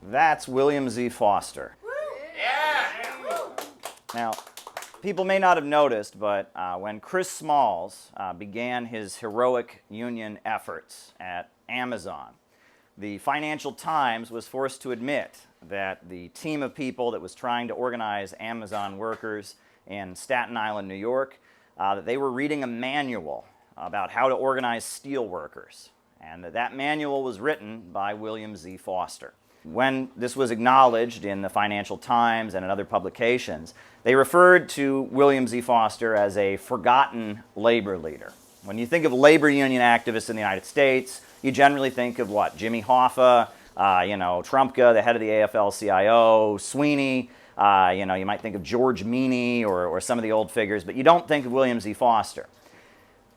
That's William Z. Foster. Now, people may not have noticed, but when Chris Smalls began his heroic union efforts at Amazon, the Financial Times was forced to admit that the team of people that was trying to organize Amazon workers in Staten Island, New York, that they were reading a manual about how to organize steel workers, and that manual was written by William Z. Foster. When this was acknowledged in the Financial Times and in other publications, they referred to William Z. Foster as a forgotten labor leader. When you think of labor union activists in the United States, you generally think of what? Jimmy Hoffa, Trumpka, the head of the AFL-CIO, Sweeney, you might think of George Meany or some of the old figures, but you don't think of William Z. Foster.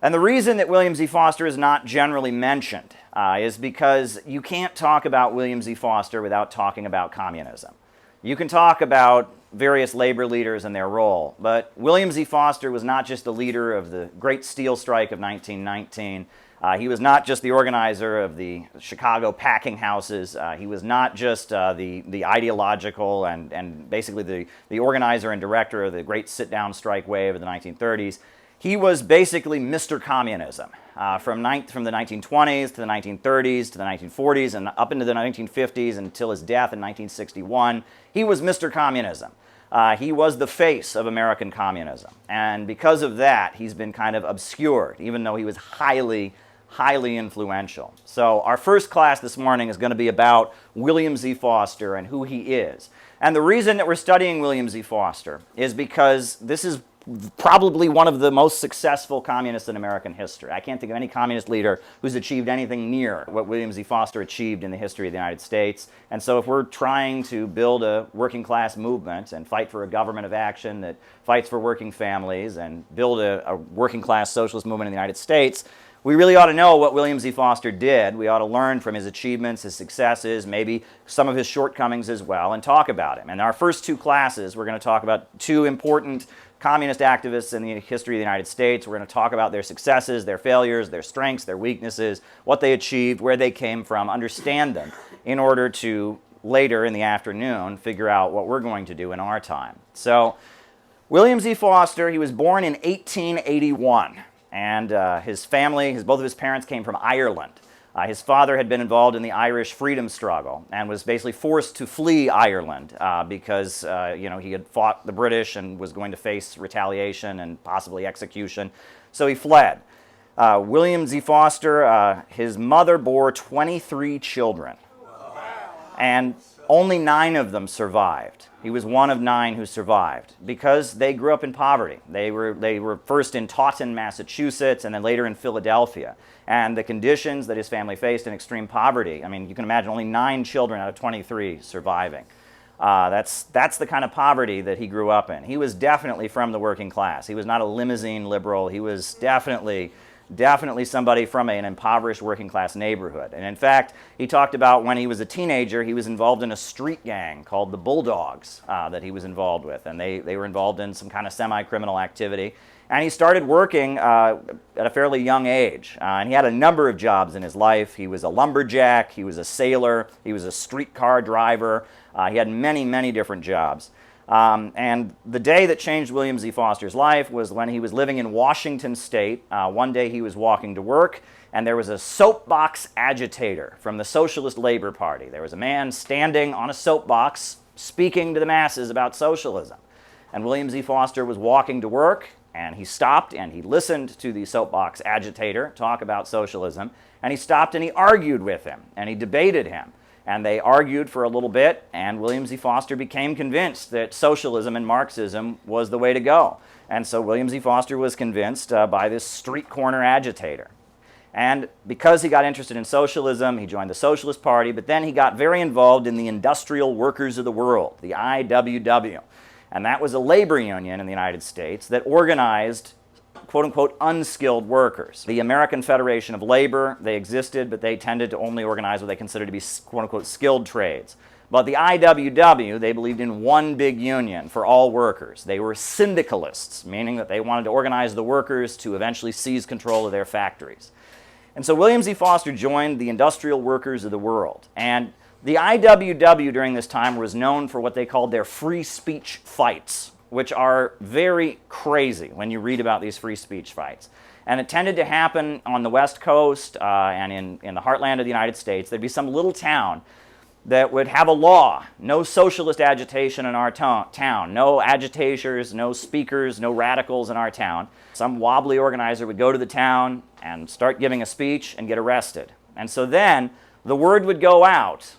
And the reason that William Z. Foster is not generally mentioned is because you can't talk about William Z. Foster without talking about communism. You can talk about various labor leaders and their role, but William Z. Foster was not just the leader of the Great Steel Strike of 1919. He was not just the organizer of the Chicago packing houses. He was not just the ideological and basically the organizer and director of the Great Sit-Down Strike wave of the 1930s. He was basically Mr. Communism. From the 1920s to the 1930s to the 1940s and up into the 1950s until his death in 1961, he was Mr. Communism. He was the face of American communism. And because of that, he's been kind of obscured, even though he was highly influential. So our first class this morning is going to be about William Z. Foster and who he is. And the reason that we're studying William Z. Foster is because this is probably one of the most successful communists in American history. I can't think of any communist leader who's achieved anything near what William Z. Foster achieved in the history of the United States. And so if we're trying to build a working class movement and fight for a government of action that fights for working families and build a working class socialist movement in the United States, we really ought to know what William Z. Foster did. We ought to learn from his achievements, his successes, maybe some of his shortcomings as well, and talk about him. In our first two classes, we're going to talk about two important communist activists in the history of the United States. We're going to talk about their successes, their failures, their strengths, their weaknesses, what they achieved, where they came from, understand them in order to later in the afternoon figure out what we're going to do in our time. So William Z. Foster, he was born in 1881, and his family, both of his parents came from Ireland. His father had been involved in the Irish freedom struggle and was basically forced to flee Ireland because he had fought the British and was going to face retaliation and possibly execution. So he fled. William Z. Foster, his mother bore 23 children, and only 9 of them survived. He was one of 9 who survived because they grew up in poverty. They were first in Taunton, Massachusetts, and then later in Philadelphia. And the conditions that his family faced in extreme poverty, I mean, you can imagine only 9 children out of 23 surviving. That's the kind of poverty that he grew up in. He was definitely from the working class. He was not a limousine liberal. He was definitely somebody from an impoverished working class neighborhood. And in fact, he talked about when he was a teenager, he was involved in a street gang called the Bulldogs that he was involved with. And they were involved in some kind of semi-criminal activity. And he started working at a fairly young age. And he had a number of jobs in his life. He was a lumberjack, he was a sailor, he was a streetcar driver. He had many different jobs. And the day that changed William Z. Foster's life was when he was living in Washington State. One day he was walking to work, and there was a soapbox agitator from the Socialist Labor Party. There was a man standing on a soapbox speaking to the masses about socialism. And William Z. Foster was walking to work, and he stopped and he listened to the soapbox agitator talk about socialism, and he stopped and he argued with him, and he debated him. And they argued for a little bit, and William Z. Foster became convinced that socialism and Marxism was the way to go. And so William Z. Foster was convinced by this street corner agitator. And because he got interested in socialism, he joined the Socialist Party, but then he got very involved in the Industrial Workers of the World, the IWW. And that was a labor union in the United States that organized quote-unquote unskilled workers. The American Federation of Labor, they existed, but they tended to only organize what they considered to be quote-unquote skilled trades. But the IWW, they believed in one big union for all workers. They were syndicalists, meaning that they wanted to organize the workers to eventually seize control of their factories. And so William Z. Foster joined the Industrial Workers of the World. And The IWW during this time was known for what they called their free speech fights, which are very crazy when you read about these free speech fights. And it tended to happen on the West Coast and in the heartland of the United States. There'd be some little town that would have a law, no socialist agitation in our town, no agitators, no speakers, no radicals in our town. Some wobbly organizer would go to the town and start giving a speech and get arrested. And so then the word would go out,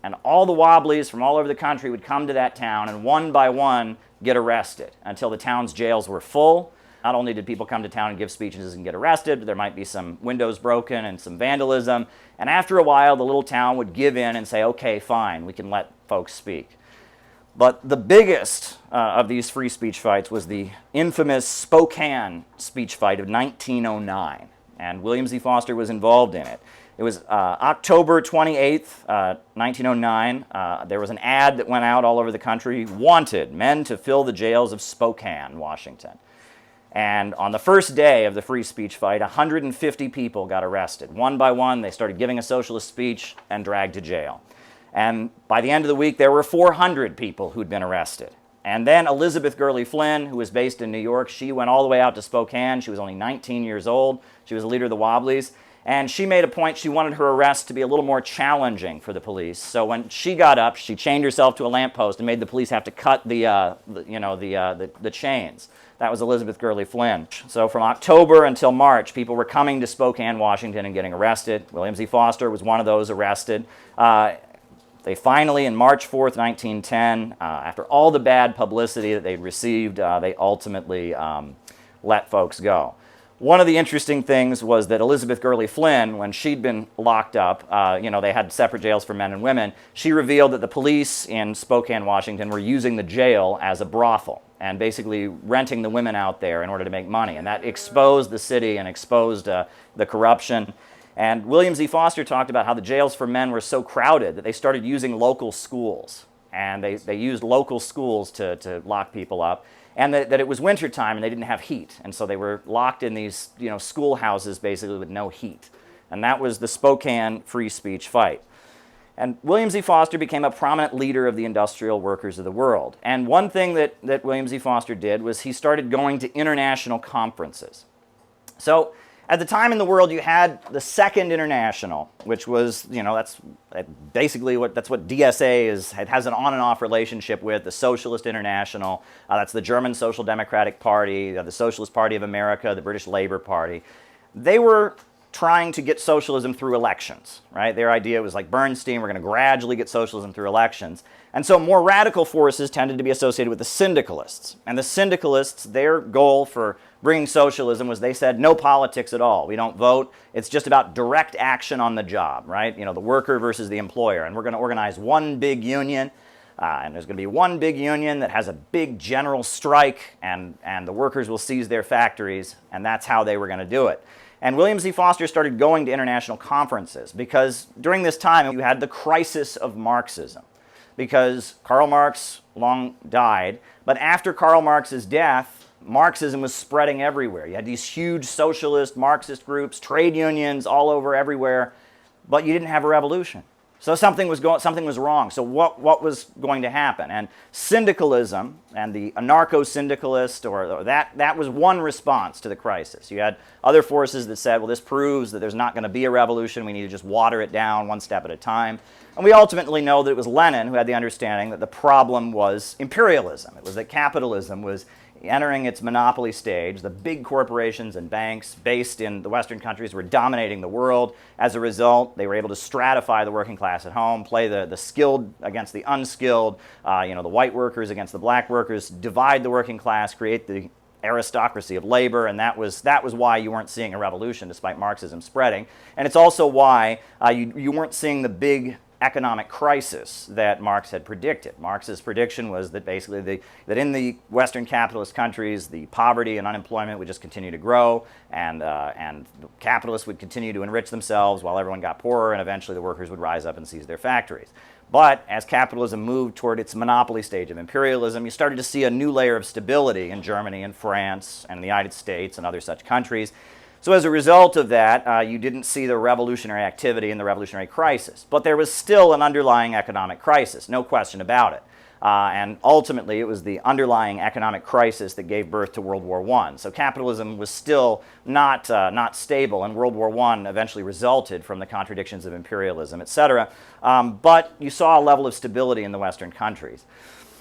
and all the wobblies from all over the country would come to that town and one by one get arrested until the town's jails were full. Not only did people come to town and give speeches and get arrested, but there might be some windows broken and some vandalism. And after a while, the little town would give in and say, okay, fine, we can let folks speak. But the biggest of these free speech fights was the infamous Spokane speech fight of 1909. And William Z. Foster was involved in it. It was October 28th, 1909. There was an ad that went out all over the country, wanted men to fill the jails of Spokane, Washington. And on the first day of the free speech fight, 150 people got arrested. One by one, they started giving a socialist speech and dragged to jail. And by the end of the week, there were 400 people who'd been arrested. And then Elizabeth Gurley Flynn, who was based in New York, she went all the way out to Spokane. She was only 19 years old. She was a leader of the Wobblies. And she made a point, she wanted her arrest to be a little more challenging for the police. So when she got up, she chained herself to a lamppost and made the police have to cut the chains. That was Elizabeth Gurley Flynn. So from October until March, people were coming to Spokane, Washington and getting arrested. William Z. Foster was one of those arrested. They finally, in March 4th, 1910, after all the bad publicity that they'd received, they ultimately let folks go. One of the interesting things was that Elizabeth Gurley Flynn, when she'd been locked up, they had separate jails for men and women, she revealed that the police in Spokane, Washington were using the jail as a brothel and basically renting the women out there in order to make money. And that exposed the city and exposed the corruption. And William Z. Foster talked about how the jails for men were so crowded that they started using local schools. And they used local schools to lock people up. And that it was wintertime and they didn't have heat. And so they were locked in these schoolhouses basically with no heat. And that was the Spokane free speech fight. And William Z. Foster became a prominent leader of the industrial workers of the world. And one thing that William Z. Foster did was he started going to international conferences. So at the time in the world, you had the Second International, which was, that's basically what DSA is. It has an on and off relationship with the Socialist International. That's the German Social Democratic Party, the Socialist Party of America, the British Labour Party. They were trying to get socialism through elections, right? Their idea was like Bernstein, we're going to gradually get socialism through elections. And so more radical forces tended to be associated with the Syndicalists. And the Syndicalists, their goal for bringing socialism was they said no politics at all. We don't vote. It's just about direct action on the job, right? The worker versus the employer. And we're going to organize one big union. And there's going to be one big union that has a big general strike, and the workers will seize their factories. And that's how they were going to do it. And William Z. Foster started going to international conferences because during this time you had the crisis of Marxism. Because Karl Marx long died, but after Karl Marx's death, Marxism was spreading everywhere. You had these huge socialist, Marxist groups, trade unions all over everywhere, but you didn't have a revolution. So something was wrong. So what was going to happen? And syndicalism and the anarcho-syndicalist, or that was one response to the crisis. You had other forces that said, well, this proves that there's not going to be a revolution. We need to just water it down one step at a time. And we ultimately know that it was Lenin who had the understanding that the problem was imperialism. It was that capitalism was entering its monopoly stage. The big corporations and banks based in the Western countries were dominating the world. As a result, they were able to stratify the working class at home, play the skilled against the unskilled, the white workers against the black workers, divide the working class, create the aristocracy of labor, and that was why you weren't seeing a revolution despite Marxism spreading. And it's also why you weren't seeing the big economic crisis that Marx had predicted. Marx's prediction was that basically that in the Western capitalist countries, the poverty and unemployment would just continue to grow, and the capitalists would continue to enrich themselves while everyone got poorer, and eventually the workers would rise up and seize their factories. But as capitalism moved toward its monopoly stage of imperialism, you started to see a new layer of stability in Germany and France and the United States and other such countries. So as a result of that, you didn't see the revolutionary activity and the revolutionary crisis. But there was still an underlying economic crisis, no question about it. And ultimately, it was the underlying economic crisis that gave birth to World War I. So capitalism was still not stable, and World War I eventually resulted from the contradictions of imperialism, etc. But you saw a level of stability in the Western countries.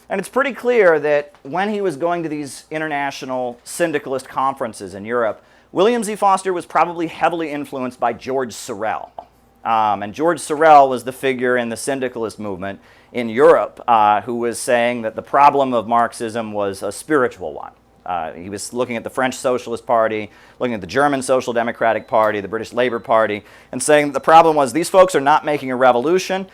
And it's pretty clear that when he was going to these international syndicalist conferences in Europe, William Z. Foster was probably heavily influenced by George Sorel. And George Sorel was the figure in the syndicalist movement in Europe who was saying that the problem of Marxism was a spiritual one. He was looking at the French Socialist Party, looking at the German Social Democratic Party, the British Labour Party, and saying that the problem was these folks are not making a revolution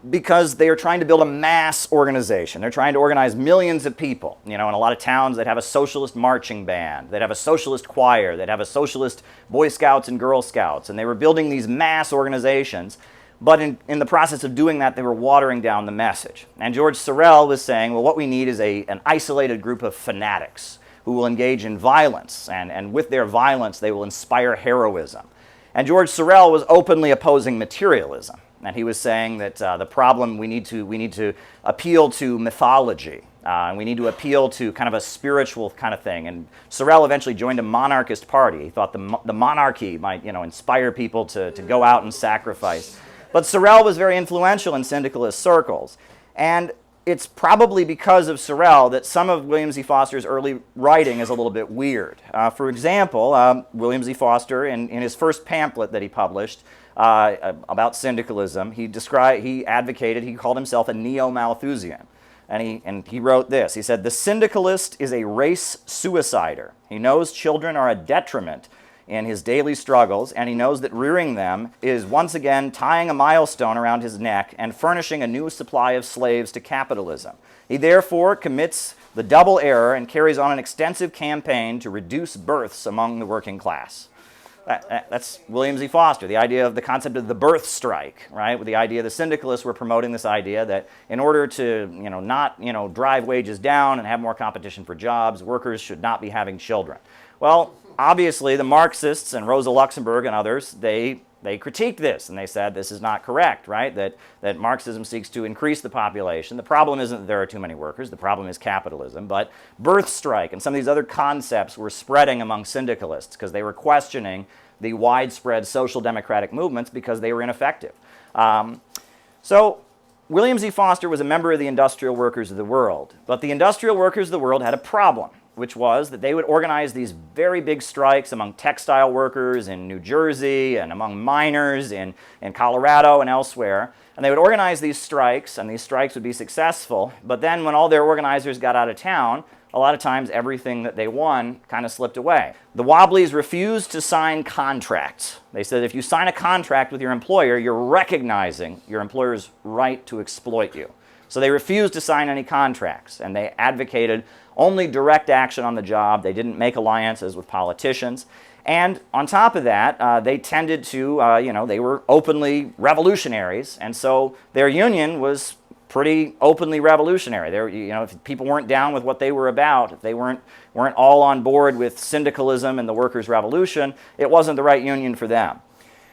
because they are trying to build a mass organization. They're trying to organize millions of people. You know, in a lot of towns, they'd have a socialist marching band, they'd have a socialist choir, they'd have a socialist Boy Scouts and Girl Scouts, and they were building these mass organizations. But in the process of doing that, they were watering down the message. And George Sorel was saying, well, what we need is an isolated group of fanatics who will engage in violence, and with their violence, they will inspire heroism. And George Sorel was openly opposing materialism. And he was saying that the problem, we need to appeal to mythology. And we need to appeal to kind of a spiritual kind of thing. And Sorel eventually joined a monarchist party. He thought the monarchy might, inspire people to go out and sacrifice. But Sorel was very influential in syndicalist circles. And it's probably because of Sorel that some of William Z. Foster's early writing is a little bit weird. For example, William Z. Foster, in his first pamphlet that he published about syndicalism, he advocated, he called himself a neo-Malthusian. And he wrote this. He said, "The syndicalist is a race suicider. He knows children are a detriment in his daily struggles, and he knows that rearing them is once again tying a milestone around his neck and furnishing a new supply of slaves to capitalism. He therefore commits the double error and carries on an extensive campaign to reduce births among the working class." That's William Z. Foster, the idea of the concept of the birth strike, right? With the idea the syndicalists were promoting this idea that in order to, not, drive wages down and have more competition for jobs, workers should not be having children. Well, obviously, the Marxists and Rosa Luxemburg and others, they critiqued this, and they said this is not correct, right? That Marxism seeks to increase the population. The problem isn't that there are too many workers. The problem is capitalism. But birth strike and some of these other concepts were spreading among syndicalists because they were questioning the widespread social democratic movements because they were ineffective. So William Z. Foster was a member of the industrial workers of the world. But the industrial workers of the world had a problem, which was that they would organize these very big strikes among textile workers in New Jersey and among miners in Colorado and elsewhere. And they would organize these strikes, and these strikes would be successful. But then when all their organizers got out of town, a lot of times everything that they won kind of slipped away. The Wobblies refused to sign contracts. They said if you sign a contract with your employer, you're recognizing your employer's right to exploit you. So they refused to sign any contracts, and they advocated only direct action on the job. They didn't make alliances with politicians. And on top of that, they tended to, they were openly revolutionaries, and so their union was pretty openly revolutionary. If people weren't down with what they were about, if they weren't all on board with syndicalism and the workers' revolution, it wasn't the right union for them.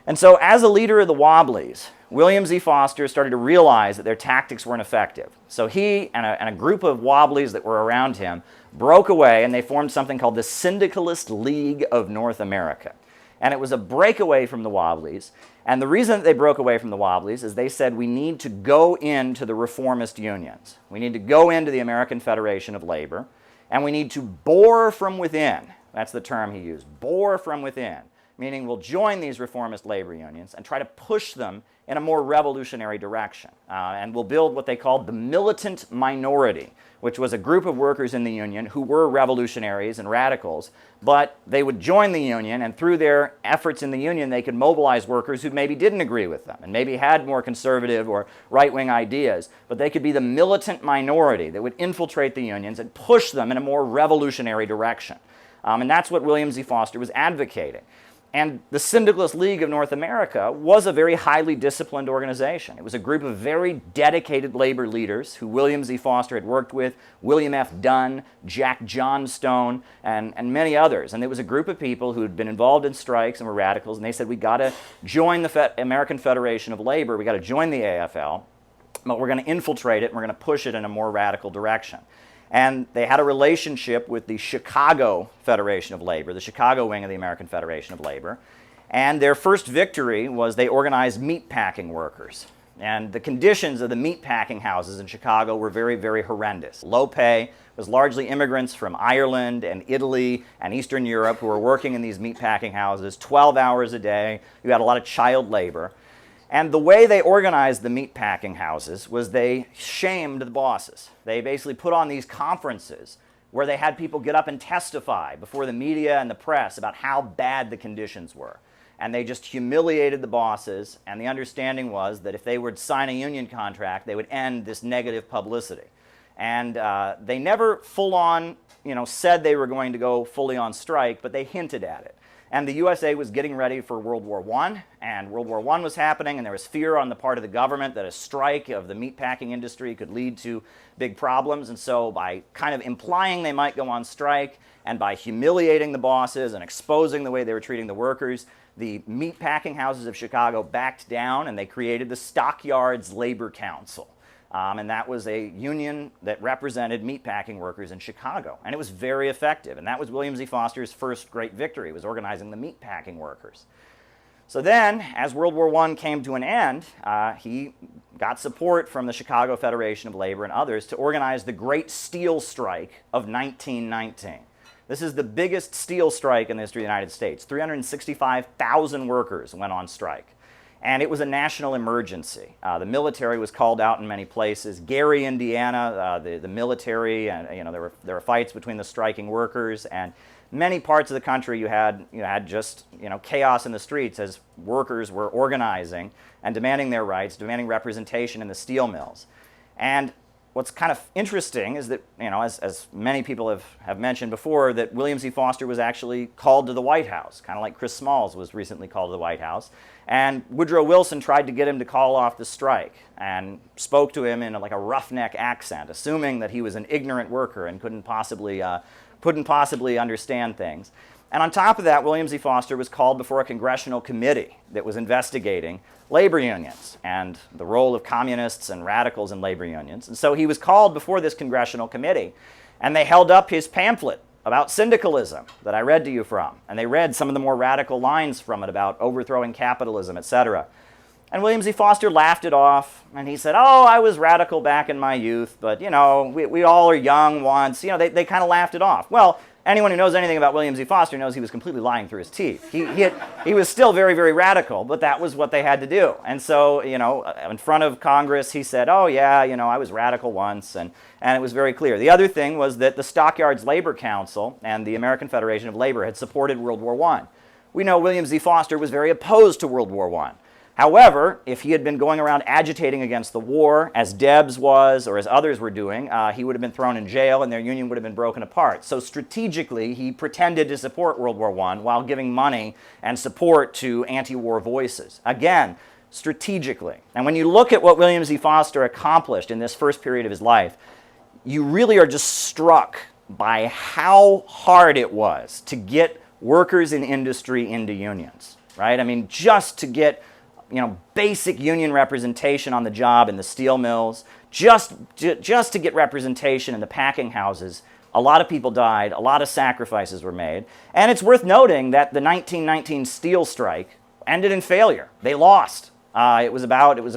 And so as a leader of the Wobblies, William Z. Foster started to realize that their tactics weren't effective. So he and a group of Wobblies that were around him broke away, and they formed something called the Syndicalist League of North America. And it was a breakaway from the Wobblies. And the reason that they broke away from the Wobblies is they said we need to go into the reformist unions. We need to go into the American Federation of Labor, and we need to bore from within. That's the term he used, bore from within. Meaning we'll join these reformist labor unions and try to push them in a more revolutionary direction. And we'll build what they called the militant minority, which was a group of workers in the union who were revolutionaries and radicals, but they would join the union, and through their efforts in the union, they could mobilize workers who maybe didn't agree with them and maybe had more conservative or right-wing ideas, but they could be the militant minority that would infiltrate the unions and push them in a more revolutionary direction. And that's what William Z. Foster was advocating. And the Syndicalist League of North America was a very highly disciplined organization. It was a group of very dedicated labor leaders who William Z. Foster had worked with, William F. Dunn, Jack Johnstone, and many others. And it was a group of people who had been involved in strikes and were radicals, and they said, we got to join the American Federation of Labor, we got to join the AFL, but we're going to infiltrate it and we're going to push it in a more radical direction. And they had a relationship with the Chicago Federation of Labor, the Chicago wing of the American Federation of Labor. And their first victory was they organized meatpacking workers. And the conditions of the meatpacking houses in Chicago were very, very horrendous. Low pay, was largely immigrants from Ireland and Italy and Eastern Europe who were working in these meatpacking houses 12 hours a day. You had a lot of child labor. And the way they organized the meatpacking houses was they shamed the bosses. They basically put on these conferences where they had people get up and testify before the media and the press about how bad the conditions were. And they just humiliated the bosses, and the understanding was that if they would sign a union contract, they would end this negative publicity. And they never full-on, said they were going to go fully on strike, but they hinted at it. And the USA was getting ready for World War I, and World War I was happening, and there was fear on the part of the government that a strike of the meatpacking industry could lead to big problems. And so by kind of implying they might go on strike, and by humiliating the bosses and exposing the way they were treating the workers, the meatpacking houses of Chicago backed down, and they created the Stockyards Labor Council. And that was a union that represented meatpacking workers in Chicago. And it was very effective. And that was William Z. Foster's first great victory, was organizing the meatpacking workers. So then, as World War I came to an end, he got support from the Chicago Federation of Labor and others to organize the Great Steel Strike of 1919. This is the biggest steel strike in the history of the United States. 365,000 workers went on strike. And it was a national emergency. The military was called out in many places. Gary, Indiana, the military, and there were fights between the striking workers, and many parts of the country you had just chaos in the streets as workers were organizing and demanding their rights, demanding representation in the steel mills. And what's kind of interesting is that, as many people have mentioned before, that William Z. Foster was actually called to the White House, kind of like Chris Smalls was recently called to the White House. And Woodrow Wilson tried to get him to call off the strike and spoke to him in like a roughneck accent, assuming that he was an ignorant worker and couldn't possibly understand things. And on top of that, William Z. Foster was called before a congressional committee that was investigating labor unions and the role of communists and radicals in labor unions. And so he was called before this congressional committee, and they held up his pamphlet about syndicalism that I read to you from. And they read some of the more radical lines from it about overthrowing capitalism, etc. And William Z. Foster laughed it off, and he said, oh, I was radical back in my youth, but, we all are young once. They kind of laughed it off. Well, anyone who knows anything about William Z. Foster knows he was completely lying through his teeth. He was still very, very radical, but that was what they had to do. And so, in front of Congress, he said, oh, yeah, I was radical once, and it was very clear. The other thing was that the Stockyards Labor Council and the American Federation of Labor had supported World War I. We know William Z. Foster was very opposed to World War I. However, if he had been going around agitating against the war, as Debs was, or as others were doing, he would have been thrown in jail and their union would have been broken apart. So strategically, he pretended to support World War I while giving money and support to anti-war voices. Again, strategically. And when you look at what William Z. Foster accomplished in this first period of his life, you really are just struck by how hard it was to get workers in industry into unions, right? I mean, just to get basic union representation on the job in the steel mills, just to get representation in the packing houses, a lot of people died, a lot of sacrifices were made. And it's worth noting that the 1919 steel strike ended in failure. They lost. It was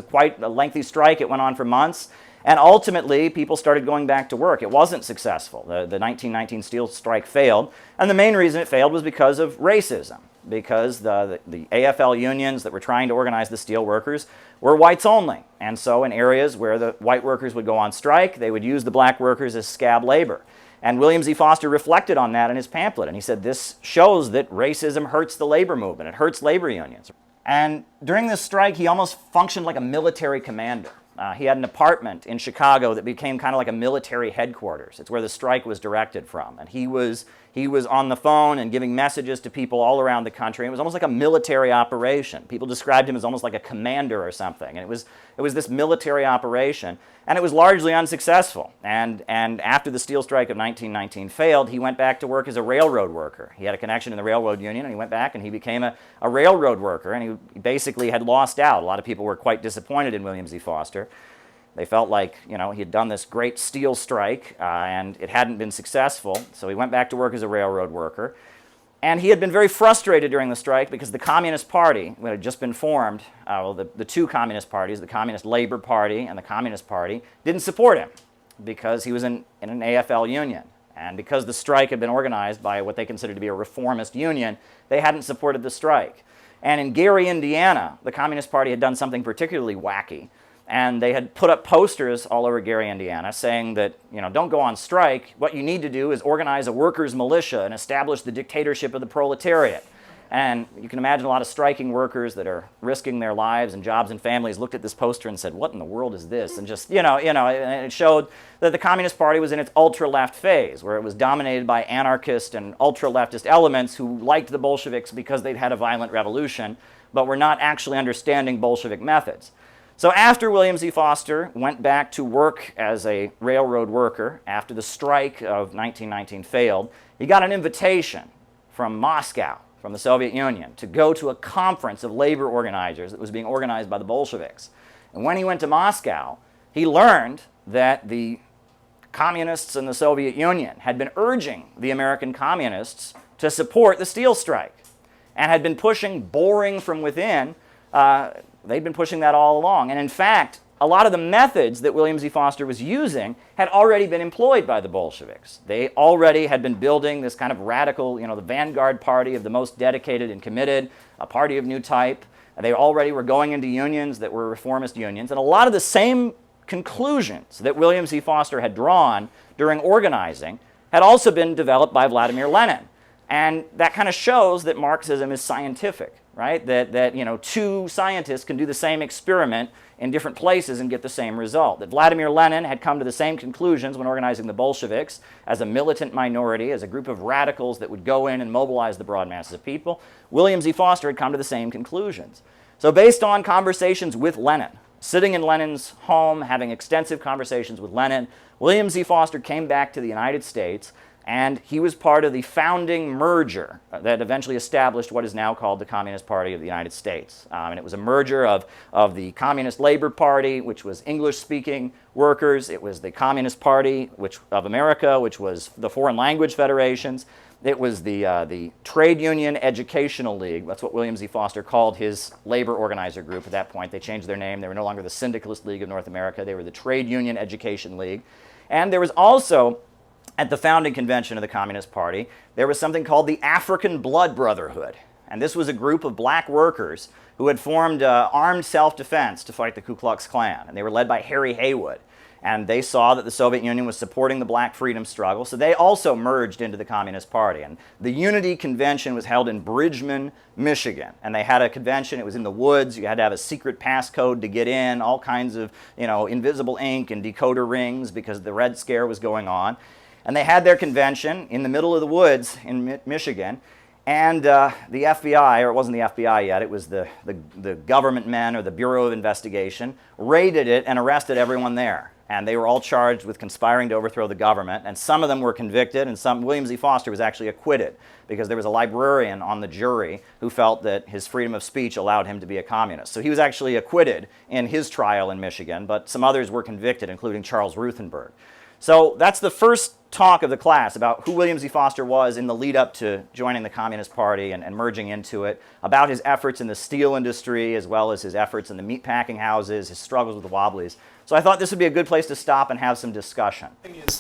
quite a lengthy strike. It went on for months. And ultimately, people started going back to work. It wasn't successful. The 1919 steel strike failed. And the main reason it failed was because of racism, because the AFL unions that were trying to organize the steel workers were whites only. And so in areas where the white workers would go on strike, they would use the black workers as scab labor. And William Z. Foster reflected on that in his pamphlet. And he said, this shows that racism hurts the labor movement. It hurts labor unions. And during this strike, he almost functioned like a military commander. He had an apartment in Chicago that became kind of like a military headquarters. It's where the strike was directed from. And he was on the phone and giving messages to people all around the country. It was almost like a military operation. People described him as almost like a commander or something. And it was this military operation. And it was largely unsuccessful. And after the steel strike of 1919 failed, he went back to work as a railroad worker. He had a connection in the railroad union, and he went back and he became a railroad worker. And he basically had lost out. A lot of people were quite disappointed in William Z. Foster. They felt like, he had done this great steel strike, and it hadn't been successful. So he went back to work as a railroad worker. And he had been very frustrated during the strike because the Communist Party, which had just been formed, the two Communist parties, the Communist Labor Party and the Communist Party, didn't support him because he was in an AFL union. And because the strike had been organized by what they considered to be a reformist union, they hadn't supported the strike. And in Gary, Indiana, the Communist Party had done something particularly wacky. And they had put up posters all over Gary, Indiana, saying that, don't go on strike. What you need to do is organize a workers' militia and establish the dictatorship of the proletariat. And you can imagine a lot of striking workers that are risking their lives and jobs and families looked at this poster and said, what in the world is this? And just, and it showed that the Communist Party was in its ultra-left phase, where it was dominated by anarchist and ultra-leftist elements who liked the Bolsheviks because they'd had a violent revolution, but were not actually understanding Bolshevik methods. So after William Z. Foster went back to work as a railroad worker, after the strike of 1919 failed, he got an invitation from Moscow, from the Soviet Union, to go to a conference of labor organizers that was being organized by the Bolsheviks. And when he went to Moscow, he learned that the communists in the Soviet Union had been urging the American communists to support the steel strike and had been pushing boring from within. They'd been pushing that all along. And in fact, a lot of the methods that William Z. Foster was using had already been employed by the Bolsheviks. They already had been building this kind of radical, the vanguard party of the most dedicated and committed, a party of new type. They already were going into unions that were reformist unions. And a lot of the same conclusions that William Z. Foster had drawn during organizing had also been developed by Vladimir Lenin. And that kind of shows that Marxism is scientific. Right? That two scientists can do the same experiment in different places and get the same result. That Vladimir Lenin had come to the same conclusions when organizing the Bolsheviks as a militant minority, as a group of radicals that would go in and mobilize the broad masses of people. William Z. Foster had come to the same conclusions. So based on conversations with Lenin, sitting in Lenin's home, having extensive conversations with Lenin, William Z. Foster came back to the United States, and he was part of the founding merger that eventually established what is now called the Communist Party of the United States. And it was a merger of the Communist Labor Party, which was English-speaking workers. It was the Communist Party of America, which was the Foreign Language Federations. It was the Trade Union Educational League. That's what William Z. Foster called his labor organizer group at that point. They changed their name. They were no longer the Syndicalist League of North America. They were the Trade Union Education League. And there was also, at the founding convention of the Communist Party, there was something called the African Blood Brotherhood. And this was a group of black workers who had formed armed self-defense to fight the Ku Klux Klan. And they were led by Harry Haywood. And they saw that the Soviet Union was supporting the black freedom struggle, so they also merged into the Communist Party. And the Unity Convention was held in Bridgman, Michigan. And they had a convention, it was in the woods, you had to have a secret passcode to get in, all kinds of, invisible ink and decoder rings because the Red Scare was going on. And they had their convention in the middle of the woods in Michigan, and the FBI, or it wasn't the FBI yet, it was the government men or the Bureau of Investigation, raided it and arrested everyone there. And they were all charged with conspiring to overthrow the government, and some of them were convicted, and William Z. Foster was actually acquitted because there was a librarian on the jury who felt that his freedom of speech allowed him to be a communist. So he was actually acquitted in his trial in Michigan, but some others were convicted, including Charles Ruthenberg. So that's the first talk of the class about who William Z. Foster was in the lead up to joining the Communist Party and merging into it, about his efforts in the steel industry as well as his efforts in the meatpacking houses, his struggles with the Wobblies. So I thought this would be a good place to stop and have some discussion. The thing is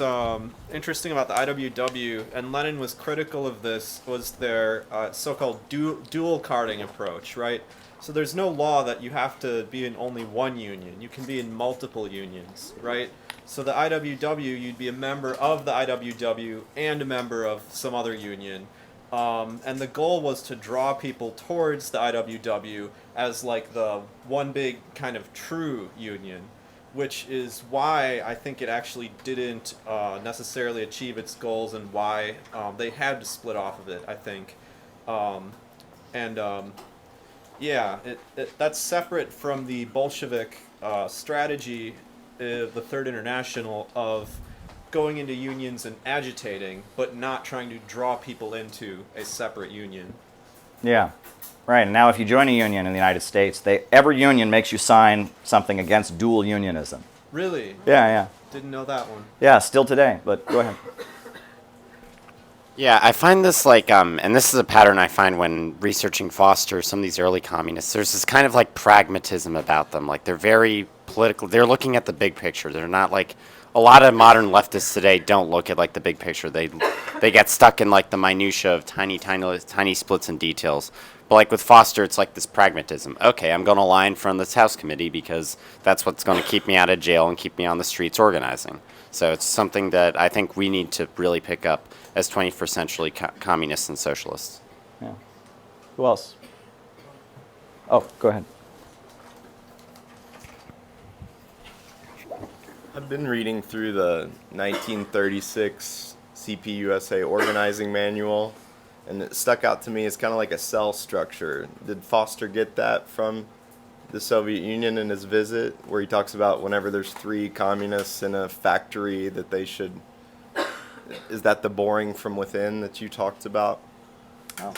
interesting about the IWW, and Lenin was critical of this, was their so-called dual carding approach, right? So there's no law that you have to be in only one union. You can be in multiple unions, right? So the IWW, you'd be a member of the IWW and a member of some other union. And the goal was to draw people towards the IWW as like the one big kind of true union. which is why I think it actually didn't necessarily achieve its goals, and why they had to split off of it, I think. Yeah, that's separate from the Bolshevik strategy of the Third International of going into unions and agitating, but not trying to draw people into a separate union. Yeah, right. And now if you join a union in the United States, every union makes you sign something against dual unionism. Really? Yeah. Didn't know that one. Yeah, still today, but go ahead. Yeah, I find this and this is a pattern I find when researching Foster, some of these early communists, there's this kind of pragmatism about them. They're very political. They're looking at the big picture. They're not a lot of modern leftists today don't look at the big picture. They get stuck in the minutia of tiny splits and details. But with Foster, it's this pragmatism. Okay, I'm going to line from this House committee because that's what's going to keep me out of jail and keep me on the streets organizing. So it's something that I think we need to really pick up as 21st century communists and socialists. Yeah. Who else? Oh, go ahead. I've been reading through the 1936 CPUSA organizing manual, and it stuck out to me as kind of like a cell structure. Did Foster get that from the Soviet Union in his visit, where he talks about whenever there's 3 communists in a factory that they should... Is that the boring from within that you talked about? Oh.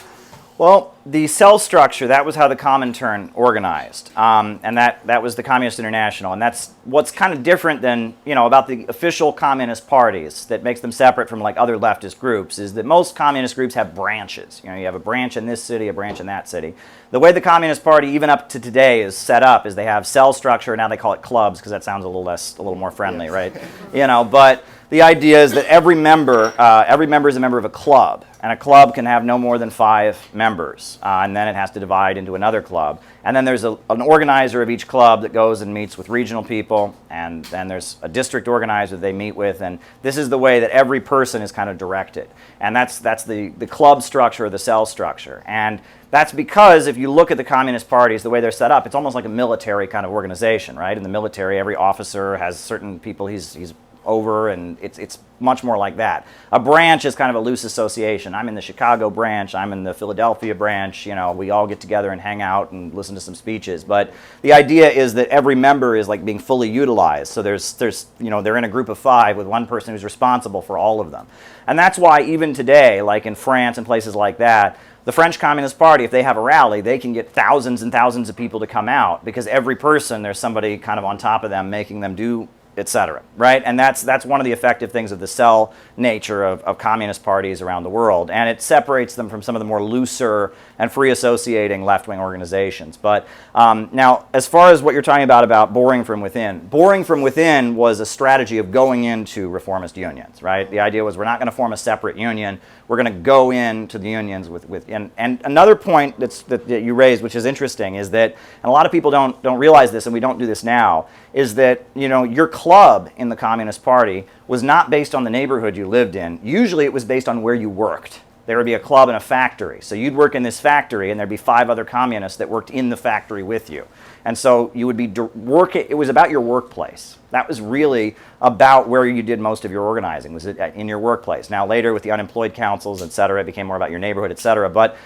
Well, the cell structure, that was how the Comintern organized, and that was the Communist International, and that's what's kind of different than, about the official communist parties that makes them separate from other leftist groups, is that most communist groups have branches. You have a branch in this city, a branch in that city. The way the Communist Party, even up to today, is set up is they have cell structure. Now they call it clubs because that sounds a little more friendly, right? But the idea is that every member is a member of a club, and a club can have no more than 5 members, and then it has to divide into another club. And then there's an organizer of each club that goes and meets with regional people, and then there's a district organizer they meet with, and this is the way that every person is kind of directed. And that's the club structure or the cell structure. And that's because if you look at the communist parties, the way they're set up, it's almost like a military kind of organization, right? In the military, every officer has certain people he's over, and it's much more like that. A branch is kind of a loose association. I'm in the Chicago branch, I'm in the Philadelphia branch, we all get together and hang out and listen to some speeches. But the idea is that every member is being fully utilized. So there's they're in a group of 5 with one person who's responsible for all of them. And that's why even today, like in France and places like that, the French Communist Party, if they have a rally, they can get thousands and thousands of people to come out because every person, there's somebody kind of on top of them making them do, etc. Right? And that's one of the effective things of the cell nature of communist parties around the world. And it separates them from some of the more looser and free associating left-wing organizations. But now, as far as what you're talking about boring from within was a strategy of going into reformist unions, right? The idea was we're not going to form a separate union. We're going to go into the unions and another point that you raised, which is interesting, is that, and a lot of people don't realize this, and we don't do this now, is that your club in the Communist Party was not based on the neighborhood you lived in. Usually it was based on where you worked. There would be a club in a factory. So you'd work in this factory, and there'd be 5 other communists that worked in the factory with you. And so you would be it was about your workplace. That was really about where you did most of your organizing, was in your workplace. Now later with the unemployed councils, et cetera, it became more about your neighborhood, et cetera. But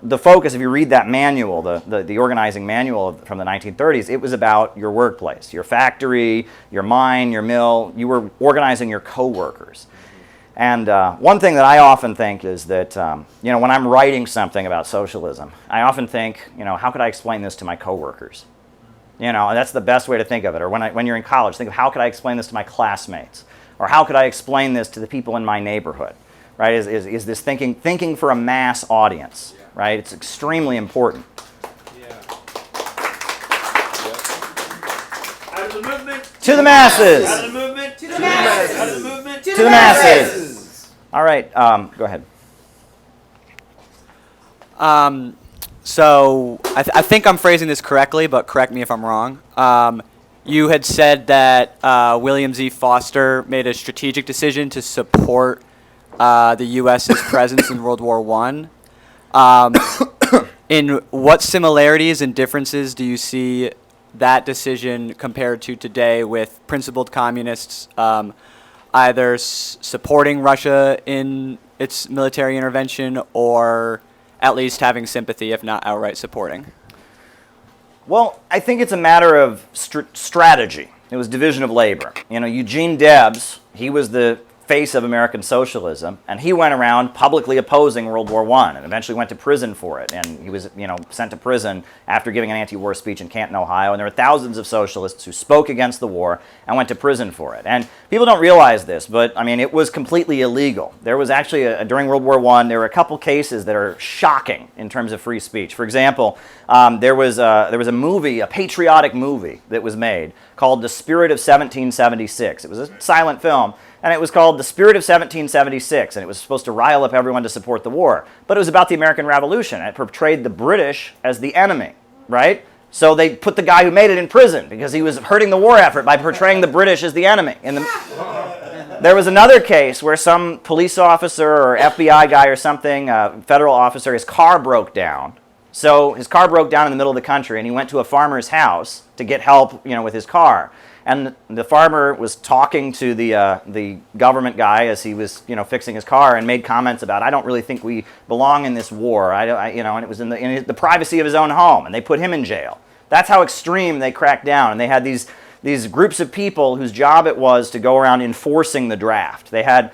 the focus, if you read that manual, the organizing manual from the 1930s, it was about your workplace, your factory, your mine, your mill. You were organizing your coworkers. And one thing that I often think is that, when I'm writing something about socialism, I often think, how could I explain this to my coworkers? And that's the best way to think of it. Or when you're in college, think of how could I explain this to my classmates? Or how could I explain this to the people in my neighborhood? Right? Is this thinking for a mass audience? Right? It's extremely important. Out of the movement to the masses. Out of the movement to the masses. Out of the movement to the masses. All right, go ahead. So I think I'm phrasing this correctly, but correct me if I'm wrong. You had said that William Z. Foster made a strategic decision to support the U.S.'s presence in World War I. In what similarities and differences do you see that decision compared to today with principled communists either supporting Russia in its military intervention or at least having sympathy, if not outright supporting? Well, I think it's a matter of strategy. It was division of labor. You know, Eugene Debs, he was the face of American socialism, and he went around publicly opposing World War I and eventually went to prison for it. And he was, sent to prison after giving an anti-war speech in Canton, Ohio. And there were thousands of socialists who spoke against the war and went to prison for it. And people don't realize this, but I mean, it was completely illegal. There was actually, during World War I, there were a couple cases that are shocking in terms of free speech. For example, there was a movie, a patriotic movie that was made called The Spirit of 1776. It was a silent film. And it was called The Spirit of 1776, and it was supposed to rile up everyone to support the war. But it was about the American Revolution. It portrayed the British as the enemy, right? So they put the guy who made it in prison because he was hurting the war effort by portraying the British as the enemy. There was another case where some police officer or FBI guy or something, federal officer, his car broke down. So his car broke down in the middle of the country, and he went to a farmer's house to get help, with his car. And the farmer was talking to the government guy as he was, fixing his car, and made comments about, I don't really think we belong in this war. And it was in the privacy of his own home, and they put him in jail. That's how extreme they cracked down. And they had these groups of people whose job it was to go around enforcing the draft. They had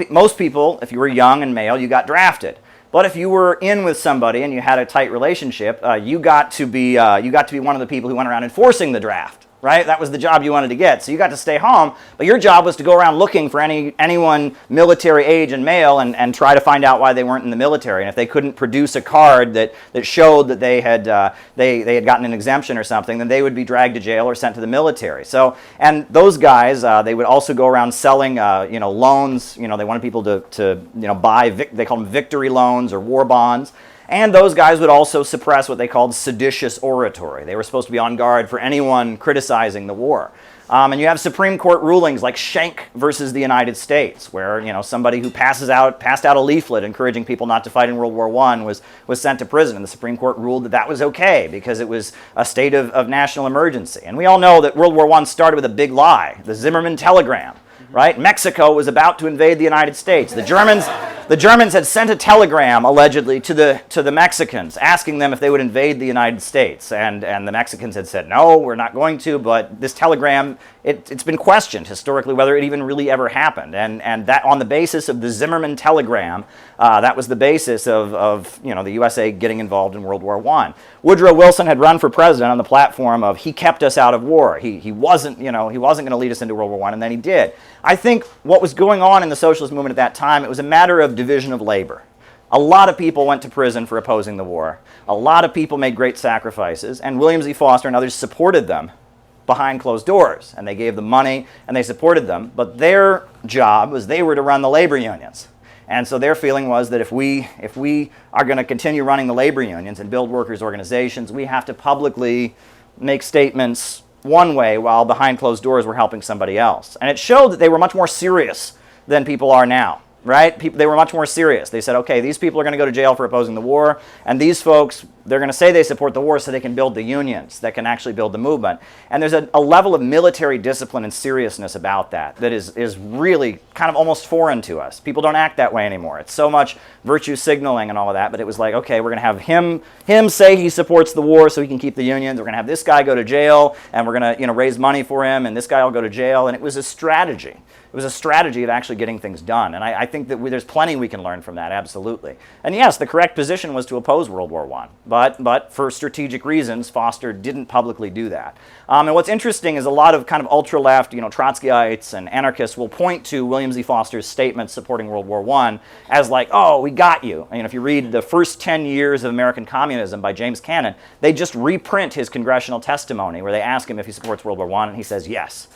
most people, if you were young and male, you got drafted. But if you were in with somebody and you had a tight relationship, you got to be one of the people who went around enforcing the draft. Right? That was the job you wanted to get. So you got to stay home, but your job was to go around looking for anyone military age and male and try to find out why they weren't in the military. And if they couldn't produce a card that showed that they had gotten an exemption or something, then they would be dragged to jail or sent to the military. So, and those guys, they would also go around selling, loans. They wanted people to buy, they called them victory loans or war bonds. And those guys would also suppress what they called seditious oratory. They were supposed to be on guard for anyone criticizing the war. And you have Supreme Court rulings like Schenck versus the United States, where somebody who passed out a leaflet encouraging people not to fight in World War I was sent to prison, and the Supreme Court ruled that was okay because it was a state of national emergency. And we all know that World War I started with a big lie, the Zimmerman telegram. Right? Mexico was about to invade the United States. The Germans had sent a telegram, allegedly, to the Mexicans, asking them if they would invade the United States. And the Mexicans had said, no, we're not going to, but this telegram, it's been questioned historically whether it even really ever happened. And that on the basis of the Zimmerman telegram, that was the basis of the USA getting involved in World War I. Woodrow Wilson had run for president on the platform of he kept us out of war. He wasn't going to lead us into World War I, and then he did. I think what was going on in the socialist movement at that time, it was a matter of division of labor. A lot of people went to prison for opposing the war. A lot of people made great sacrifices, and William Z. Foster and others supported them behind closed doors, and they gave them money and they supported them. But their job was they were to run the labor unions. And so their feeling was that if we are going to continue running the labor unions and build workers' organizations, we have to publicly make statements one way while behind closed doors we're helping somebody else. And it showed that they were much more serious than people are now. Right? They were much more serious. They said, okay, these people are going to go to jail for opposing the war, and these folks, they're going to say they support the war so they can build the unions that can actually build the movement. And there's a level of military discipline and seriousness about that is really kind of almost foreign to us. People don't act that way anymore. It's so much virtue signaling and all of that, but it was like, okay, we're going to have him say he supports the war so he can keep the unions. We're going to have this guy go to jail, and we're going to raise money for him, and this guy will go to jail. And it was a strategy. It was a strategy of actually getting things done. And I think that there's plenty we can learn from that, absolutely. And yes, the correct position was to oppose World War I. But for strategic reasons, Foster didn't publicly do that. And what's interesting is a lot of kind of ultra-left, Trotskyites and anarchists will point to William Z. Foster's statements supporting World War I as like, oh, we got you. If you read The First 10 Years of American Communism by James Cannon, they just reprint his congressional testimony where they ask him if he supports World War I, and he says yes.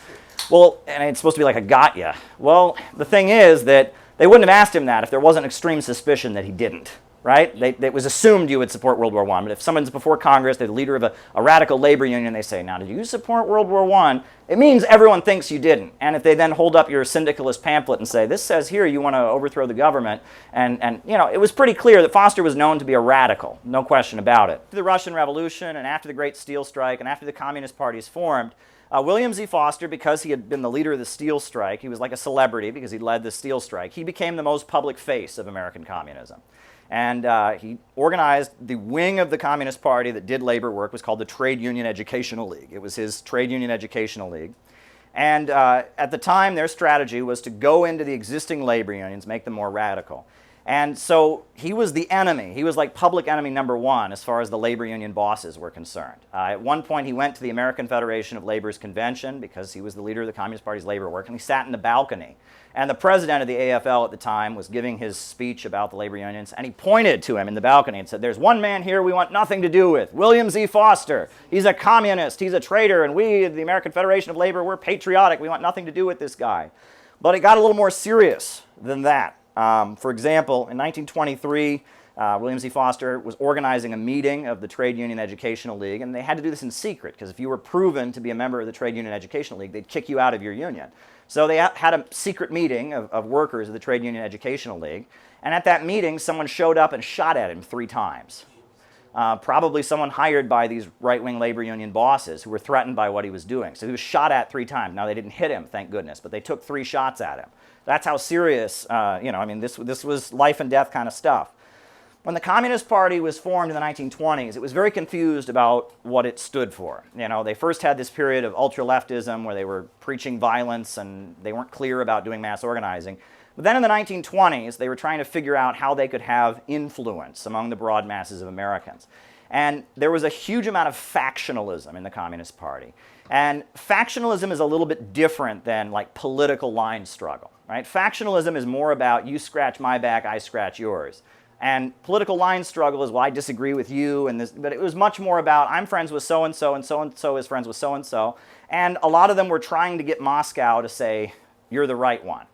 Well, and it's supposed to be like a got ya. Well, the thing is that they wouldn't have asked him that if there wasn't extreme suspicion that he didn't. right? It was assumed you would support World War I. But if someone's before Congress, they're the leader of a radical labor union, they say, now, did you support World War I? It means everyone thinks you didn't. And if they then hold up your syndicalist pamphlet and say, this says here you want to overthrow the government, and you know, it was pretty clear that Foster was known to be a radical, no question about it. After the Russian Revolution and after the Great Steel Strike and after the Communist parties formed, William Z. Foster, because he had been the leader of the Steel Strike, he was like a celebrity because he led the Steel Strike, he became the most public face of American communism. And he organized the wing of the Communist Party that did labor work. It was called the Trade Union Educational League. It was his Trade Union Educational League. And at the time, their strategy was to go into the existing labor unions, make them more radical. And so he was the enemy. He was like public enemy number one as far as the labor union bosses were concerned. At one point, he went to the American Federation of Labor's convention because he was the leader of the Communist Party's labor work, and he sat in the balcony. And the president of the AFL at the time was giving his speech about the labor unions, and he pointed to him in the balcony and said, there's one man here we want nothing to do with, William Z. Foster. He's a communist, he's a traitor, and we, the American Federation of Labor, we're patriotic. We want nothing to do with this guy. But it got a little more serious than that. For example, in 1923, William Z. Foster was organizing a meeting of the Trade Union Educational League, and they had to do this in secret, because if you were proven to be a member of the Trade Union Educational League, they'd kick you out of your union. So they had a secret meeting of workers of the Trade Union Educational League, and at that meeting, someone showed up and shot at him 3 times. Probably someone hired by these right-wing labor union bosses who were threatened by what he was doing. So he was shot at 3 times. Now, they didn't hit him, thank goodness, but they took 3 shots at him. That's how serious, this was life and death kind of stuff. When the Communist Party was formed in the 1920s, it was very confused about what it stood for. You know, they first had this period of ultra-leftism where they were preaching violence and they weren't clear about doing mass organizing. But then in the 1920s, they were trying to figure out how they could have influence among the broad masses of Americans. And there was a huge amount of factionalism in the Communist Party. And factionalism is a little bit different than like political line struggle, right? Factionalism is more about you scratch my back, I scratch yours. And political line struggle is, well, I disagree with you, and this, but it was much more about I'm friends with so-and-so, and so-and-so is friends with so-and-so. And a lot of them were trying to get Moscow to say, you're the right one.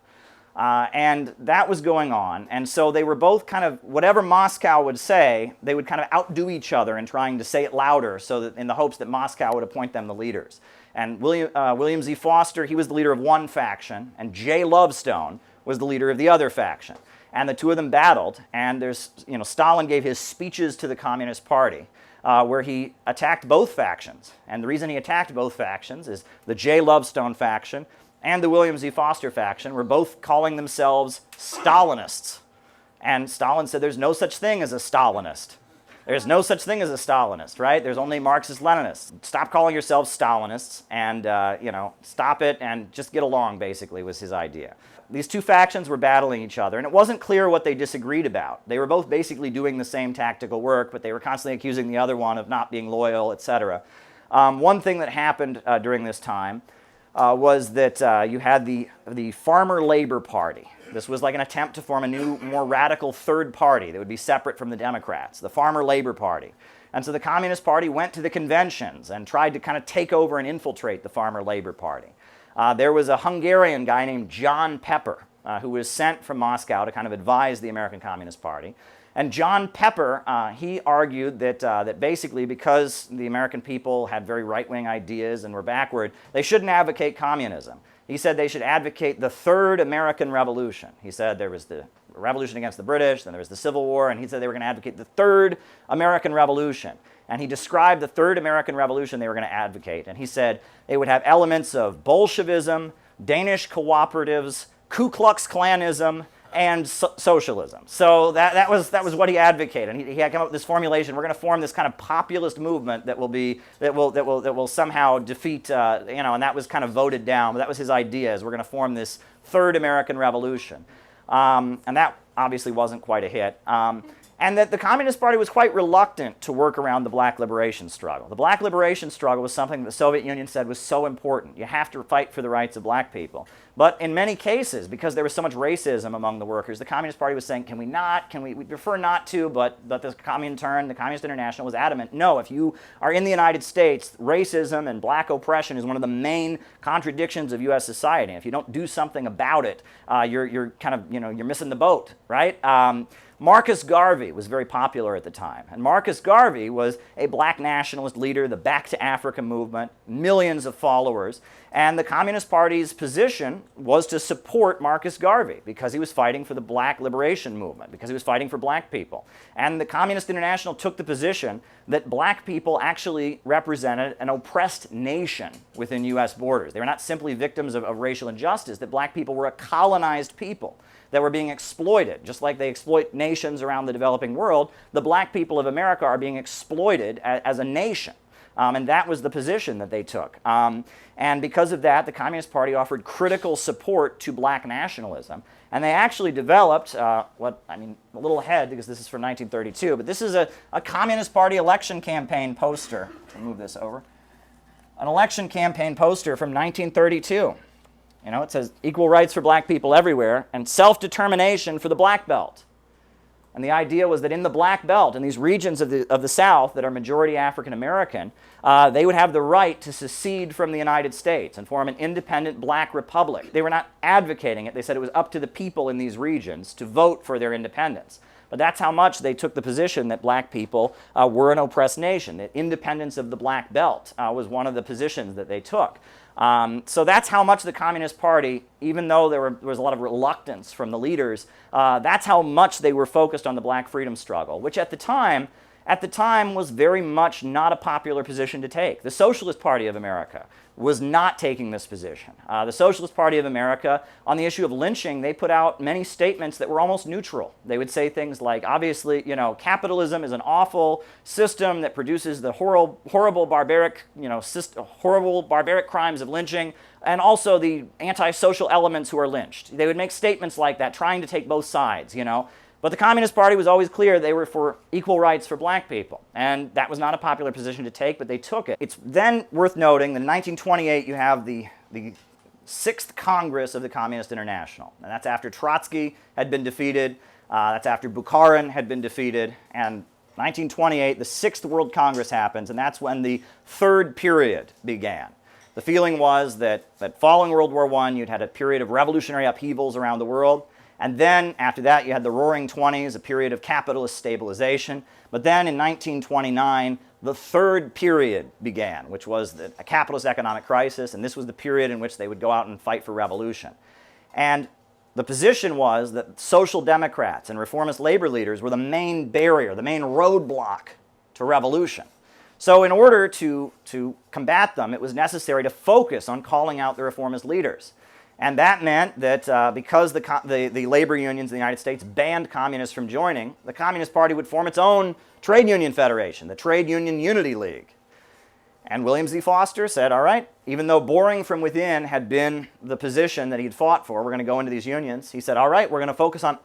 And that was going on. And so they were both kind of, whatever Moscow would say, they would kind of outdo each other in trying to say it louder so that in the hopes that Moscow would appoint them the leaders. And William Z. Foster, he was the leader of one faction, and J. Lovestone was the leader of the other faction. And the two of them battled, and Stalin gave his speeches to the Communist Party where he attacked both factions. And the reason he attacked both factions is the J. Lovestone faction and the William Z. Foster faction were both calling themselves Stalinists. And Stalin said there's no such thing as a Stalinist. There's no such thing as a Stalinist, right? There's only Marxist-Leninists. Stop calling yourselves Stalinists and, stop it and just get along, basically, was his idea. These two factions were battling each other, and it wasn't clear what they disagreed about. They were both basically doing the same tactical work, but they were constantly accusing the other one of not being loyal, etc. One thing that happened during this time was that you had the Farmer Labor Party. This was like an attempt to form a new, more radical third party that would be separate from the Democrats, the Farmer Labor Party. And so the Communist Party went to the conventions and tried to kind of take over and infiltrate the Farmer Labor Party. There was a Hungarian guy named John Pepper who was sent from Moscow to kind of advise the American Communist Party. And John Pepper, he argued that basically because the American people had very right-wing ideas and were backward, they shouldn't advocate communism. He said they should advocate the Third American Revolution. He said there was the revolution against the British, then there was the Civil War, and he said they were going to advocate the Third American Revolution. And he described the Third American Revolution they were going to advocate. And he said they would have elements of Bolshevism, Danish cooperatives, Ku Klux Klanism, and socialism. So that was what he advocated. And he had come up with this formulation. We're going to form this kind of populist movement that will somehow defeat and that was kind of voted down. But that was his idea. Is we're going to form this Third American Revolution, and that obviously wasn't quite a hit. And that the Communist Party was quite reluctant to work around the black liberation struggle. The black liberation struggle was something that the Soviet Union said was so important. You have to fight for the rights of black people. But in many cases, because there was so much racism among the workers, the Communist Party was saying, can we not? We prefer not to, but the Comintern, the Communist International was adamant, no, if you are in the United States, racism and black oppression is one of the main contradictions of U.S. society. If you don't do something about it, you're kind of, you're missing the boat, right? Marcus Garvey was very popular at the time. And Marcus Garvey was a black nationalist leader, the Back to Africa movement, millions of followers. And the Communist Party's position was to support Marcus Garvey because he was fighting for the black liberation movement, because he was fighting for black people. And the Communist International took the position that black people actually represented an oppressed nation within U.S. borders. They were not simply victims of racial injustice, that black people were a colonized people that were being exploited. Just like they exploit nations around the developing world, the black people of America are being exploited as a nation. And that was the position that they took. And because of that, the Communist Party offered critical support to black nationalism. And they actually developed, a little ahead because this is from 1932, but this is a Communist Party election campaign poster. I'll move this over. An election campaign poster from 1932. You know, it says equal rights for black people everywhere and self-determination for the black belt. And the idea was that in the black belt, in these regions of the South that are majority African American, they would have the right to secede from the United States and form an independent black republic. They were not advocating it. They said it was up to the people in these regions to vote for their independence. But that's how much they took the position that black people were an oppressed nation, that independence of the black belt was one of the positions that they took. So that's how much the Communist Party, even though there was a lot of reluctance from the leaders, that's how much they were focused on the black freedom struggle, which at the time was very much not a popular position to take. The Socialist Party of America was not taking this position. The Socialist Party of America, on the issue of lynching, they put out many statements that were almost neutral. They would say things like, obviously, you know, capitalism is an awful system that produces the horrible barbaric crimes of lynching, and also the antisocial elements who are lynched. They would make statements like that, trying to take both sides, you know. But the Communist Party was always clear they were for equal rights for black people. And that was not a popular position to take, but they took it. It's then worth noting that in 1928 you have the 6th Congress of the Communist International. And that's after Trotsky had been defeated. That's after Bukharin had been defeated. And 1928, the 6th World Congress happens, and that's when the third period began. The feeling was that following World War I, you'd had a period of revolutionary upheavals around the world. And then, after that, you had the Roaring Twenties, a period of capitalist stabilization. But then, in 1929, the third period began, which was a capitalist economic crisis, and this was the period in which they would go out and fight for revolution. And the position was that social democrats and reformist labor leaders were the main barrier, the main roadblock to revolution. So in order to combat them, it was necessary to focus on calling out the reformist leaders. And that meant that because the labor unions in the United States banned communists from joining, the Communist Party would form its own trade union federation, the Trade Union Unity League. And William Z. Foster said, all right, even though boring from within had been the position that he'd fought for, we're going to go into these unions, he said, all right, we're going to focus on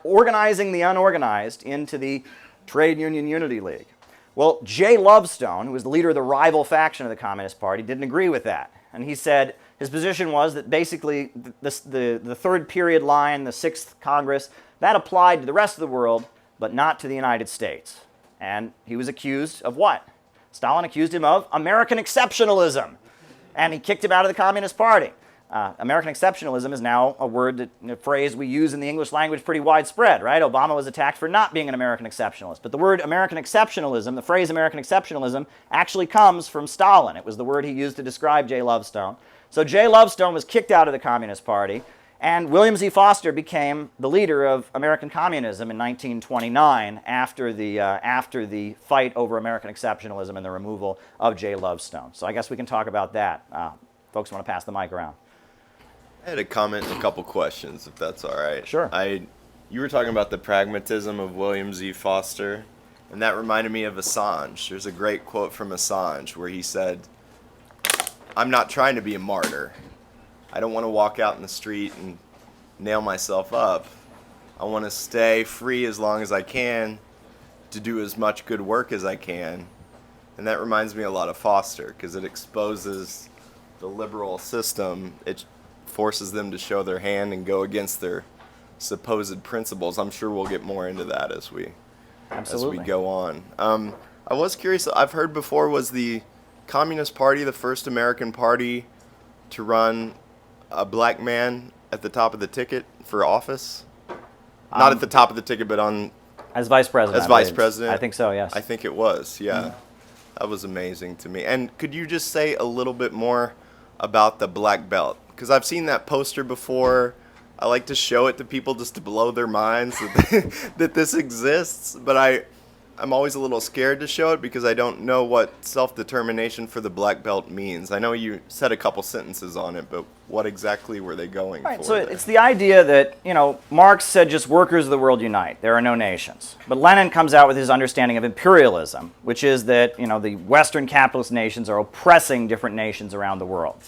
organizing the unorganized into the Trade Union Unity League. Well, J. Lovestone, who was the leader of the rival faction of the Communist Party, didn't agree with that. And he said his position was that basically the third period line, the 6th Congress, that applied to the rest of the world, but not to the United States. And he was accused of what? Stalin accused him of American exceptionalism. And he kicked him out of the Communist Party. American exceptionalism is now a phrase we use in the English language pretty widespread, right? Obama was attacked for not being an American exceptionalist. But the word American exceptionalism, the phrase American exceptionalism, actually comes from Stalin. It was the word he used to describe J. Lovestone. So J. Lovestone was kicked out of the Communist Party, and William Z. Foster became the leader of American communism in 1929 after the fight over American exceptionalism and the removal of J. Lovestone. So I guess we can talk about that. Folks want to pass the mic around. I had a comment and a couple questions, if that's all right. Sure. You were talking about the pragmatism of William Z. Foster, and that reminded me of Assange. There's a great quote from Assange where he said, "I'm not trying to be a martyr. I don't want to walk out in the street and nail myself up. I want to stay free as long as I can to do as much good work as I can." And that reminds me a lot of Foster, because it exposes the liberal system. It forces them to show their hand and go against their supposed principles. I'm sure we'll get more into that as we go on. I was curious, I've heard before, was the Communist Party the first American party to run a black man at the top of the ticket for office? Not at the top of the ticket, but on As vice president. as I vice believe. president. I think so, yes. I think it was. Yeah, that was amazing to me. And could you just say a little bit more about the black belt? Because I've seen that poster before. I like to show it to people just to blow their minds that this exists, but I'm always a little scared to show it because I don't know what self-determination for the black belt means. I know you said a couple sentences on it, but what exactly were they going Right, for? so there? it's the idea that, Marx said just workers of the world unite. There are no nations. But Lenin comes out with his understanding of imperialism, which is that, the Western capitalist nations are oppressing different nations around the world.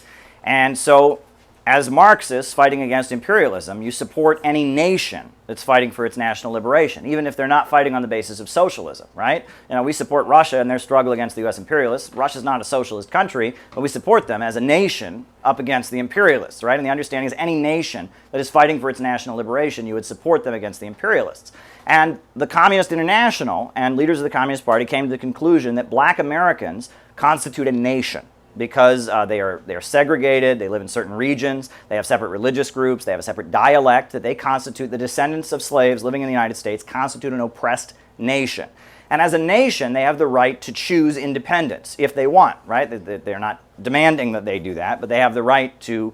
And so, as Marxists fighting against imperialism, you support any nation that's fighting for its national liberation, even if they're not fighting on the basis of socialism, right? We support Russia in their struggle against the U.S. imperialists. Russia's not a socialist country, but we support them as a nation up against the imperialists, right? And the understanding is any nation that is fighting for its national liberation, you would support them against the imperialists. And the Communist International and leaders of the Communist Party came to the conclusion that black Americans constitute a nation, because they are segregated, they live in certain regions, they have separate religious groups, they have a separate dialect, that they constitute, the descendants of slaves living in the United States constitute an oppressed nation. And as a nation, they have the right to choose independence if they want, right? They're not demanding that they do that, but they have the right to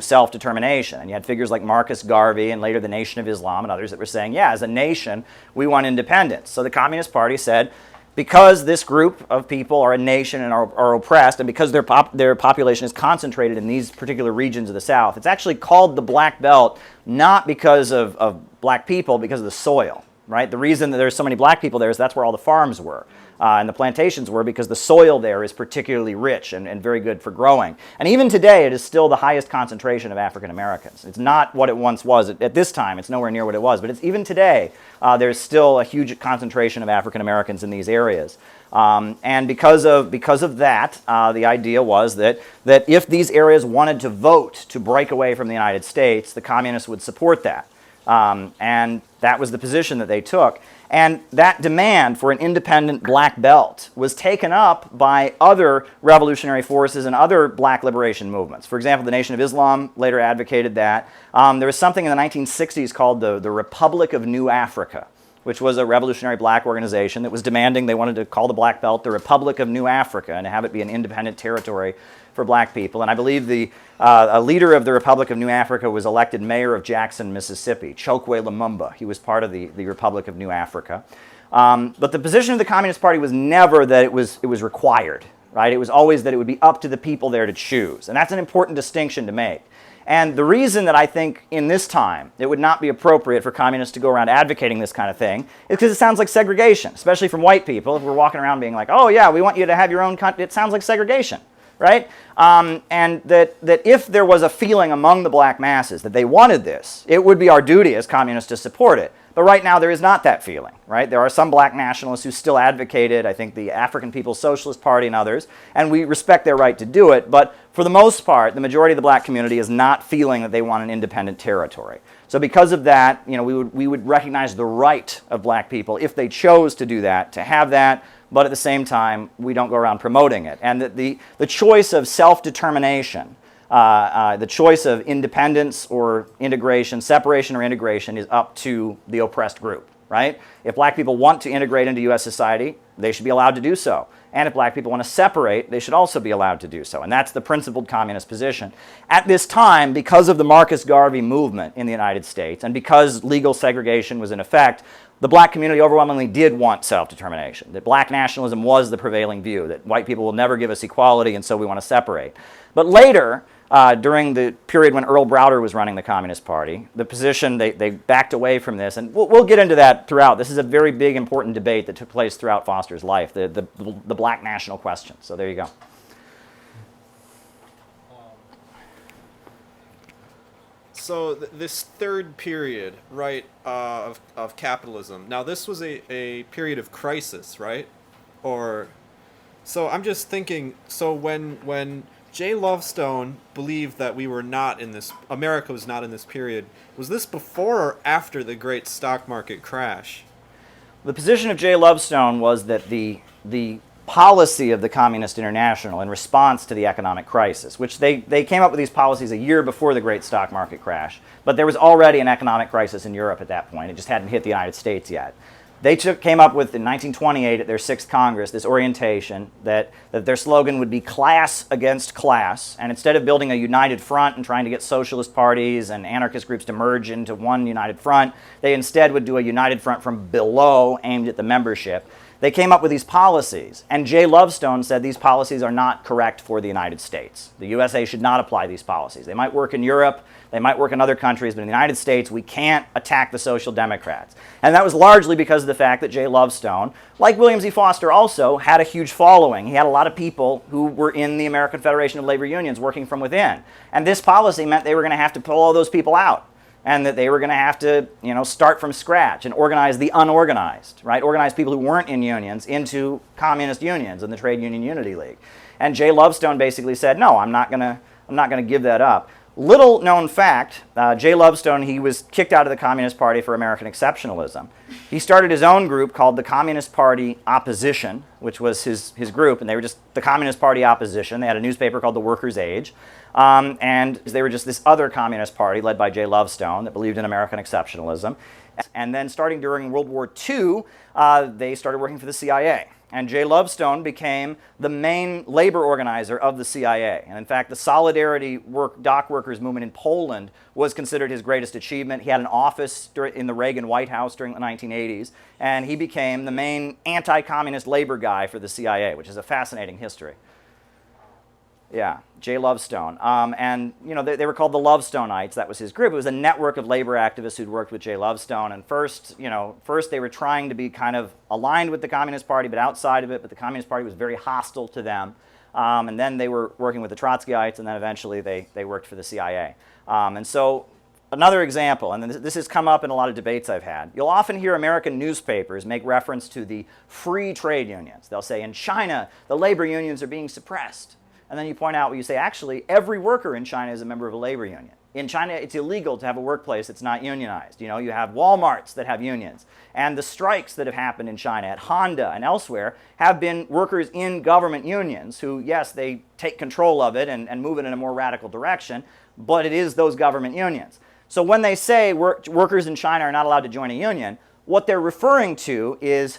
self-determination. And you had figures like Marcus Garvey and later the Nation of Islam and others that were saying, yeah, as a nation, we want independence. So the Communist Party said, because this group of people are a nation and are oppressed, and because their population is concentrated in these particular regions of the South, it's actually called the Black Belt not because of black people, because of the soil, right? The reason that there's so many black people there is that's where all the farms were. And the plantations were because the soil there is particularly rich and very good for growing. And even today, it is still the highest concentration of African Americans. It's not what it once was. At this time, it's nowhere near what it was. But even today, there's still a huge concentration of African Americans in these areas. And because of that, the idea was that if these areas wanted to vote to break away from the United States, the communists would support that. And that was the position that they took. And that demand for an independent black belt was taken up by other revolutionary forces and other black liberation movements. For example, the Nation of Islam later advocated that. There was something in the 1960s called the Republic of New Africa, which was a revolutionary black organization that was demanding, they wanted to call the Black Belt the Republic of New Africa and have it be an independent territory for black people. And I believe a leader of the Republic of New Africa was elected mayor of Jackson, Mississippi, Chokwe Lumumba. He was part of the Republic of New Africa. But the position of the Communist Party was never that it was required, right? It was always that it would be up to the people there to choose. And that's an important distinction to make. And the reason that I think in this time it would not be appropriate for communists to go around advocating this kind of thing is because it sounds like segregation, especially from white people. If we're walking around being like, oh yeah, we want you to have your own country, it sounds like segregation, right? And that if there was a feeling among the black masses that they wanted this, it would be our duty as communists to support it. But right now there is not that feeling, right? There are some black nationalists who still advocated, I think the African People's Socialist Party and others, and we respect their right to do it, but for the most part, the majority of the black community is not feeling that they want an independent territory. So because of that, we would recognize the right of black people, if they chose to do that, to have that, but at the same time, we don't go around promoting it. And the choice of self-determination, the choice of independence or integration, separation or integration, is up to the oppressed group, right? If black people want to integrate into U.S. society, they should be allowed to do so. And if black people want to separate, they should also be allowed to do so. And that's the principled communist position. At this time, because of the Marcus Garvey movement in the United States, and because legal segregation was in effect, the black community overwhelmingly did want self-determination, that black nationalism was the prevailing view, that white people will never give us equality and so we want to separate. But later, during the period when Earl Browder was running the Communist Party, the position, they backed away from this, and we'll get into that throughout. This is a very big, important debate that took place throughout Foster's life, the black national question. So there you go. So this third period, right, of capitalism. Now this was a period of crisis, right? So I'm just thinking. So when J. Lovestone believed that America was not in this period, was this before or after the great stock market crash? The position of J. Lovestone was that the policy of the Communist International in response to the economic crisis, which they came up with these policies a year before the great stock market crash. But there was already an economic crisis in Europe at that point. It just hadn't hit the United States yet. They came up with, in 1928 at their 6th Congress, this orientation that their slogan would be class against class. And instead of building a united front and trying to get socialist parties and anarchist groups to merge into one united front, they instead would do a united front from below aimed at the membership. They came up with these policies, and J. Lovestone said these policies are not correct for the United States. The USA should not apply these policies. They might work in Europe, they might work in other countries, but in the United States, we can't attack the Social Democrats. And that was largely because of the fact that J. Lovestone, like William Z. Foster also, had a huge following. He had a lot of people who were in the American Federation of Labor Unions working from within. And this policy meant they were going to have to pull all those people out, and that they were going to have to, start from scratch and organize the unorganized, right? Organize people who weren't in unions into communist unions and the Trade Union Unity League. And J. Lovestone basically said, no, I'm not going to give that up. Little known fact, J. Lovestone, he was kicked out of the Communist Party for American exceptionalism. He started his own group called the Communist Party Opposition, which was his group, and they were just the Communist Party Opposition. They had a newspaper called the Workers' Age, and they were just this other communist party led by J. Lovestone that believed in American exceptionalism. And then starting during World War II, they started working for the CIA. And J. Lovestone became the main labor organizer of the CIA. And in fact, the Solidarity dock workers movement in Poland was considered his greatest achievement. He had an office in the Reagan White House during the 1980s, and he became the main anti-communist labor guy for the CIA, which is a fascinating history. Yeah, J. Lovestone. And, they were called the Lovestone Knights. That was his group. It was a network of labor activists who'd worked with J. Lovestone. And first they were trying to be kind of aligned with the Communist Party, but outside of it. But the Communist Party was very hostile to them. And then they were working with the Trotskyites, and then eventually they worked for the CIA. And so another example, and this has come up in a lot of debates I've had, you'll often hear American newspapers make reference to the free trade unions. They'll say, in China, the labor unions are being suppressed. And then you point out, you say, actually, every worker in China is a member of a labor union. In China, it's illegal to have a workplace that's not unionized. You have Walmarts that have unions. And the strikes that have happened in China at Honda and elsewhere have been workers in government unions who, yes, they take control of it and move it in a more radical direction, but it is those government unions. So when they say workers in China are not allowed to join a union, what they're referring to is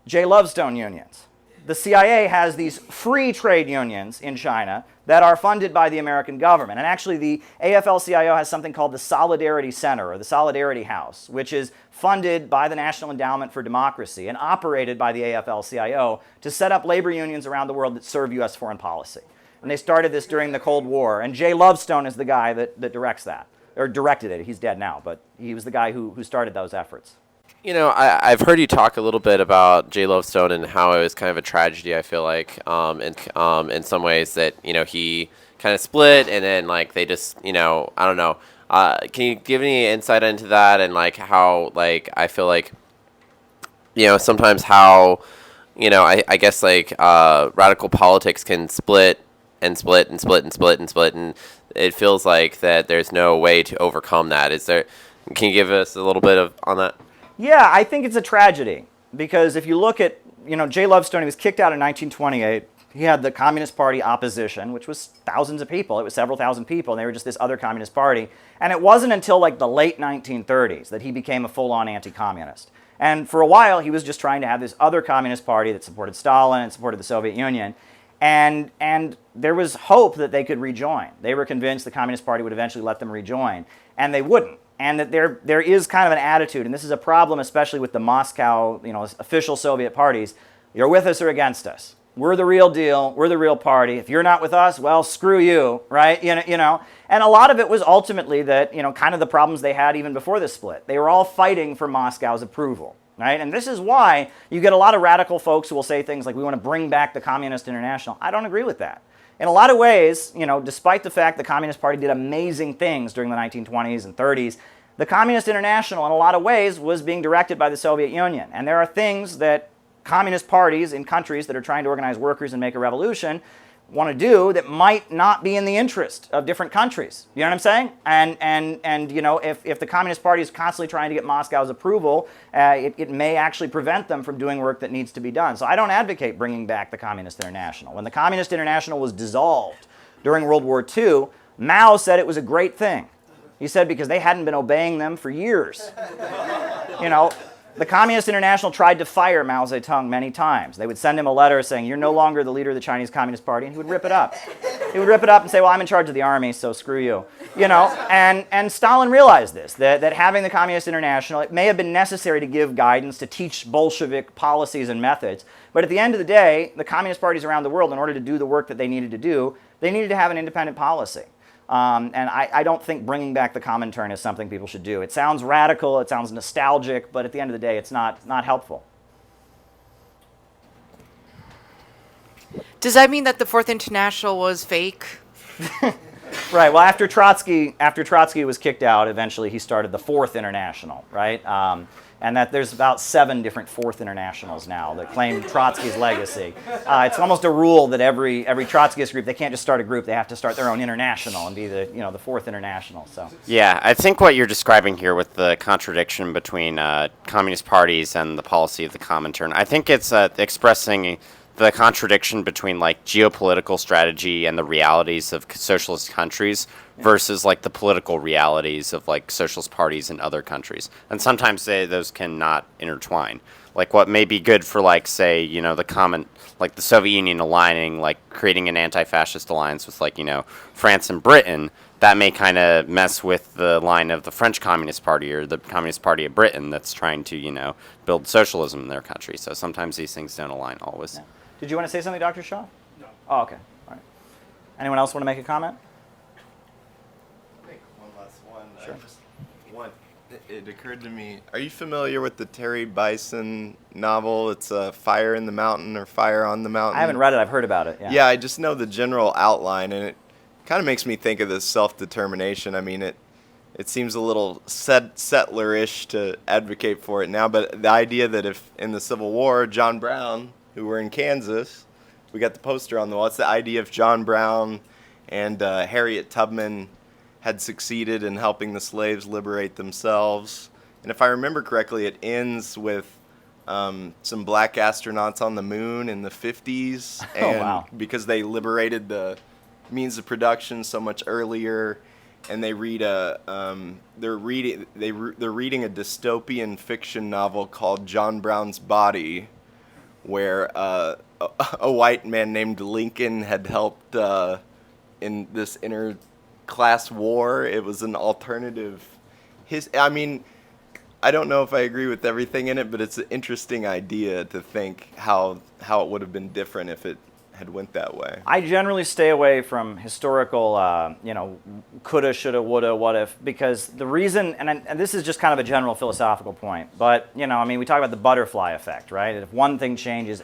J. Lovestone unions. The CIA has these free trade unions in China that are funded by the American government. And actually, the AFL-CIO has something called the Solidarity Center, or the Solidarity House, which is funded by the National Endowment for Democracy and operated by the AFL-CIO to set up labor unions around the world that serve U.S. foreign policy. And they started this during the Cold War. And J. Lovestone is the guy that directs that, or directed it. He's dead now, but he was the guy who started those efforts. I've heard you talk a little bit about J. Lovestone and how it was kind of a tragedy, I feel like, in some ways that, he kind of split and then, they just, I don't know. Can you give any insight into that and, how, I feel like, sometimes how, I guess, radical politics can split and split and split and split and split, and it feels like that there's no way to overcome that. Can you give us a little bit on that? Yeah, I think it's a tragedy, because if you look at, J. Lovestone, he was kicked out in 1928. He had the Communist Party Opposition, which was thousands of people. It was several thousand people, and they were just this other communist party. And it wasn't until the late 1930s that he became a full-on anti-communist. And for a while, he was just trying to have this other communist party that supported Stalin and supported the Soviet Union. And there was hope that they could rejoin. They were convinced the Communist Party would eventually let them rejoin, and they wouldn't. And that there is kind of an attitude, and this is a problem especially with the Moscow, official Soviet parties. You're with us or against us. We're the real deal. We're the real party. If you're not with us, well, screw you, right? And a lot of it was ultimately that, kind of the problems they had even before the split. They were all fighting for Moscow's approval, right? And this is why you get a lot of radical folks who will say things like, we want to bring back the Communist International. I don't agree with that. In a lot of ways, despite the fact the Communist Party did amazing things during the 1920s and 30s, the Communist International, in a lot of ways, was being directed by the Soviet Union. And there are things that communist parties in countries that are trying to organize workers and make a revolution, want to do that might not be in the interest of different countries. You know what I'm saying? And you know, if the Communist Party is constantly trying to get Moscow's approval, it may actually prevent them from doing work that needs to be done. So I don't advocate bringing back the Communist International. When the Communist International was dissolved during World War II, Mao said it was a great thing. He said because they hadn't been obeying them for years. You know, the Communist International tried to fire Mao Zedong many times. They would send him a letter saying, "You're no longer the leader of the Chinese Communist Party," and he would rip it up. He would rip it up and say, "Well, I'm in charge of the army, so screw you." You know, and Stalin realized this, that having the Communist International, it may have been necessary to give guidance, to teach Bolshevik policies and methods, but at the end of the day, the Communist parties around the world, in order to do the work that they needed to do, they needed to have an independent policy. And I don't think bringing back the Comintern is something people should do. It sounds radical, it sounds nostalgic, but at the end of the day, it's not helpful. Does that mean that the Fourth International was fake? Right. Well, after Trotsky was kicked out, eventually he started the Fourth International, right? And that there's about 7 different Fourth Internationals now that claim Trotsky's legacy. It's almost a rule that every Trotskyist group, they can't just start a group; they have to start their own international and be the Fourth International. So. Yeah, I think what you're describing here with the contradiction between communist parties and the policy of the Comintern, I think it's expressing the contradiction between like geopolitical strategy and the realities of socialist countries versus like the political realities of like socialist parties in other countries. And sometimes those cannot intertwine. Like what may be good for like, say, like the Soviet Union aligning, like creating an anti-fascist alliance with like, France and Britain, that may kind of mess with the line of the French Communist Party or the Communist Party of Britain that's trying to, build socialism in their country. So sometimes these things don't align always. Yeah. Did you want to say something, Dr. Shaw? No. Oh, okay. All right. Anyone else want to make a comment? Make one last one. Sure. It occurred to me, are you familiar with the Terry Bison novel? It's Fire in the Mountain or Fire on the Mountain. I haven't read it. I've heard about it. Yeah. Yeah, I just know the general outline, and it kind of makes me think of this self-determination. I mean, it seems a little settler-ish to advocate for it now, but the idea that if in the Civil War, John Brown, who were in Kansas, we got the poster on the wall. It's the idea if John Brown and Harriet Tubman had succeeded in helping the slaves liberate themselves. And if I remember correctly, it ends with some black astronauts on the moon in the 50s. And wow. Because they liberated the means of production so much earlier, and they read they're reading a dystopian fiction novel called John Brown's Body, where a white man named Lincoln had helped in this inter-class war. It was an alternative. I don't know if I agree with everything in it, but it's an interesting idea to think how it would have been different if it had went that way. I generally stay away from historical, coulda, shoulda, woulda, what if, because the reason, and this is just kind of a general philosophical point, but, we talk about the butterfly effect, right? If one thing changes,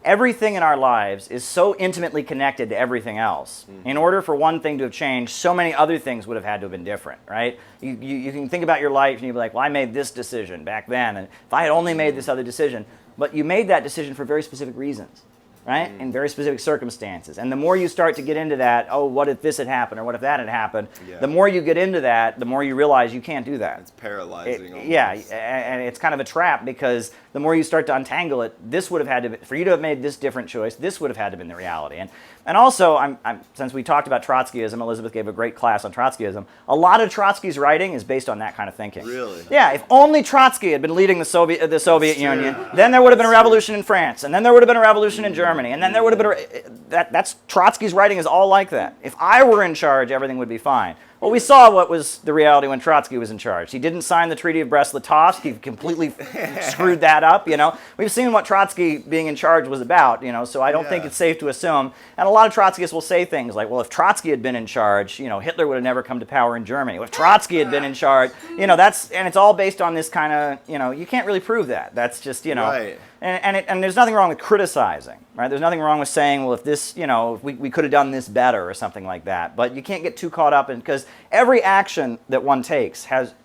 everything in our lives is so intimately connected to everything else. Mm-hmm. In order for one thing to have changed, so many other things would have had to have been different, right? You can think about your life and you'd be like, well, I made this decision back then, and if I had only made this other decision, but you made that decision for very specific reasons. Right? In very specific circumstances. And the more you start to get into that, oh, what if this had happened or what if that had happened, the more you get into that, the more you realize you can't do that. It's paralyzing. Yeah, and it's kind of a trap because the more you start to untangle it, this would have had to be, for you to have made this different choice, this would have had to have been the reality. And also, since we talked about Trotskyism, Elizabeth gave a great class on Trotskyism, a lot of Trotsky's writing is based on that kind of thinking. Really? Yeah, if only Trotsky had been leading the Soviet Union, then there would have been a revolution in France, and then there would have been a revolution in Germany, and then there would have been that's Trotsky's writing is all like that. If I were in charge, everything would be fine. Well, we saw what was the reality when Trotsky was in charge. He didn't sign the Treaty of Brest-Litovsk. He completely screwed that up, We've seen what Trotsky being in charge was about, so I don't think it's safe to assume. And a lot of Trotskyists will say things like, well, if Trotsky had been in charge, Hitler would have never come to power in Germany. If Trotsky had been in charge, and it's all based on this kind of, you can't really prove that. That's just, Right. And there's nothing wrong with criticizing, right? There's nothing wrong with saying, well, if this, if we could have done this better or something like that. But you can't get too caught up in, because every action that one takes has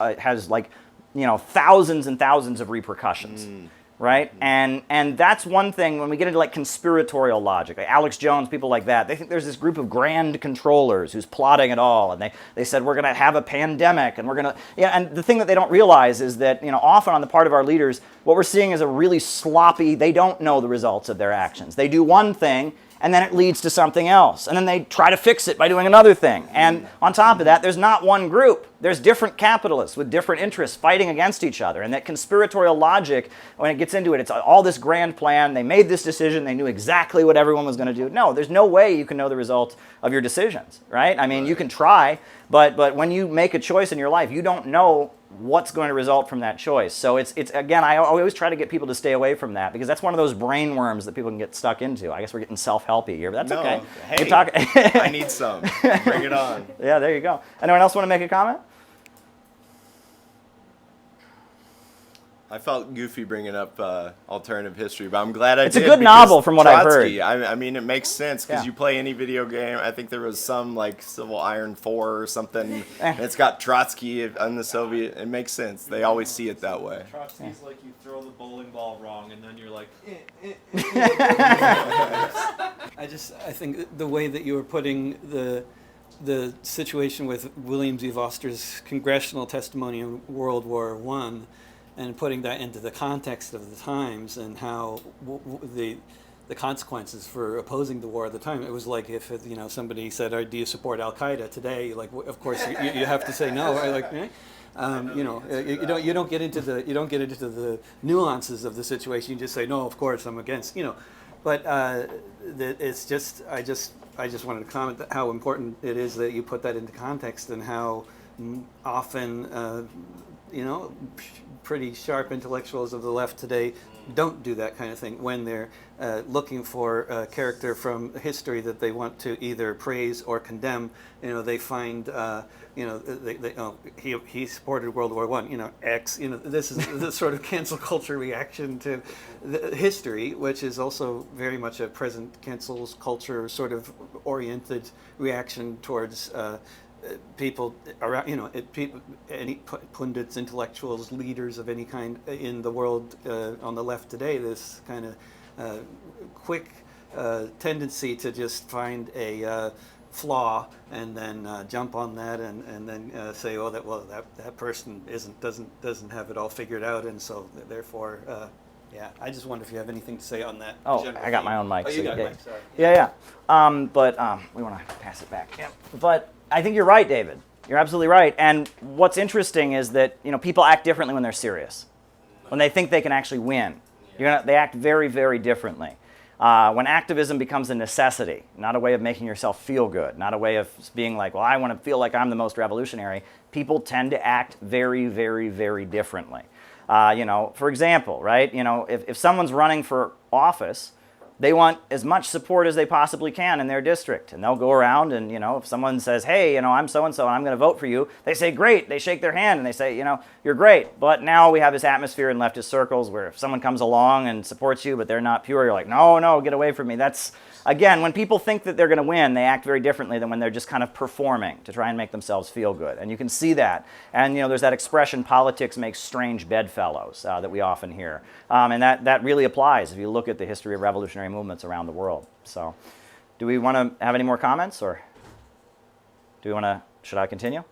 like, thousands and thousands of repercussions. right? And that's one thing when we get into like conspiratorial logic, like Alex Jones, people like that, they think there's this group of grand controllers who's plotting it all, and they said we're going to have a pandemic, and we're going to, and the thing that they don't realize is that, often on the part of our leaders, what we're seeing is a really sloppy, they don't know the results of their actions. They do one thing, and then it leads to something else. And then they try to fix it by doing another thing. And on top of that, there's not one group. There's different capitalists with different interests fighting against each other. And that conspiratorial logic, when it gets into it, it's all this grand plan. They made this decision. They knew exactly what everyone was going to do. No, there's no way you can know the result of your decisions, right? I mean, you can try, but when you make a choice in your life, you don't know what's going to result from that choice. So it's again, I always try to get people to stay away from that, because that's one of those brain worms that people can get stuck into. I guess we're getting self-helpy here, but that's okay. Hey, I need some. Bring it on. Yeah, there you go. Anyone else want to make a comment? I felt goofy bringing up alternative history, but I'm glad I did. It's a good novel from what I've heard. Trotsky, I mean, it makes sense because you play any video game. I think there was some like Civil Iron 4 or something. And it's got Trotsky on the Soviet. It makes sense. They always see it that way. Trotsky's like you throw the bowling ball wrong, and then you're like, I think the way that you were putting the situation with William Z. Foster's congressional testimony in World War I, and putting that into the context of the times and how the consequences for opposing the war at the time. It was like if somebody said, "Do you support Al Qaeda today?" Like, of course you have to say no. Like, you don't get into the nuances of the situation. You just say no. Of course, I'm against. But it's just I just wanted to comment that how important it is that you put that into context and how often pretty sharp intellectuals of the left today don't do that kind of thing when they're looking for a character from history that they want to either praise or condemn. They find he supported World War I. X. This is the sort of cancel culture reaction to history, which is also very much a present cancel culture sort of oriented reaction towards. People around, any pundits, intellectuals, leaders of any kind in the world on the left today, this kind of quick tendency to just find a flaw and then jump on that and then say, that person doesn't have it all figured out, and so therefore. I just wonder if you have anything to say on that. Oh, I got my own mic. Oh, you got a mic, sorry. Yeah. But we want to pass it back. Yeah. But I think you're right, David. You're absolutely right. And what's interesting is that people act differently when they're serious. When they think they can actually win, they act very, very differently. When activism becomes a necessity, not a way of making yourself feel good, not a way of being like, well, I want to feel like I'm the most revolutionary, people tend to act very, very, very differently. For example, right? If someone's running for office, they want as much support as they possibly can in their district. And they'll go around and, if someone says, hey, I'm so-and-so and I'm going to vote for you, they say, great. They shake their hand and they say, you're great. But now we have this atmosphere in leftist circles where if someone comes along and supports you, but they're not pure, you're like, no, get away from me. That's, again, when people think that they're going to win, they act very differently than when they're just kind of performing to try and make themselves feel good. And you can see that. And, there's that expression, politics makes strange bedfellows, that we often hear. And that really applies if you look at the history of revolutionary movements around the world. So do we want to have any more comments, or should I continue?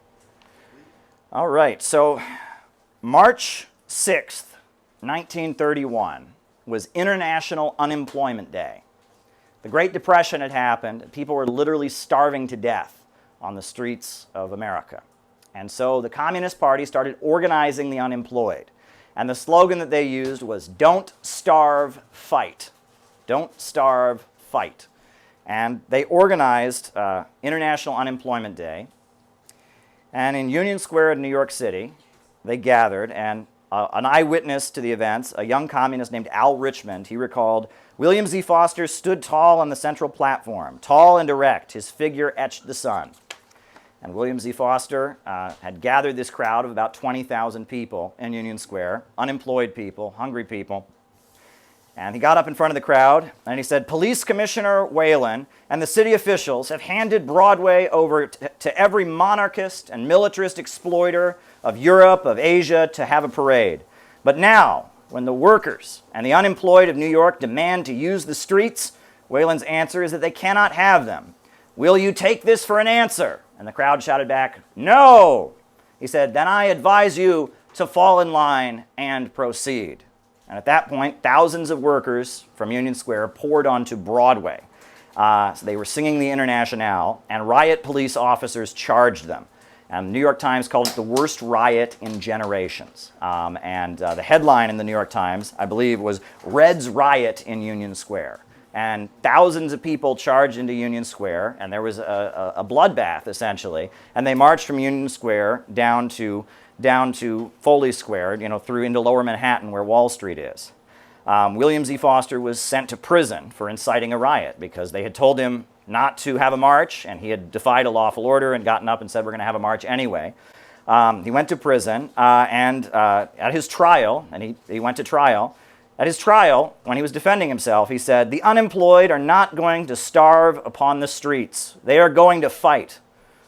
All right. So March 6th, 1931 was International Unemployment Day. The Great Depression had happened, and people were literally starving to death on the streets of America. And so the Communist Party started organizing the unemployed. And the slogan that they used was, "Don't starve, fight." Don't starve, fight. And they organized International Unemployment Day. And in Union Square in New York City, they gathered, and an eyewitness to the events, a young communist named Al Richmond, he recalled, William Z. Foster stood tall on the central platform, tall and erect, his figure etched the sun. And William Z. Foster had gathered this crowd of about 20,000 people in Union Square, unemployed people, hungry people. And he got up in front of the crowd and he said, Police Commissioner Whalen and the city officials have handed Broadway over to every monarchist and militarist exploiter of Europe, of Asia, to have a parade. But now, when the workers and the unemployed of New York demand to use the streets, Whalen's answer is that they cannot have them. Will you take this for an answer? And the crowd shouted back, no! He said, then I advise you to fall in line and proceed. And at that point, thousands of workers from Union Square poured onto Broadway. So they were singing the Internationale, and riot police officers charged them. And the New York Times called it the worst riot in generations. The headline in the New York Times, I believe, was Reds Riot in Union Square. And thousands of people charged into Union Square, and there was a bloodbath, essentially. And they marched from Union Square down to Foley Square, through into Lower Manhattan, where Wall Street is. William Z. Foster was sent to prison for inciting a riot because they had told him not to have a march, and he had defied a lawful order and gotten up and said, we're going to have a march anyway. He went to prison, and at his trial, and he went to trial, at his trial, when he was defending himself, he said, the unemployed are not going to starve upon the streets. They are going to fight.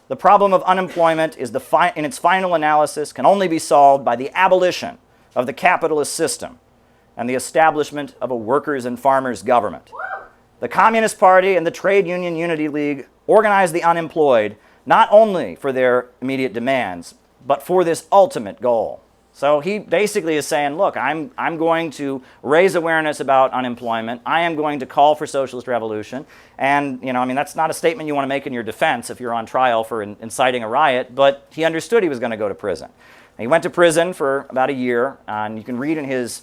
The problem of unemployment is in its final analysis can only be solved by the abolition of the capitalist system and the establishment of a workers' and farmers' government. The Communist Party and the Trade Union Unity League organized the unemployed not only for their immediate demands, but for this ultimate goal. So he basically is saying, look, I'm going to raise awareness about unemployment. I am going to call for socialist revolution. And, that's not a statement you want to make in your defense if you're on trial for inciting a riot, but he understood he was going to go to prison. And he went to prison for about a year, and you can read in his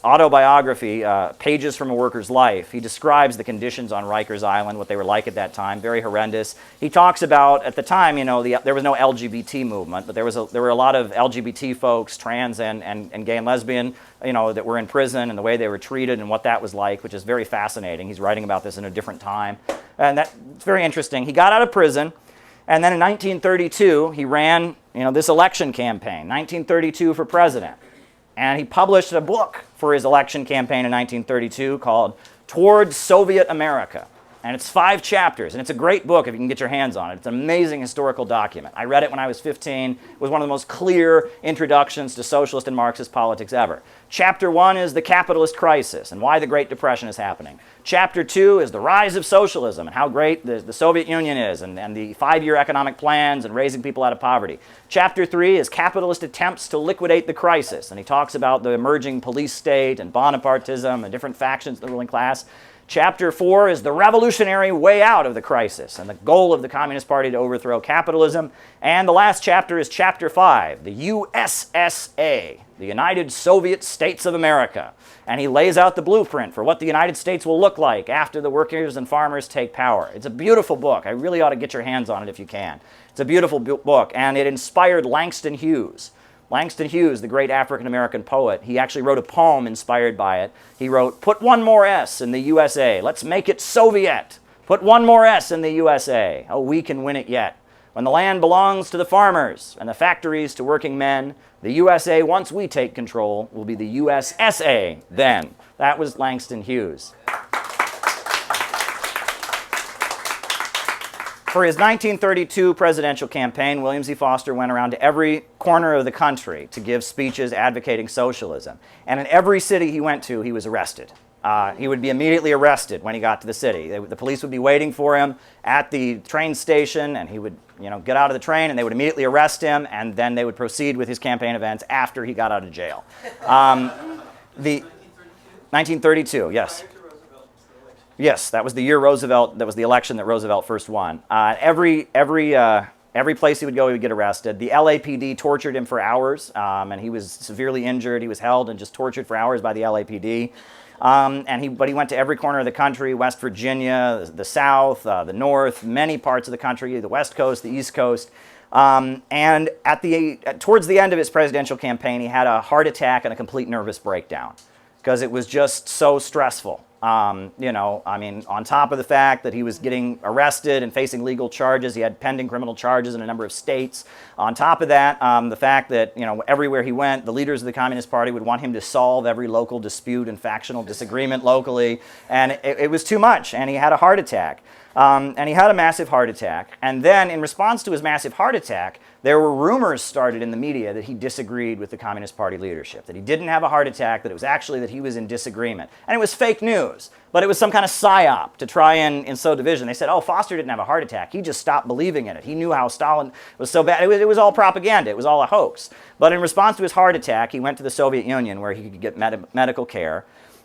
autobiography, Pages from a Worker's Life. He describes the conditions on Rikers Island, what they were like at that time, very horrendous. He talks about, at the time, there was no LGBT movement, but there were a lot of LGBT folks, trans and gay and lesbian, that were in prison, and the way they were treated and what that was like, which is very fascinating. He's writing about this in a different time. And it's very interesting. He got out of prison, and then in 1932, he ran, this election campaign, 1932 for president. And he published a book for his election campaign in 1932 called Towards Soviet America. And it's 5 chapters, and it's a great book if you can get your hands on it. It's an amazing historical document. I read it when I was 15. It was one of the most clear introductions to socialist and Marxist politics ever. Chapter 1 is the capitalist crisis and why the Great Depression is happening. Chapter 2 is the rise of socialism and how great the Soviet Union is and the 5-year economic plans and raising people out of poverty. Chapter 3 is capitalist attempts to liquidate the crisis, and he talks about the emerging police state and Bonapartism and different factions of the ruling class. Chapter 4 is the revolutionary way out of the crisis and the goal of the Communist Party to overthrow capitalism. And the last chapter is Chapter 5, the USSA, the United Soviet States of America. And he lays out the blueprint for what the United States will look like after the workers and farmers take power. It's a beautiful book. I really ought to get your hands on it if you can. It's a beautiful book, and it inspired Langston Hughes. Langston Hughes, the great African-American poet, he actually wrote a poem inspired by it. He wrote, put one more S in the USA. Let's make it Soviet. Put one more S in the USA. Oh, we can win it yet. When the land belongs to the farmers and the factories to working men, the USA, once we take control, will be the USSA then. That was Langston Hughes. For his 1932 presidential campaign, William Z. Foster went around to every corner of the country to give speeches advocating socialism. And in every city he went to, he was arrested. He would be immediately arrested when he got to the city. The police would be waiting for him at the train station, and he would get out of the train, and they would immediately arrest him, and then they would proceed with his campaign events after he got out of jail. The 1932, yes. Yes, that was the year Roosevelt, that was the election that Roosevelt first won. Every place he would go, he would get arrested. The LAPD tortured him for hours, and he was severely injured. He was held and just tortured for hours by the LAPD. But he went to every corner of the country, West Virginia, the South, the North, many parts of the country, the West Coast, the East Coast. And towards the end of his presidential campaign, he had a heart attack and a complete nervous breakdown because it was just so stressful. On top of the fact that he was getting arrested and facing legal charges, he had pending criminal charges in a number of states. On top of that, the fact that, everywhere he went, the leaders of the Communist Party would want him to solve every local dispute and factional disagreement locally, and it was too much, and he had a heart attack. And he had a massive heart attack. And then, in response to his massive heart attack, there were rumors started in the media that he disagreed with the Communist Party leadership, that he didn't have a heart attack, that it was actually that he was in disagreement. And it was fake news, but it was some kind of psyop to try and sow division. They said, oh, Foster didn't have a heart attack. He just stopped believing in it. He knew how Stalin was so bad. It was all propaganda. It was all a hoax. But in response to his heart attack, he went to the Soviet Union where he could get medical care.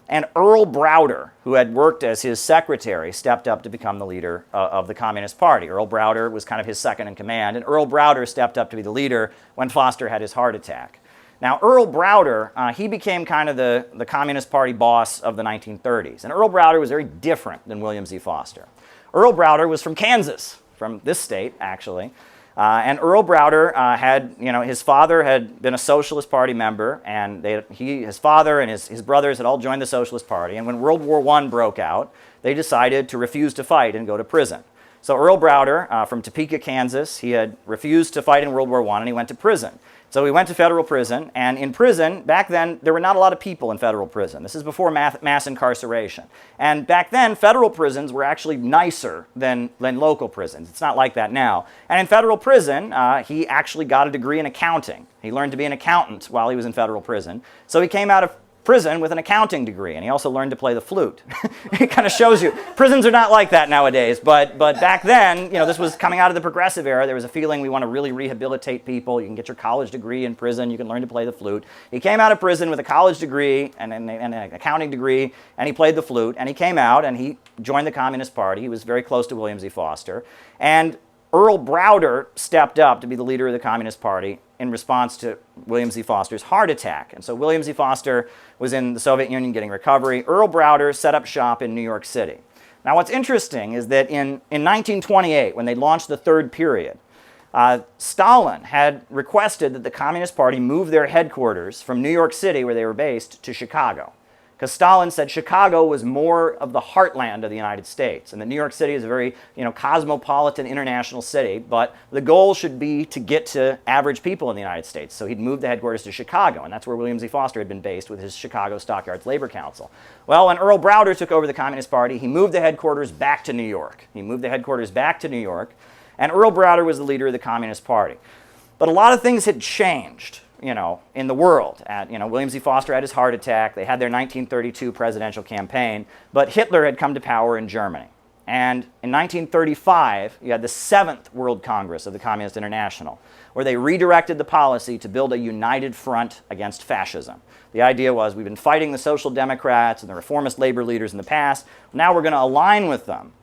And Earl Browder, who had worked as his secretary, stepped up to become the leader of the Communist Party. Earl Browder was kind of his second in command, and Earl Browder stepped up to be the leader when Foster had his heart attack. Now, Earl Browder, he became kind of the Communist Party boss of the 1930s. And Earl Browder was very different than William Z. Foster. Earl Browder was from Kansas, from this state, actually. And Earl Browder had, his father had been a Socialist Party member, and his father and his brothers had all joined the Socialist Party. And when World War I broke out, they decided to refuse to fight and go to prison. So Earl Browder, from Topeka, Kansas, he had refused to fight in World War I, and he went to prison. So he went to federal prison, and in prison, back then, there were not a lot of people in federal prison. This is before mass incarceration. And back then, federal prisons were actually nicer than local prisons. It's not like that now. And in federal prison, he actually got a degree in accounting. He learned to be an accountant while he was in federal prison. So he came out of prison with an accounting degree, and he also learned to play the flute. It kind of shows you, prisons are not like that nowadays, but back then, this was coming out of the progressive era. There was a feeling we want to really rehabilitate people. You can get your college degree in prison. You can learn to play the flute. He came out of prison with a college degree and an accounting degree, and he played the flute, and he came out and he joined the Communist Party. He was very close to William Z. Foster, and Earl Browder stepped up to be the leader of the Communist Party in response to William Z. Foster's heart attack. And so William Z. Foster was in the Soviet Union getting recovery. Earl Browder set up shop in New York City. Now what's interesting is that in 1928, when they launched the third period, Stalin had requested that the Communist Party move their headquarters from New York City, where they were based, to Chicago. Because Stalin said Chicago was more of the heartland of the United States, and that New York City is a very cosmopolitan international city, but the goal should be to get to average people in the United States. So he'd moved the headquarters to Chicago, and that's where William Z. Foster had been based with his Chicago Stockyards Labor Council. Well, when Earl Browder took over the Communist Party, he moved the headquarters back to New York. And Earl Browder was the leader of the Communist Party. But a lot of things had changed, in the world. William Z. Foster had his heart attack. They had their 1932 presidential campaign, but Hitler had come to power in Germany. And in 1935, you had the 7th World Congress of the Communist International, where they redirected the policy to build a united front against fascism. The idea was, we've been fighting the Social Democrats and the reformist labor leaders in the past. Now we're going to align with them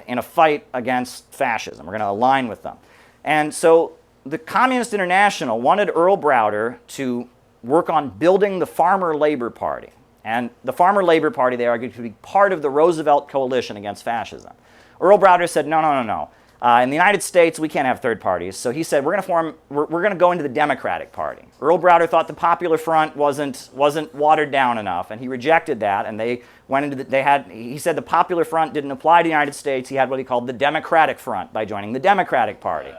in a fight against fascism. We're going to align with them. And so the Communist International wanted Earl Browder to work on building the Farmer Labor Party. And the Farmer Labor Party, they argued, could be part of the Roosevelt coalition against fascism. Earl Browder said, no. In the United States, we can't have third parties. So he said, we're going to go into the Democratic Party. Earl Browder thought the Popular Front wasn't watered down enough, and he rejected that. And they went into he said the Popular Front didn't apply to the United States. He had what he called the Democratic Front by joining the Democratic Party.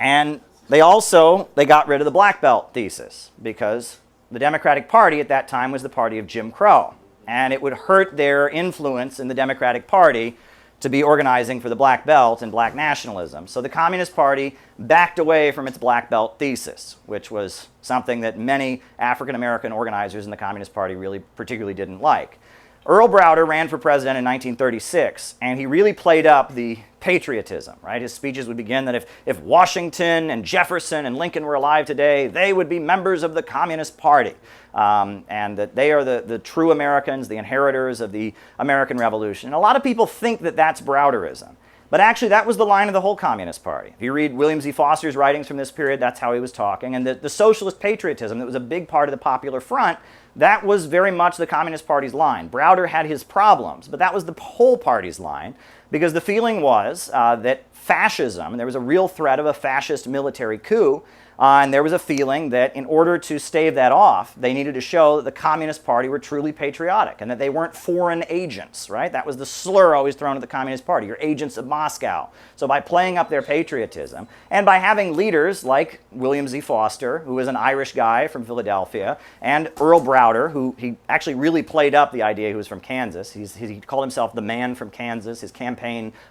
And they got rid of the black belt thesis, because the Democratic Party at that time was the party of Jim Crow. And it would hurt their influence in the Democratic Party to be organizing for the black belt and black nationalism. So the Communist Party backed away from its black belt thesis, which was something that many African American organizers in the Communist Party really particularly didn't like. Earl Browder ran for president in 1936, and he really played up the patriotism, right? His speeches would begin that if Washington and Jefferson and Lincoln were alive today, they would be members of the Communist Party, and that they are the true Americans, the inheritors of the American Revolution. And a lot of people think that that's Browderism. But actually, that was the line of the whole Communist Party. If you read William Z. Foster's writings from this period, that's how he was talking. And the socialist patriotism that was a big part of the Popular Front, that was very much the Communist Party's line. Browder had his problems, but that was the whole party's line, because the feeling was that fascism, and there was a real threat of a fascist military coup, And there was a feeling that in order to stave that off, they needed to show that the Communist Party were truly patriotic and that they weren't foreign agents, right? That was the slur always thrown at the Communist Party. You're agents of Moscow. So by playing up their patriotism and by having leaders like William Z. Foster, who was an Irish guy from Philadelphia, and Earl Browder, who he actually really played up the idea he was from Kansas. He called himself the man from Kansas. His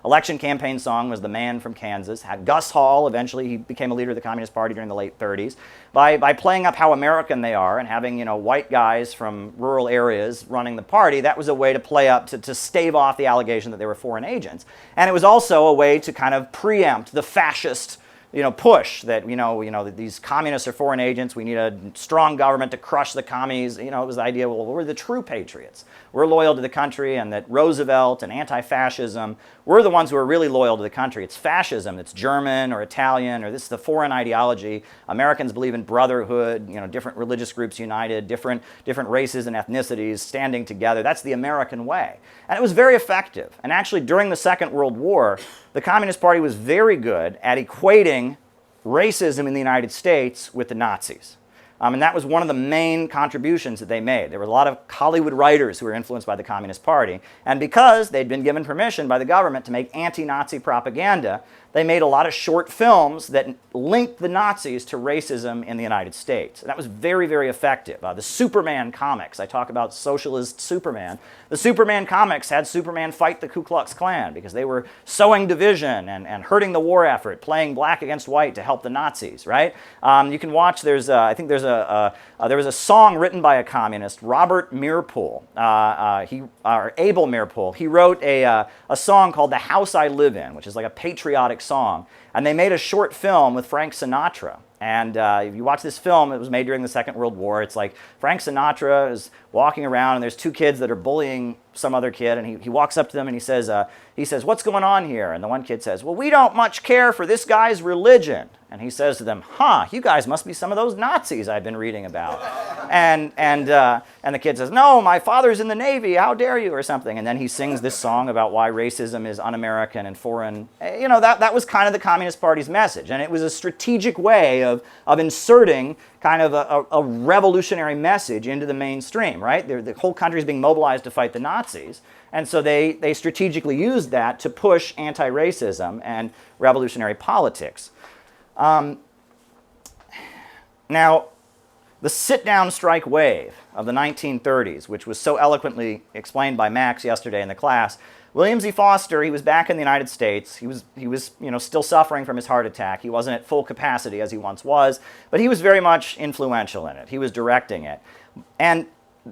election campaign song was the man from Kansas. Had Gus Hall, eventually he became a leader of the Communist Party during the late 30s, by playing up how American they are and having white guys from rural areas running the party. That was a way to play up to stave off the allegation that they were foreign agents, and it was also a way to kind of preempt the fascist push that that these communists are foreign agents. We need a strong government to crush the commies. It was the idea. Well, we're the true patriots. We're loyal to the country, and that Roosevelt and anti-fascism, we're the ones who are really loyal to the country. It's fascism that's German or Italian, or this is the foreign ideology. Americans believe in brotherhood. Different religious groups united, different races and ethnicities standing together. That's the American way, and it was very effective. And actually, during the Second World War, the Communist Party was very good at equating racism in the United States with the Nazis. And that was one of the main contributions that they made. There were a lot of Hollywood writers who were influenced by the Communist Party. And because they'd been given permission by the government to make anti-Nazi propaganda, they made a lot of short films that linked the Nazis to racism in the United States. And that was very, very effective. The Superman comics, I talk about socialist Superman. The Superman comics had Superman fight the Ku Klux Klan because they were sowing division and hurting the war effort, playing black against white to help the Nazis, right? You can watch, there was a song written by a communist, Robert Meerpool, or Abel Meerpool. He wrote a song called The House I Live In, which is like a patriotic song. And they made a short film with Frank Sinatra. And if you watch this film, it was made during the Second World War. It's like Frank Sinatra is walking around, and there's two kids that are bullying some other kid, and he walks up to them and he says, "What's going on here?" And the one kid says, "Well, we don't much care for this guy's religion." And he says to them, you guys must be some of those Nazis I've been reading about. And the kid says, "No, my father's in the Navy, how dare you," or something. And then he sings this song about why racism is un-American and foreign. That was kind of the Communist Party's message. And it was a strategic way of inserting kind of a revolutionary message into the mainstream, right? The whole country is being mobilized to fight the Nazis. And so they strategically used that to push anti-racism and revolutionary politics. Now, the sit-down strike wave of the 1930s, which was so eloquently explained by Max yesterday in the class, William Z. Foster, he was back in the United States. He was still suffering from his heart attack. He wasn't at full capacity as he once was, but he was very much influential in it. He was directing it. And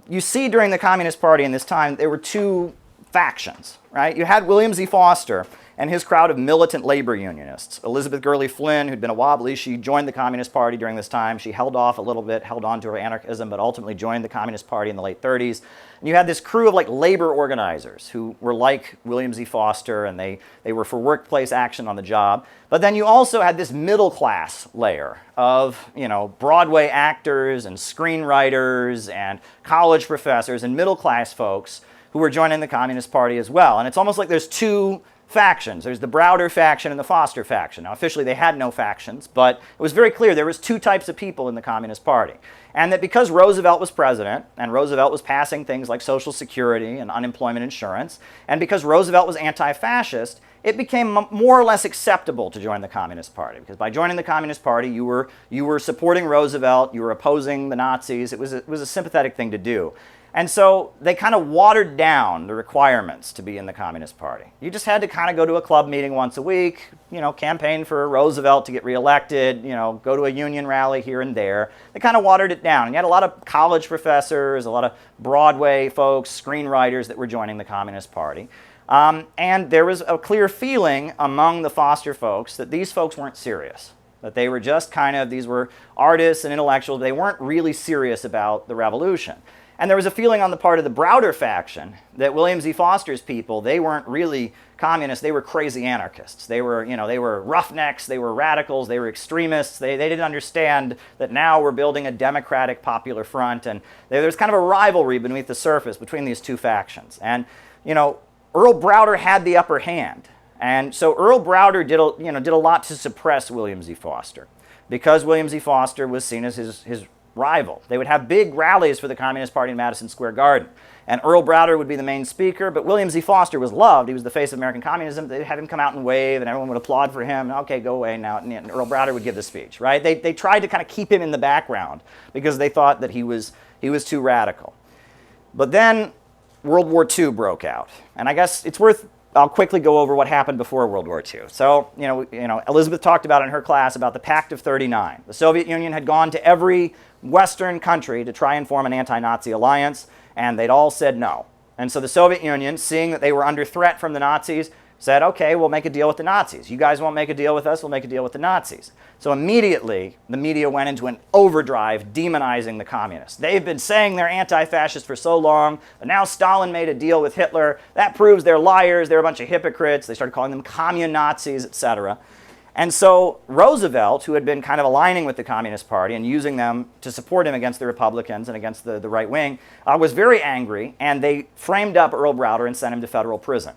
you see during the Communist Party in this time, there were two factions, right? You had William Z. Foster and his crowd of militant labor unionists. Elizabeth Gurley Flynn, who'd been a wobbly, she joined the Communist Party during this time. She held off a little bit, held on to her anarchism, but ultimately joined the Communist Party in the late 30s. And you had this crew of labor organizers who were like William Z. Foster, and they were for workplace action on the job. But then you also had this middle class layer of Broadway actors and screenwriters and college professors and middle class folks who were joining the Communist Party as well. And it's almost like there's two factions. There's the Browder faction and the Foster faction. Now, officially, they had no factions, but it was very clear there was two types of people in the Communist Party. And that because Roosevelt was president, and Roosevelt was passing things like Social Security and unemployment insurance, and because Roosevelt was anti-fascist, it became more or less acceptable to join the Communist Party. Because by joining the Communist Party, you were supporting Roosevelt, you were opposing the Nazis. It was a sympathetic thing to do. And so they kind of watered down the requirements to be in the Communist Party. You just had to kind of go to a club meeting once a week, campaign for Roosevelt to get reelected, go to a union rally here and there. They kind of watered it down. And you had a lot of college professors, a lot of Broadway folks, screenwriters that were joining the Communist Party. And there was a clear feeling among the Foster folks that these folks weren't serious. That they were just these were artists and intellectuals. They weren't really serious about the revolution. And there was a feeling on the part of the Browder faction that William Z. Foster's people, they weren't really communists, they were crazy anarchists. They were roughnecks, they were radicals, they were extremists. They didn't understand that now we're building a democratic popular front, and there's kind of a rivalry beneath the surface between these two factions. And Earl Browder had the upper hand. And so Earl Browder did a lot to suppress William Z. Foster. because William Z. Foster was seen as his rival. They would have big rallies for the Communist Party in Madison Square Garden. And Earl Browder would be the main speaker, but William Z. Foster was loved. He was the face of American communism. They'd have him come out and wave, and everyone would applaud for him. Okay, go away now. And Earl Browder would give the speech, right? They tried to kind of keep him in the background because they thought that he was too radical. But then World War II broke out. And I guess I'll quickly go over what happened before World War II. So, Elizabeth talked about in her class about the Pact of '39. The Soviet Union had gone to every Western country to try and form an anti-Nazi alliance, and they'd all said no. And so the Soviet Union, seeing that they were under threat from the Nazis, said, okay, we'll make a deal with the Nazis. You guys won't make a deal with us, we'll make a deal with the Nazis. So immediately, the media went into an overdrive demonizing the communists. They've been saying they're anti-fascist for so long, but now Stalin made a deal with Hitler. That proves they're liars, they're a bunch of hypocrites. They started calling them commun-Nazis, etc. And so Roosevelt, who had been kind of aligning with the Communist Party and using them to support him against the Republicans and against the right wing, was very angry, and they framed up Earl Browder and sent him to federal prison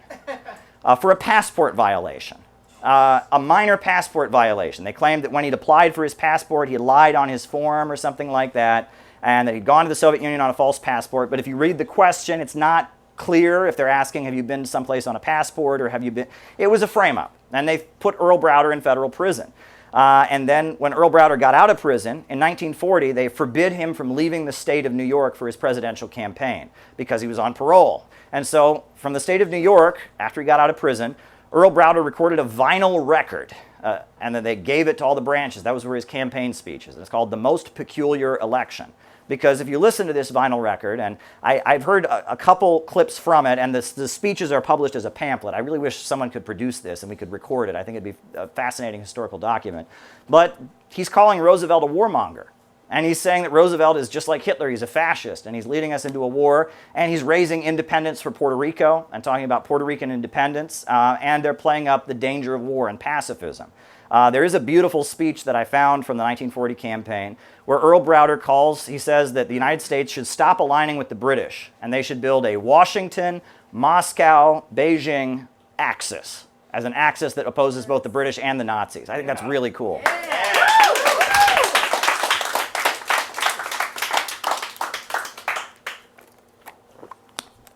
for a passport violation, a minor passport violation. They claimed that when he'd applied for his passport, he lied on his form or something like that, and that he'd gone to the Soviet Union on a false passport. But if you read the question, it's not clear if they're asking, have you been someplace on a passport, or have you been... It was a frame-up. And they put Earl Browder in federal prison. And then when Earl Browder got out of prison, in 1940, they forbid him from leaving the state of New York for his presidential campaign because he was on parole. And so from the state of New York, after he got out of prison, Earl Browder recorded a vinyl record, and then they gave it to all the branches. That was where his campaign speech is. It's called The Most Peculiar Election. Because if you listen to this vinyl record, and I've heard a couple clips from it, and the speeches are published as a pamphlet. I really wish someone could produce this and we could record it. I think it'd be a fascinating historical document. But he's calling Roosevelt a warmonger. And he's saying that Roosevelt is just like Hitler. He's a fascist, and he's leading us into a war. And he's raising independence for Puerto Rico and talking about Puerto Rican independence. And they're playing up the danger of war and pacifism. There is a beautiful speech that I found from the 1940 campaign where Earl Browder he says that the United States should stop aligning with the British, and they should build a Washington, Moscow, Beijing axis, as an axis that opposes both the British and the Nazis. I think that's really cool.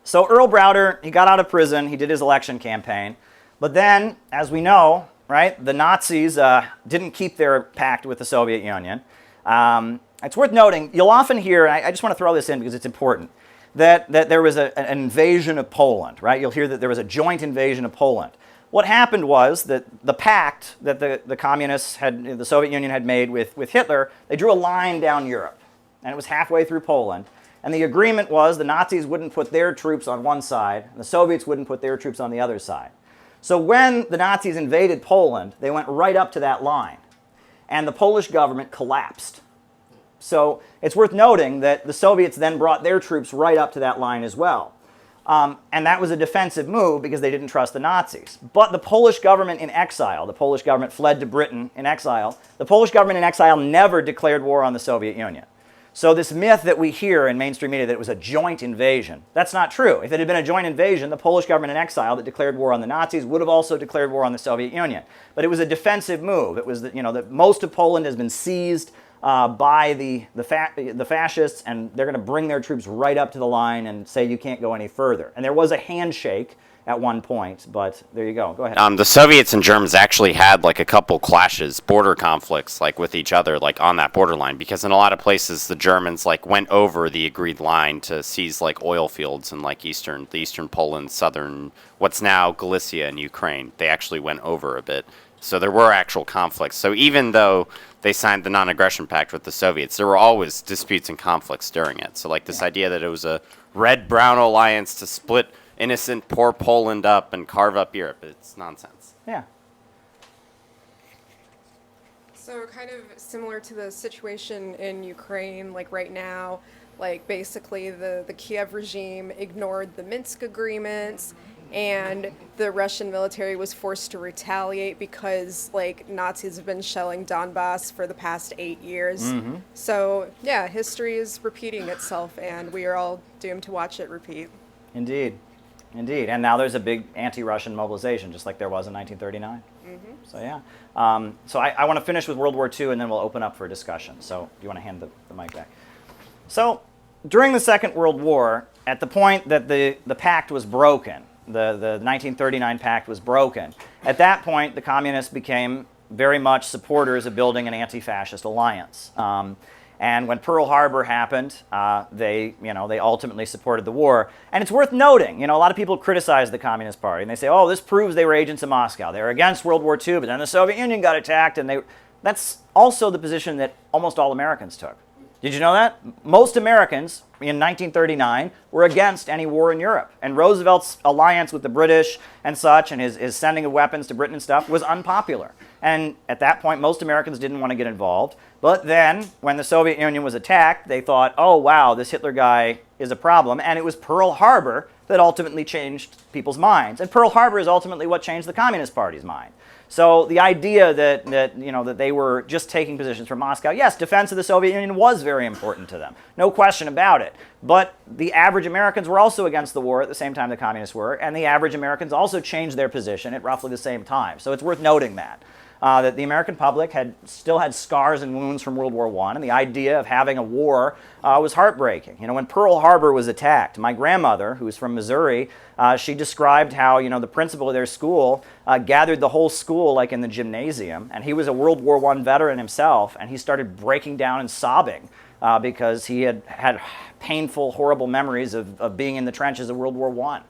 So Earl Browder, he got out of prison, he did his election campaign, but then, as we know, right, the Nazis didn't keep their pact with the Soviet Union. It's worth noting, you'll often hear, and I just want to throw this in because it's important, that there was an invasion of Poland, right? You'll hear that there was a joint invasion of Poland. What happened was that the pact that the communists the Soviet Union had made with Hitler, they drew a line down Europe, and it was halfway through Poland. And the agreement was the Nazis wouldn't put their troops on one side, and the Soviets wouldn't put their troops on the other side. So when the Nazis invaded Poland, they went right up to that line, and the Polish government collapsed. So it's worth noting that the Soviets then brought their troops right up to that line as well. And that was a defensive move because they didn't trust the Nazis. But the Polish government in exile, the Polish government fled to Britain in exile, the Polish government in exile never declared war on the Soviet Union. So this myth that we hear in mainstream media that it was a joint invasion, that's not true. If it had been a joint invasion, the Polish government in exile that declared war on the Nazis would have also declared war on the Soviet Union. But it was a defensive move. It was that, that most of Poland has been seized by the fascists, and they're going to bring their troops right up to the line and say you can't go any further. And there was a handshake at one point, but there you go. Go ahead. The Soviets and Germans actually had like a couple clashes, border conflicts, like with each other, like on that borderline, because in a lot of places the Germans like went over the agreed line to seize like oil fields in like the eastern Poland, southern, what's now Galicia and Ukraine. They actually went over a bit. So there were actual conflicts. So even though they signed the non-aggression pact with the Soviets, there were always disputes and conflicts during it. So like this idea that it was a red-brown alliance to split innocent poor Poland up and carve up Europe, it's nonsense. Yeah. So kind of similar to the situation in Ukraine, like right now, like basically the Kiev regime ignored the Minsk agreements, and the Russian military was forced to retaliate because like Nazis have been shelling Donbass for the past 8 years. Mm-hmm. So yeah, history is repeating itself, and we are all doomed to watch it repeat. Indeed. And now there's a big anti-Russian mobilization, just like there was in 1939. So yeah. So I want to finish with World War II, and then we'll open up for discussion. So do you want to hand the mic back? So during the Second World War, at the point that the pact was broken, the 1939 pact was broken, at that point the communists became very much supporters of building an anti-fascist alliance. And when Pearl Harbor happened, they ultimately supported the war. And it's worth noting, a lot of people criticize the Communist Party, and they say, oh, this proves they were agents of Moscow. They were against World War II, but then the Soviet Union got attacked, and that's also the position that almost all Americans took. Did you know that? Most Americans in 1939 were against any war in Europe. And Roosevelt's alliance with the British and such, and his sending of weapons to Britain and stuff, was unpopular. And at that point, most Americans didn't want to get involved. But then, when the Soviet Union was attacked, they thought, oh, wow, this Hitler guy is a problem. And it was Pearl Harbor that ultimately changed people's minds. And Pearl Harbor is ultimately what changed the Communist Party's mind. So the idea that they were just taking positions from Moscow, yes, defense of the Soviet Union was very important to them, no question about it. But the average Americans were also against the war at the same time the communists were, and the average Americans also changed their position at roughly the same time. So it's worth noting that. That the American public still had scars and wounds from World War I, and the idea of having a war was heartbreaking. When Pearl Harbor was attacked, my grandmother, who was from Missouri, she described how the principal of their school gathered the whole school like in the gymnasium, and he was a World War I veteran himself, and he started breaking down and sobbing because he had painful, horrible memories of being in the trenches of World War I.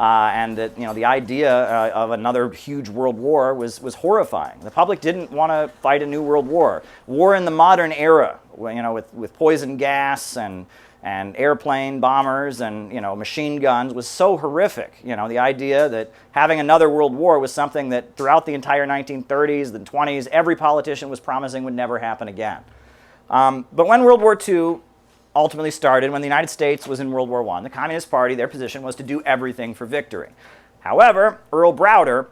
And that the idea of another huge world war was horrifying. The public didn't want to fight a new world war. War in the modern era, with poison gas and airplane bombers and machine guns was so horrific. The idea that having another world war was something that throughout the entire 1930s, the 20s, every politician was promising would never happen again. But when World War II ultimately started, when the United States was in World War I, the Communist Party, their position was to do everything for victory. However, Earl Browder,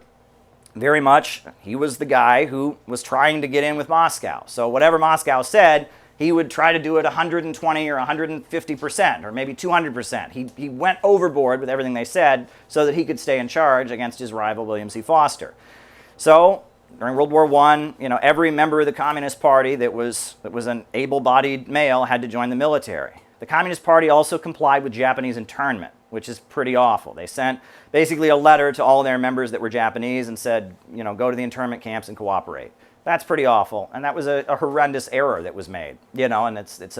very much, he was the guy who was trying to get in with Moscow. So whatever Moscow said, he would try to do it 120 or 150% or maybe 200%. He went overboard with everything they said so that he could stay in charge against his rival William C. Foster. So during World War I, every member of the Communist Party that was an able-bodied male had to join the military. The Communist Party also complied with Japanese internment, which is pretty awful. They sent basically a letter to all their members that were Japanese and said, go to the internment camps and cooperate. That's pretty awful, and that was a horrendous error that was made, and it's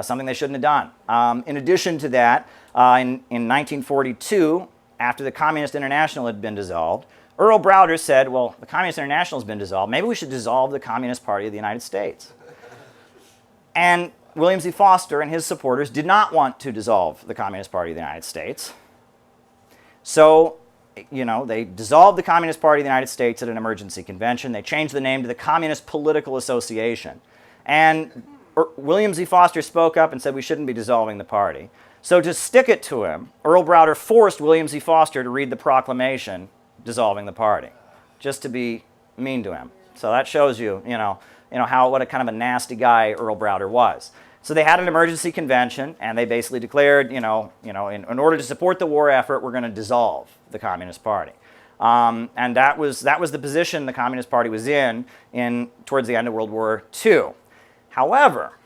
something they shouldn't have done. In addition to that, in 1942, after the Communist International had been dissolved, Earl Browder said, well, the Communist International has been dissolved. Maybe we should dissolve the Communist Party of the United States. And William Z. Foster and his supporters did not want to dissolve the Communist Party of the United States. So, they dissolved the Communist Party of the United States at an emergency convention. They changed the name to the Communist Political Association. And William Z. Foster spoke up and said we shouldn't be dissolving the party. So to stick it to him, Earl Browder forced William Z. Foster to read the proclamation dissolving the party, just to be mean to him. So that shows you, what a kind of a nasty guy Earl Browder was. So they had an emergency convention, and they basically declared, in order to support the war effort, we're going to dissolve the Communist Party. And that was the position the Communist Party was in towards the end of World War II. However,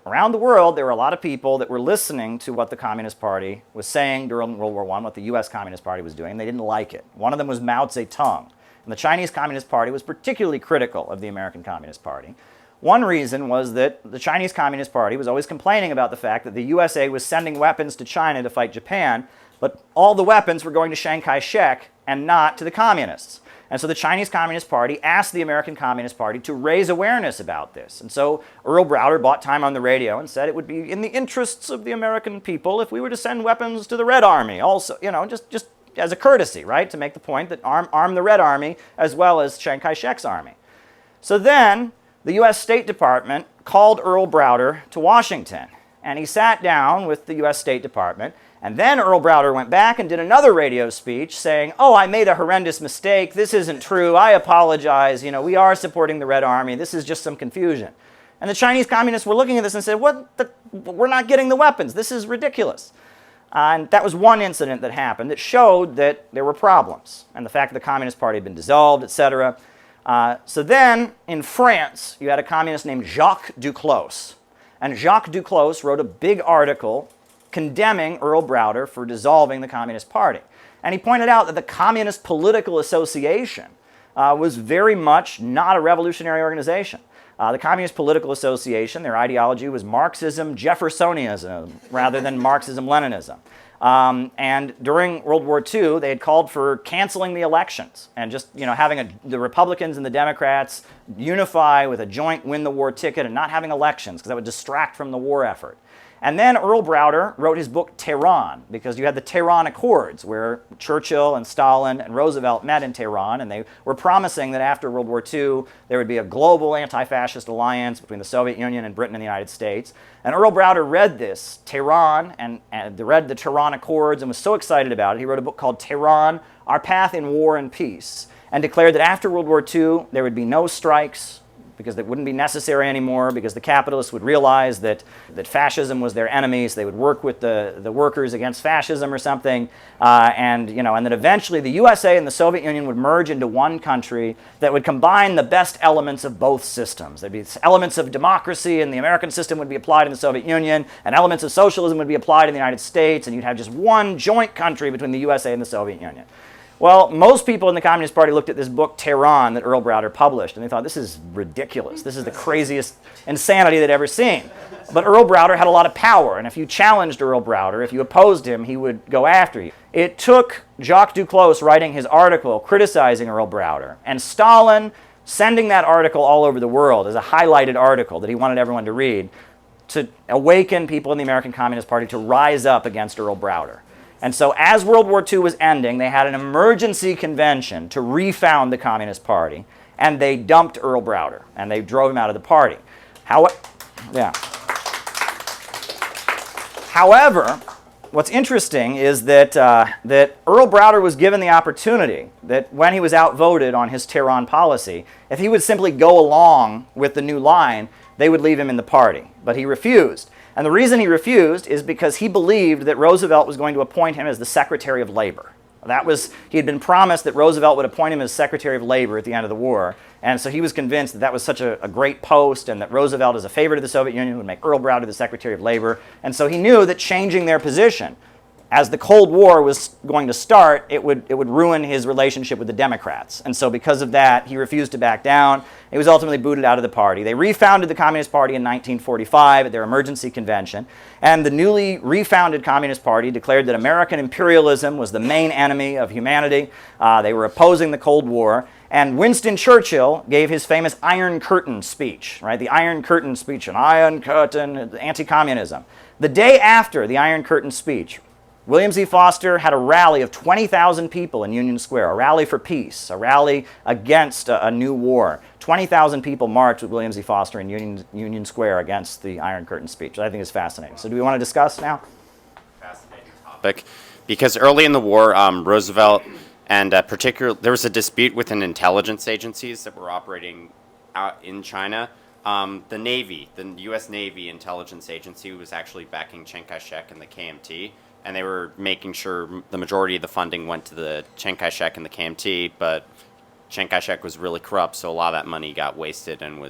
around the world, there were a lot of people that were listening to what the Communist Party was saying during World War I, what the U.S. Communist Party was doing, and they didn't like it. One of them was Mao Zedong. And the Chinese Communist Party was particularly critical of the American Communist Party. One reason was that the Chinese Communist Party was always complaining about the fact that the USA was sending weapons to China to fight Japan, but all the weapons were going to Chiang Kai-shek and not to the communists. And so the Chinese Communist Party asked the American Communist Party to raise awareness about this. And so Earl Browder bought time on the radio and said it would be in the interests of the American people if we were to send weapons to the Red Army also, just as a courtesy, right, to make the point that arm the Red Army as well as Chiang Kai-shek's army. So then the U.S. State Department called Earl Browder to Washington, and he sat down with the U.S. State Department. And then Earl Browder went back and did another radio speech saying, oh, I made a horrendous mistake. This isn't true. I apologize. We are supporting the Red Army. This is just some confusion. And the Chinese communists were looking at this and said, we're not getting the weapons. This is ridiculous. And that was one incident that happened that showed that there were problems, and the fact that the Communist Party had been dissolved, etc. So then, in France, you had a communist named Jacques Duclos. And Jacques Duclos wrote a big article condemning Earl Browder for dissolving the Communist Party. And he pointed out that the Communist Political Association was very much not a revolutionary organization. The Communist Political Association, their ideology was Marxism, Jeffersonianism, rather than Marxism-Leninism. And during World War II, they had called for canceling the elections and just having the Republicans and the Democrats unify with a joint win-the-war ticket and not having elections because that would distract from the war effort. And then Earl Browder wrote his book Tehran, because you had the Tehran Accords, where Churchill and Stalin and Roosevelt met in Tehran, and they were promising that after World War II, there would be a global anti-fascist alliance between the Soviet Union and Britain and the United States. And Earl Browder read this, Tehran, and read the Tehran Accords and was so excited about it, he wrote a book called Tehran, Our Path in War and Peace, and declared that after World War II, there would be no strikes, because they wouldn't be necessary anymore, because the capitalists would realize that fascism was their enemy, so they would work with the workers against fascism or something, and that eventually the USA and the Soviet Union would merge into one country that would combine the best elements of both systems. There'd be elements of democracy, and the American system would be applied in the Soviet Union, and elements of socialism would be applied in the United States, and you'd have just one joint country between the USA and the Soviet Union. Well, most people in the Communist Party looked at this book, Tehran, that Earl Browder published, and they thought, this is ridiculous. This is the craziest insanity they'd ever seen. But Earl Browder had a lot of power, and if you challenged Earl Browder, if you opposed him, he would go after you. It took Jacques Duclos writing his article criticizing Earl Browder, and Stalin sending that article all over the world as a highlighted article that he wanted everyone to read, to awaken people in the American Communist Party to rise up against Earl Browder. And so as World War II was ending, they had an emergency convention to refound the Communist Party, and they dumped Earl Browder, and they drove him out of the party. However, what's interesting is that Earl Browder was given the opportunity that when he was outvoted on his Tehran policy, if he would simply go along with the new line, they would leave him in the party. But he refused. And the reason he refused is because he believed that Roosevelt was going to appoint him as the Secretary of Labor. He had been promised that Roosevelt would appoint him as Secretary of Labor at the end of the war. And so he was convinced that that was such a great post, and that Roosevelt, as a favor to the Soviet Union, would make Earl Browder the Secretary of Labor. And so he knew that changing their position, as the Cold War was going to start, it would ruin his relationship with the Democrats. And so because of that, he refused to back down. He was ultimately booted out of the party. They refounded the Communist Party in 1945 at their emergency convention, and the newly refounded Communist Party declared that American imperialism was the main enemy of humanity. They were opposing the Cold War, and Winston Churchill gave his famous Iron Curtain speech, right? The Iron Curtain speech, an Iron Curtain, anti-communism. The day after the Iron Curtain speech, William Z. Foster had a rally of 20,000 people in Union Square, a rally for peace, a rally against a new war. 20,000 people marched with William Z. Foster in Union Square against the Iron Curtain speech, which I think is fascinating. So do we want to discuss now? Fascinating topic. Because early in the war, Roosevelt and there was a dispute within intelligence agencies that were operating out in China. The Navy, the U.S. Navy Intelligence Agency, was actually backing Chiang Kai-shek and the KMT. And they were making sure the majority of the funding went to the Chiang Kai-shek and the KMT, but Chiang Kai-shek was really corrupt, so a lot of that money got wasted and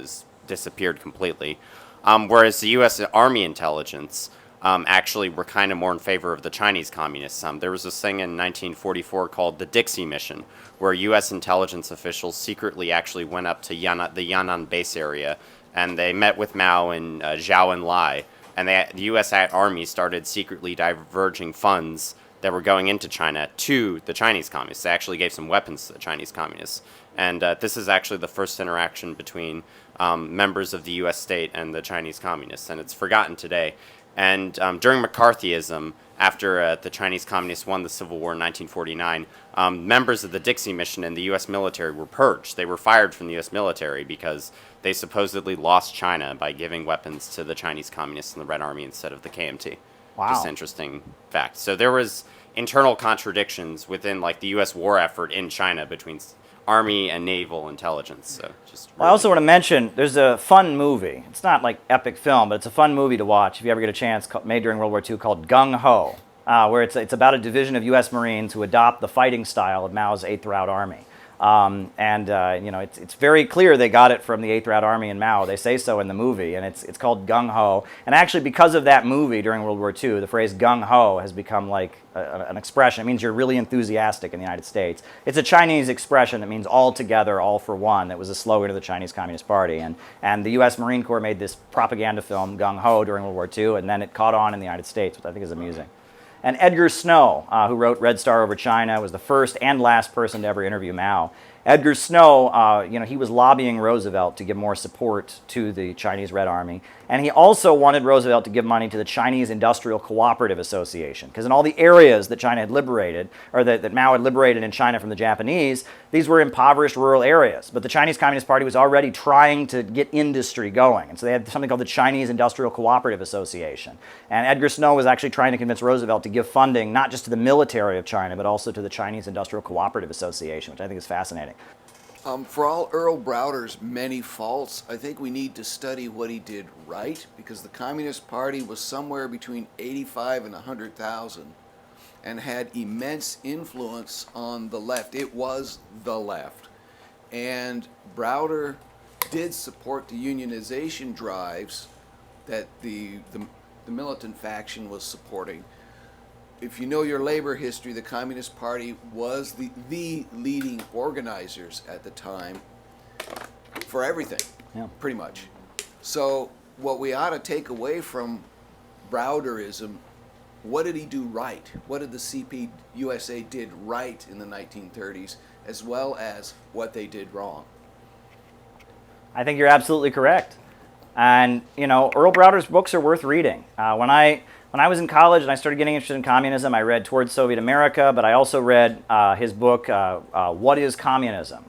disappeared completely. Whereas the U.S. Army intelligence actually were kind of more in favor of the Chinese communists. There was this thing in 1944 called the Dixie Mission, where U.S. intelligence officials secretly actually went up to the Yan'an base area, and they met with Mao and Zhou Enlai. And the U.S. Army started secretly diverging funds that were going into China to the Chinese communists. They actually gave some weapons to the Chinese communists. And this is actually the first interaction between members of the U.S. state and the Chinese communists. And it's forgotten today. And during McCarthyism, after the Chinese communists won the Civil War in 1949, members of the Dixie Mission and the U.S. military were purged. They were fired from the U.S. military because they supposedly lost China by giving weapons to the Chinese communists and the Red Army instead of the KMT. Wow. Just interesting fact. So there was internal contradictions within the U.S. war effort in China between Army and naval intelligence. So I also want to mention there's a fun movie. It's not like epic film, but it's a fun movie to watch if you ever get a chance, made during World War II, called Gung Ho. where it's about a division of U.S. Marines who adopt the fighting style of Mao's Eighth Route Army. It's very clear they got it from the Eighth Route Army and Mao. They say so in the movie, and it's called gung ho. And actually, because of that movie during World War II, the phrase gung ho has become like an expression. It means you're really enthusiastic in the United States. It's a Chinese expression that means all together, all for one. That was a slogan of the Chinese Communist Party. And the U.S. Marine Corps made this propaganda film, gung ho, during World War II, and then it caught on in the United States, which I think is amusing. And Edgar Snow, who wrote Red Star Over China, was the first and last person to ever interview Mao. Edgar Snow, he was lobbying Roosevelt to give more support to the Chinese Red Army. And he also wanted Roosevelt to give money to the Chinese Industrial Cooperative Association. Because in all the areas that China had liberated, or that Mao had liberated in China from the Japanese, these were impoverished rural areas. But the Chinese Communist Party was already trying to get industry going. And so they had something called the Chinese Industrial Cooperative Association. And Edgar Snow was actually trying to convince Roosevelt to give funding not just to the military of China, but also to the Chinese Industrial Cooperative Association, which I think is fascinating. For all Earl Browder's many faults, I think we need to study what he did right, because the Communist Party was somewhere between 85 and 100,000 and had immense influence on the left. It was the left. And Browder did support the unionization drives that the militant faction was supporting. If you know your labor history, the Communist Party was the leading organizers at the time for everything, pretty much. So what we ought to take away from Browderism, what did he do right? What did the CP USA did right in the 1930s, as well as what they did wrong? I think you're absolutely correct. And, Earl Browder's books are worth reading. When I was in college and I started getting interested in communism, I read Towards Soviet America, but I also read his book, What is Communism?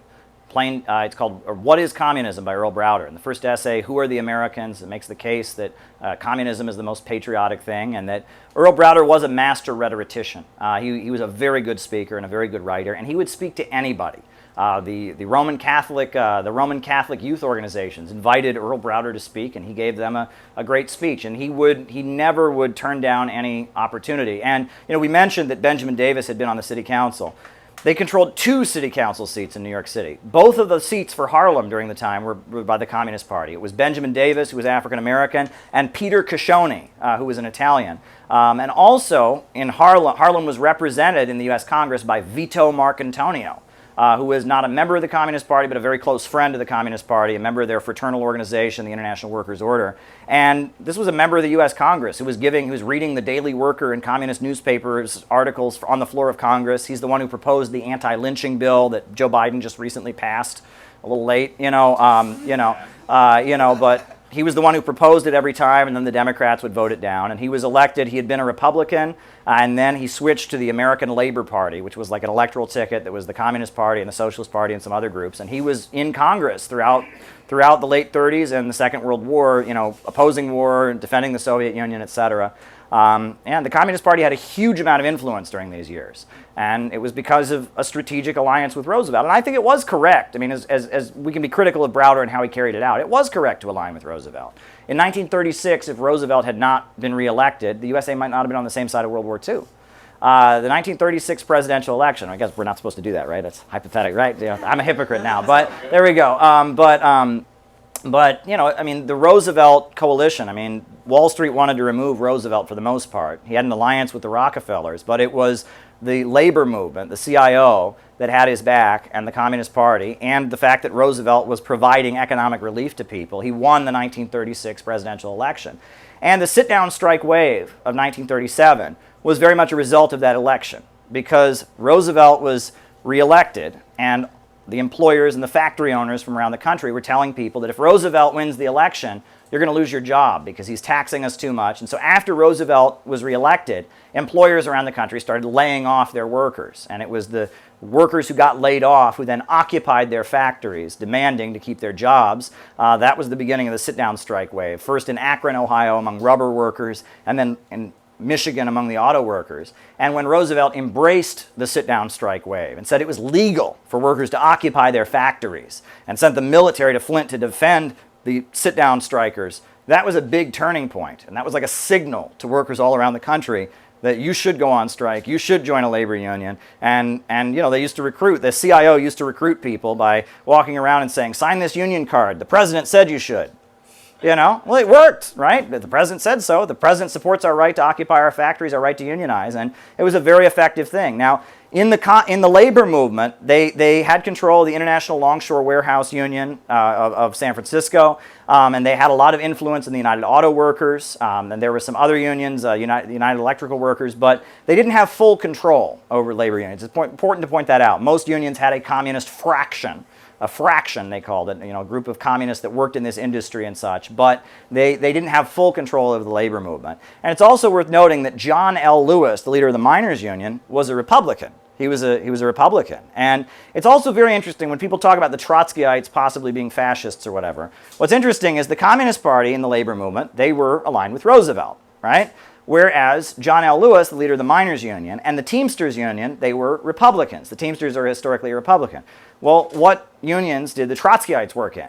It's called What is Communism by Earl Browder. And the first essay, Who are the Americans? It makes the case that communism is the most patriotic thing, and that Earl Browder was a master rhetorician. He was a very good speaker and a very good writer, and he would speak to anybody. The Roman Catholic youth organizations invited Earl Browder to speak, and he gave them a great speech. And he never would turn down any opportunity. And we mentioned that Benjamin Davis had been on the city council. They controlled 2 city council seats in New York City. Both of the seats for Harlem during the time were by the Communist Party. It was Benjamin Davis, who was African American, and Peter Coscioni, who was an Italian. And also in Harlem was represented in the U.S. Congress by Vito Marcantonio, who was not a member of the Communist Party, but a very close friend of the Communist Party, a member of their fraternal organization, the International Workers' Order. And this was a member of the U.S. Congress who was reading the Daily Worker and communist newspapers articles on the floor of Congress. He's the one who proposed the anti-lynching bill that Joe Biden just recently passed, a little late, but he was the one who proposed it every time, and then the Democrats would vote it down. And he was elected. He had been a Republican, and then he switched to the American Labor Party, which was like an electoral ticket that was the Communist Party and the Socialist Party and some other groups. And he was in Congress throughout the late 30s and the Second World War, opposing war, defending the Soviet Union, etc. And the Communist Party had a huge amount of influence during these years. And it was because of a strategic alliance with Roosevelt. And I think it was correct. I mean, as we can be critical of Browder and how he carried it out, it was correct to align with Roosevelt. In 1936, if Roosevelt had not been reelected, the USA might not have been on the same side of World War II. The 1936 presidential election, I guess we're not supposed to do that, right? That's hypothetical, right? I'm a hypocrite now, but there we go. But the Roosevelt coalition, Wall Street wanted to remove Roosevelt for the most part. He had an alliance with the Rockefellers, but it was the labor movement, the CIO, that had his back, and the Communist Party, and the fact that Roosevelt was providing economic relief to people. He won the 1936 presidential election. And the sit-down strike wave of 1937 was very much a result of that election, because Roosevelt was reelected, and the employers and the factory owners from around the country were telling people that if Roosevelt wins the election, you're going to lose your job because he's taxing us too much. And so after Roosevelt was reelected, employers around the country started laying off their workers. And it was the workers who got laid off who then occupied their factories, demanding to keep their jobs. That was the beginning of the sit-down strike wave, first in Akron, Ohio, among rubber workers, and then in Michigan among the auto workers. And when Roosevelt embraced the sit-down strike wave and said it was legal for workers to occupy their factories and sent the military to Flint to defend the sit-down strikers, that was a big turning point. And that was like a signal to workers all around the country that you should go on strike, you should join a labor union. And they used to recruit, the CIO used to recruit people by walking around and saying, sign this union card, the president said you should. Well, it worked, right? The president said so. The president supports our right to occupy our factories, our right to unionize, and it was a very effective thing. Now, in the labor movement, they had control of the International Longshore Warehouse Union of San Francisco, and they had a lot of influence in the United Auto Workers, and there were some other unions, the United Electrical Workers, but they didn't have full control over labor unions. It's important to point that out. Most unions had a communist fraction. A fraction, they called it, a group of communists that worked in this industry and such, but they didn't have full control over the labor movement. And it's also worth noting that John L. Lewis, the leader of the miners' union, was a Republican. He was a Republican. And it's also very interesting when people talk about the Trotskyites possibly being fascists or whatever. What's interesting is the Communist Party and the labor movement, they were aligned with Roosevelt, right? Whereas John L. Lewis, the leader of the miners' union, and the Teamsters union, they were Republicans. The Teamsters are historically Republican. Well, what unions did the Trotskyites work in?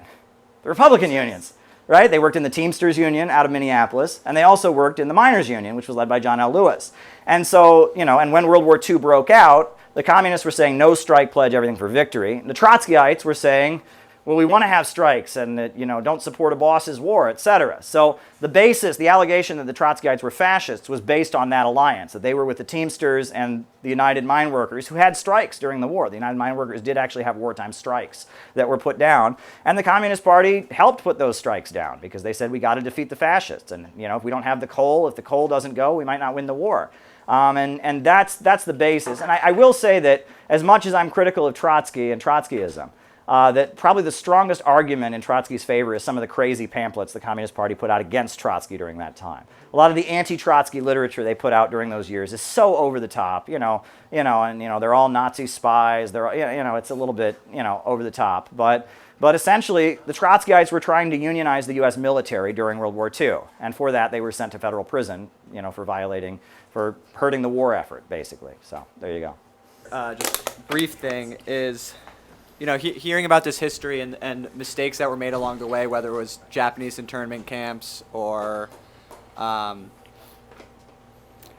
The Republican unions, right? They worked in the Teamsters union out of Minneapolis, and they also worked in the miners' union, which was led by John L. Lewis. And so, and when World War II broke out, the communists were saying no strike, pledge everything for victory. The Trotskyites were saying, well, we want to have strikes and that, don't support a boss's war, etc. So the allegation that the Trotskyites were fascists was based on that alliance, that they were with the Teamsters and the United Mine Workers who had strikes during the war. The United Mine Workers did actually have wartime strikes that were put down, and the Communist Party helped put those strikes down because they said we got to defeat the fascists, and if we don't have the coal, if the coal doesn't go, we might not win the war. And that's the basis. And I will say that as much as I'm critical of Trotsky and Trotskyism, that probably the strongest argument in Trotsky's favor is some of the crazy pamphlets the Communist Party put out against Trotsky during that time. A lot of the anti-Trotsky literature they put out during those years is so over the top, and they're all Nazi spies. They're, it's a little bit, over the top. But essentially, the Trotskyites were trying to unionize the U.S. military during World War II, and for that they were sent to federal prison, for hurting the war effort, basically. So there you go. Just a brief thing is, hearing about this history and mistakes that were made along the way, whether it was Japanese internment camps or,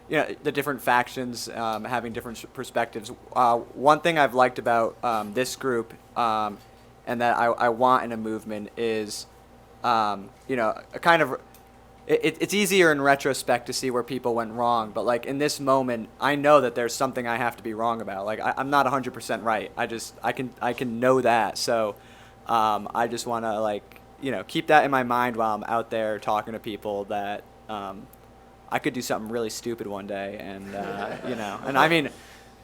the different factions having different perspectives. One thing I've liked about this group and that I want in a movement is, a kind of. It's easier in retrospect to see where people went wrong, but like in this moment, I know that there's something I have to be wrong about. Like I'm not 100% right. I can know that. So I just want to keep that in my mind while I'm out there talking to people that I could do something really stupid one day, and and I mean,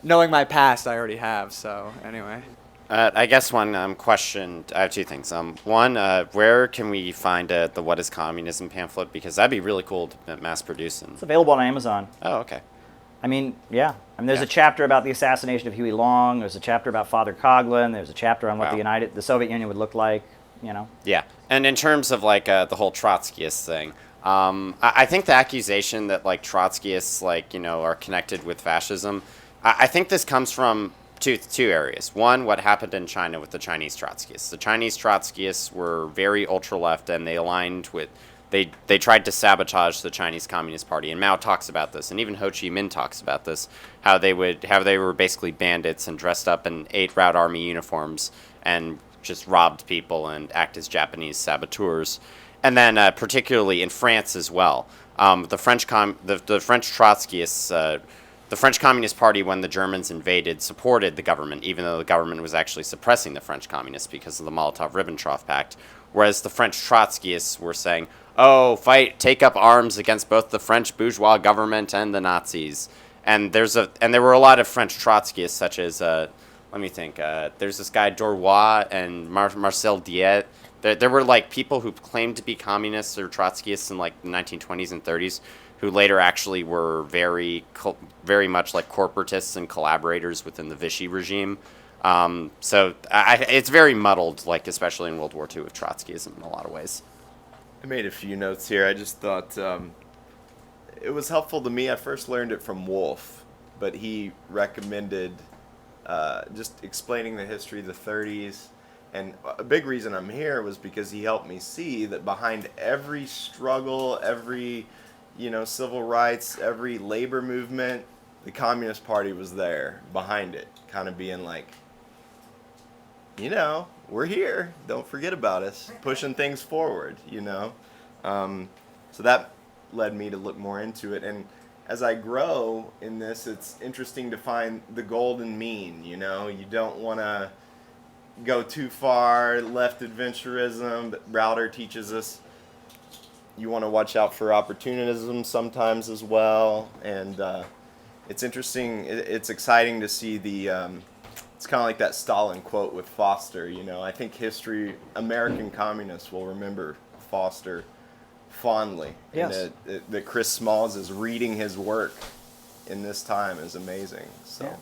knowing my past, I already have. So anyway. I guess one question, I have two things. One, where can we find the What is Communism pamphlet? Because that'd be really cool to mass produce. It's available on Amazon. Oh, okay. There's a chapter about the assassination of Huey Long. There's a chapter about Father Coughlin. There's a chapter on what the Soviet Union would look like, Yeah, and in terms of the whole Trotskyist thing, I think the accusation that Trotskyists are connected with fascism, I think this comes from two areas. One, what happened in China with the Chinese Trotskyists. The Chinese Trotskyists were very ultra-left, and they aligned with, they tried to sabotage the Chinese Communist Party, and Mao talks about this, and even Ho Chi Minh talks about this, how they were basically bandits and dressed up in 8 Route Army uniforms and just robbed people and act as Japanese saboteurs. And then particularly in France as well, the French Trotskyists. The French Communist Party, when the Germans invaded, supported the government, even though the government was actually suppressing the French Communists because of the Molotov-Ribbentrop Pact. Whereas the French Trotskyists were saying, take up arms against both the French bourgeois government and the Nazis. And there were a lot of French Trotskyists, such as, there's this guy Dorrois and Marcel Diet. There were people who claimed to be communists or Trotskyists in the 1920s and 30s, who later actually were very much like corporatists and collaborators within the Vichy regime. So it's very muddled, especially in World War II with Trotskyism in a lot of ways. I made a few notes here. I just thought it was helpful to me. I first learned it from Wolf, but he recommended just explaining the history of the 30s. And a big reason I'm here was because he helped me see that behind every struggle, every civil rights, every labor movement, the Communist Party was there behind it, kind of being like, we're here. Don't forget about us. Pushing things forward, So that led me to look more into it. And as I grow in this, it's interesting to find the golden mean, You don't want to go too far left adventurism. But Browder teaches us you want to watch out for opportunism sometimes as well. And it's interesting. It's exciting to see the... it's kind of like that Stalin quote with Foster, I think American communists will remember Foster fondly. Yes. And that Chris Smalls is reading his work in this time is amazing. So, yeah.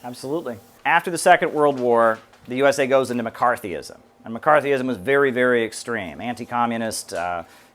Absolutely. After the Second World War, the USA goes into McCarthyism. And McCarthyism was very, very extreme. Anti-communist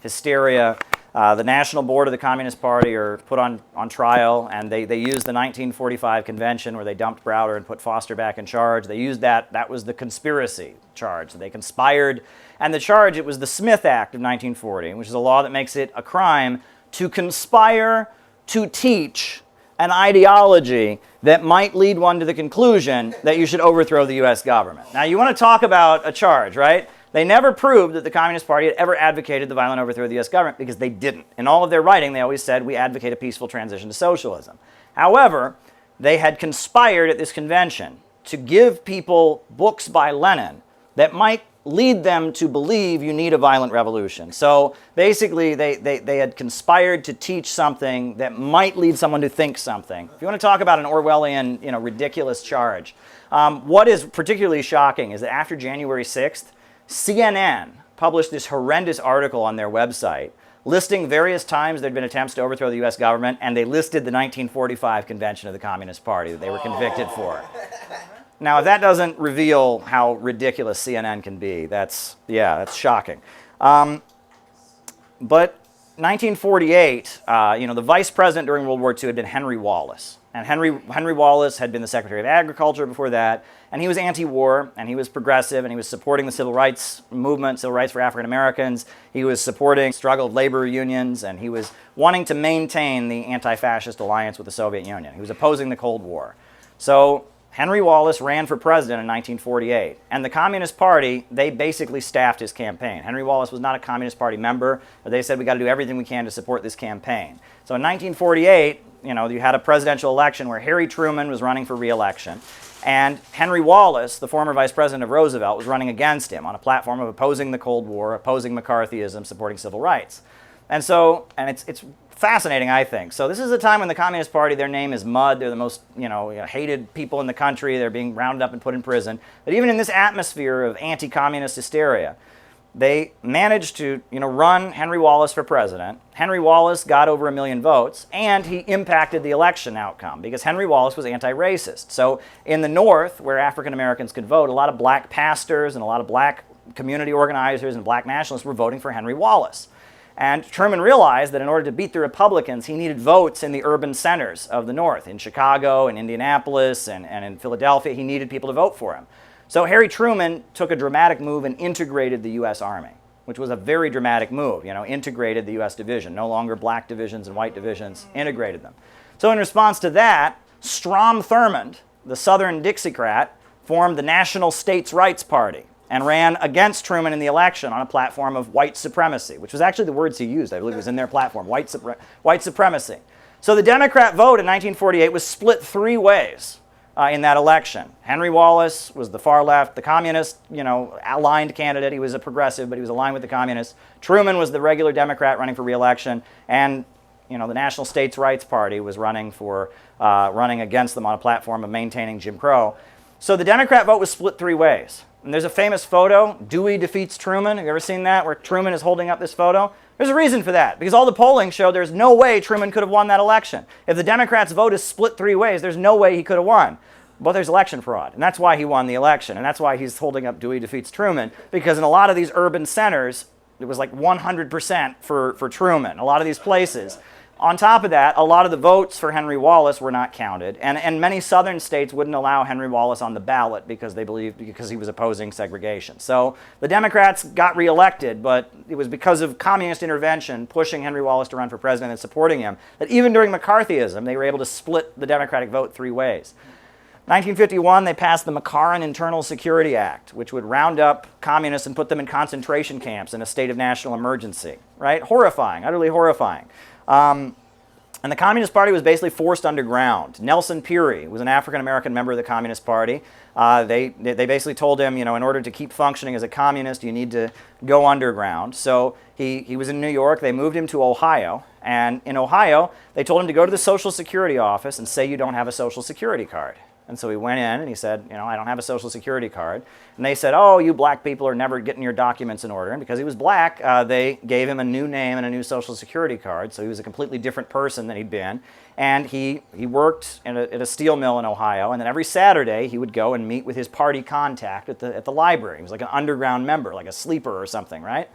hysteria. The National Board of the Communist Party are put on trial, and they used the 1945 convention where they dumped Browder and put Foster back in charge. They used that. That was the conspiracy charge. They conspired. And the charge, it was the Smith Act of 1940, which is a law that makes it a crime to conspire to teach an ideology that might lead one to the conclusion that you should overthrow the U.S. government. Now, you want to talk about a charge, right? They never proved that the Communist Party had ever advocated the violent overthrow of the U.S. government because they didn't. In all of their writing, they always said, we advocate a peaceful transition to socialism. However, they had conspired at this convention to give people books by Lenin that might lead them to believe you need a violent revolution. So basically, they had conspired to teach something that might lead someone to think something. If you want to talk about an Orwellian, ridiculous charge, what is particularly shocking is that after January 6th, CNN published this horrendous article on their website listing various times there had been attempts to overthrow the U.S. government, and they listed the 1945 convention of the Communist Party that they were convicted for. Now, if that doesn't reveal how ridiculous CNN can be, that's shocking. But 1948, the vice president during World War II had been Henry Wallace. And Henry Wallace had been the Secretary of Agriculture before that, and he was anti-war, and he was progressive, and he was supporting the civil rights movement, civil rights for African Americans. He was supporting the struggle of labor unions, and he was wanting to maintain the anti-fascist alliance with the Soviet Union. He was opposing the Cold War. So Henry Wallace ran for president in 1948, and the Communist Party, they basically staffed his campaign. Henry Wallace was not a Communist Party member, but they said we got to do everything we can to support this campaign. So in 1948, you had a presidential election where Harry Truman was running for re-election, and Henry Wallace, the former vice president of Roosevelt, was running against him on a platform of opposing the Cold War, opposing McCarthyism, supporting civil rights. And it's fascinating, I think. So this is a time when the Communist Party, their name is mud. They're the most hated people in the country. They're being rounded up and put in prison. But even in this atmosphere of anti-communist hysteria, they managed to run Henry Wallace for president. Henry Wallace got over 1 million votes, and he impacted the election outcome because Henry Wallace was anti-racist. So in the North, where African Americans could vote, a lot of black pastors and a lot of black community organizers and black nationalists were voting for Henry Wallace. And Truman realized that in order to beat the Republicans, he needed votes in the urban centers of the North, in Chicago, in Indianapolis, and in Philadelphia. He needed people to vote for him. So Harry Truman took a dramatic move and integrated the U.S. Army, which was a very dramatic move, integrated the U.S. division. No longer black divisions and white divisions, integrated them. So in response to that, Strom Thurmond, the Southern Dixiecrat, formed the National States Rights Party and ran against Truman in the election on a platform of white supremacy, which was actually the words he used. I believe it was in their platform, white supremacy. So the Democrat vote in 1948 was split 3 ways in that election. Henry Wallace was the far left, the communist, aligned candidate. He was a progressive, but he was aligned with the communists. Truman was the regular Democrat running for re-election, and the National States Rights Party was running against them on a platform of maintaining Jim Crow. So the Democrat vote was split 3 ways. And there's a famous photo, Dewey defeats Truman. Have you ever seen that, where Truman is holding up this photo? There's a reason for that, because all the polling showed there's no way Truman could have won that election. If the Democrats' vote is split 3 ways, there's no way he could have won. But there's election fraud, and that's why he won the election, and that's why he's holding up Dewey defeats Truman, because in a lot of these urban centers, it was like 100% for Truman. A lot of these places, On top of that, a lot of the votes for Henry Wallace were not counted, and many southern states wouldn't allow Henry Wallace on the ballot because they believed because he was opposing segregation. So the Democrats got reelected, but it was because of communist intervention pushing Henry Wallace to run for president and supporting him that even during McCarthyism, they were able to split the Democratic vote 3 ways. 1951, they passed the McCarran Internal Security Act, which would round up communists and put them in concentration camps in a state of national emergency, right? Horrifying, utterly horrifying. And the Communist Party was basically forced underground. Nelson Peary was an African-American member of the Communist Party. They basically told him, you know, in order to keep functioning as a communist, you need to go underground. So he was in New York. They moved him to Ohio. And in Ohio, they told him to go to the Social Security office and say you don't have a Social Security card. And so he went in and he said, you know, I don't have a Social Security card. And they said, oh, you black people are never getting your documents in order. And because he was black, they gave him a new name and a new Social Security card. So he was a completely different person than he'd been. And he worked at a steel mill in Ohio. And then every Saturday, he would go and meet with his party contact at the library. He was like an underground member, like a sleeper or something, right?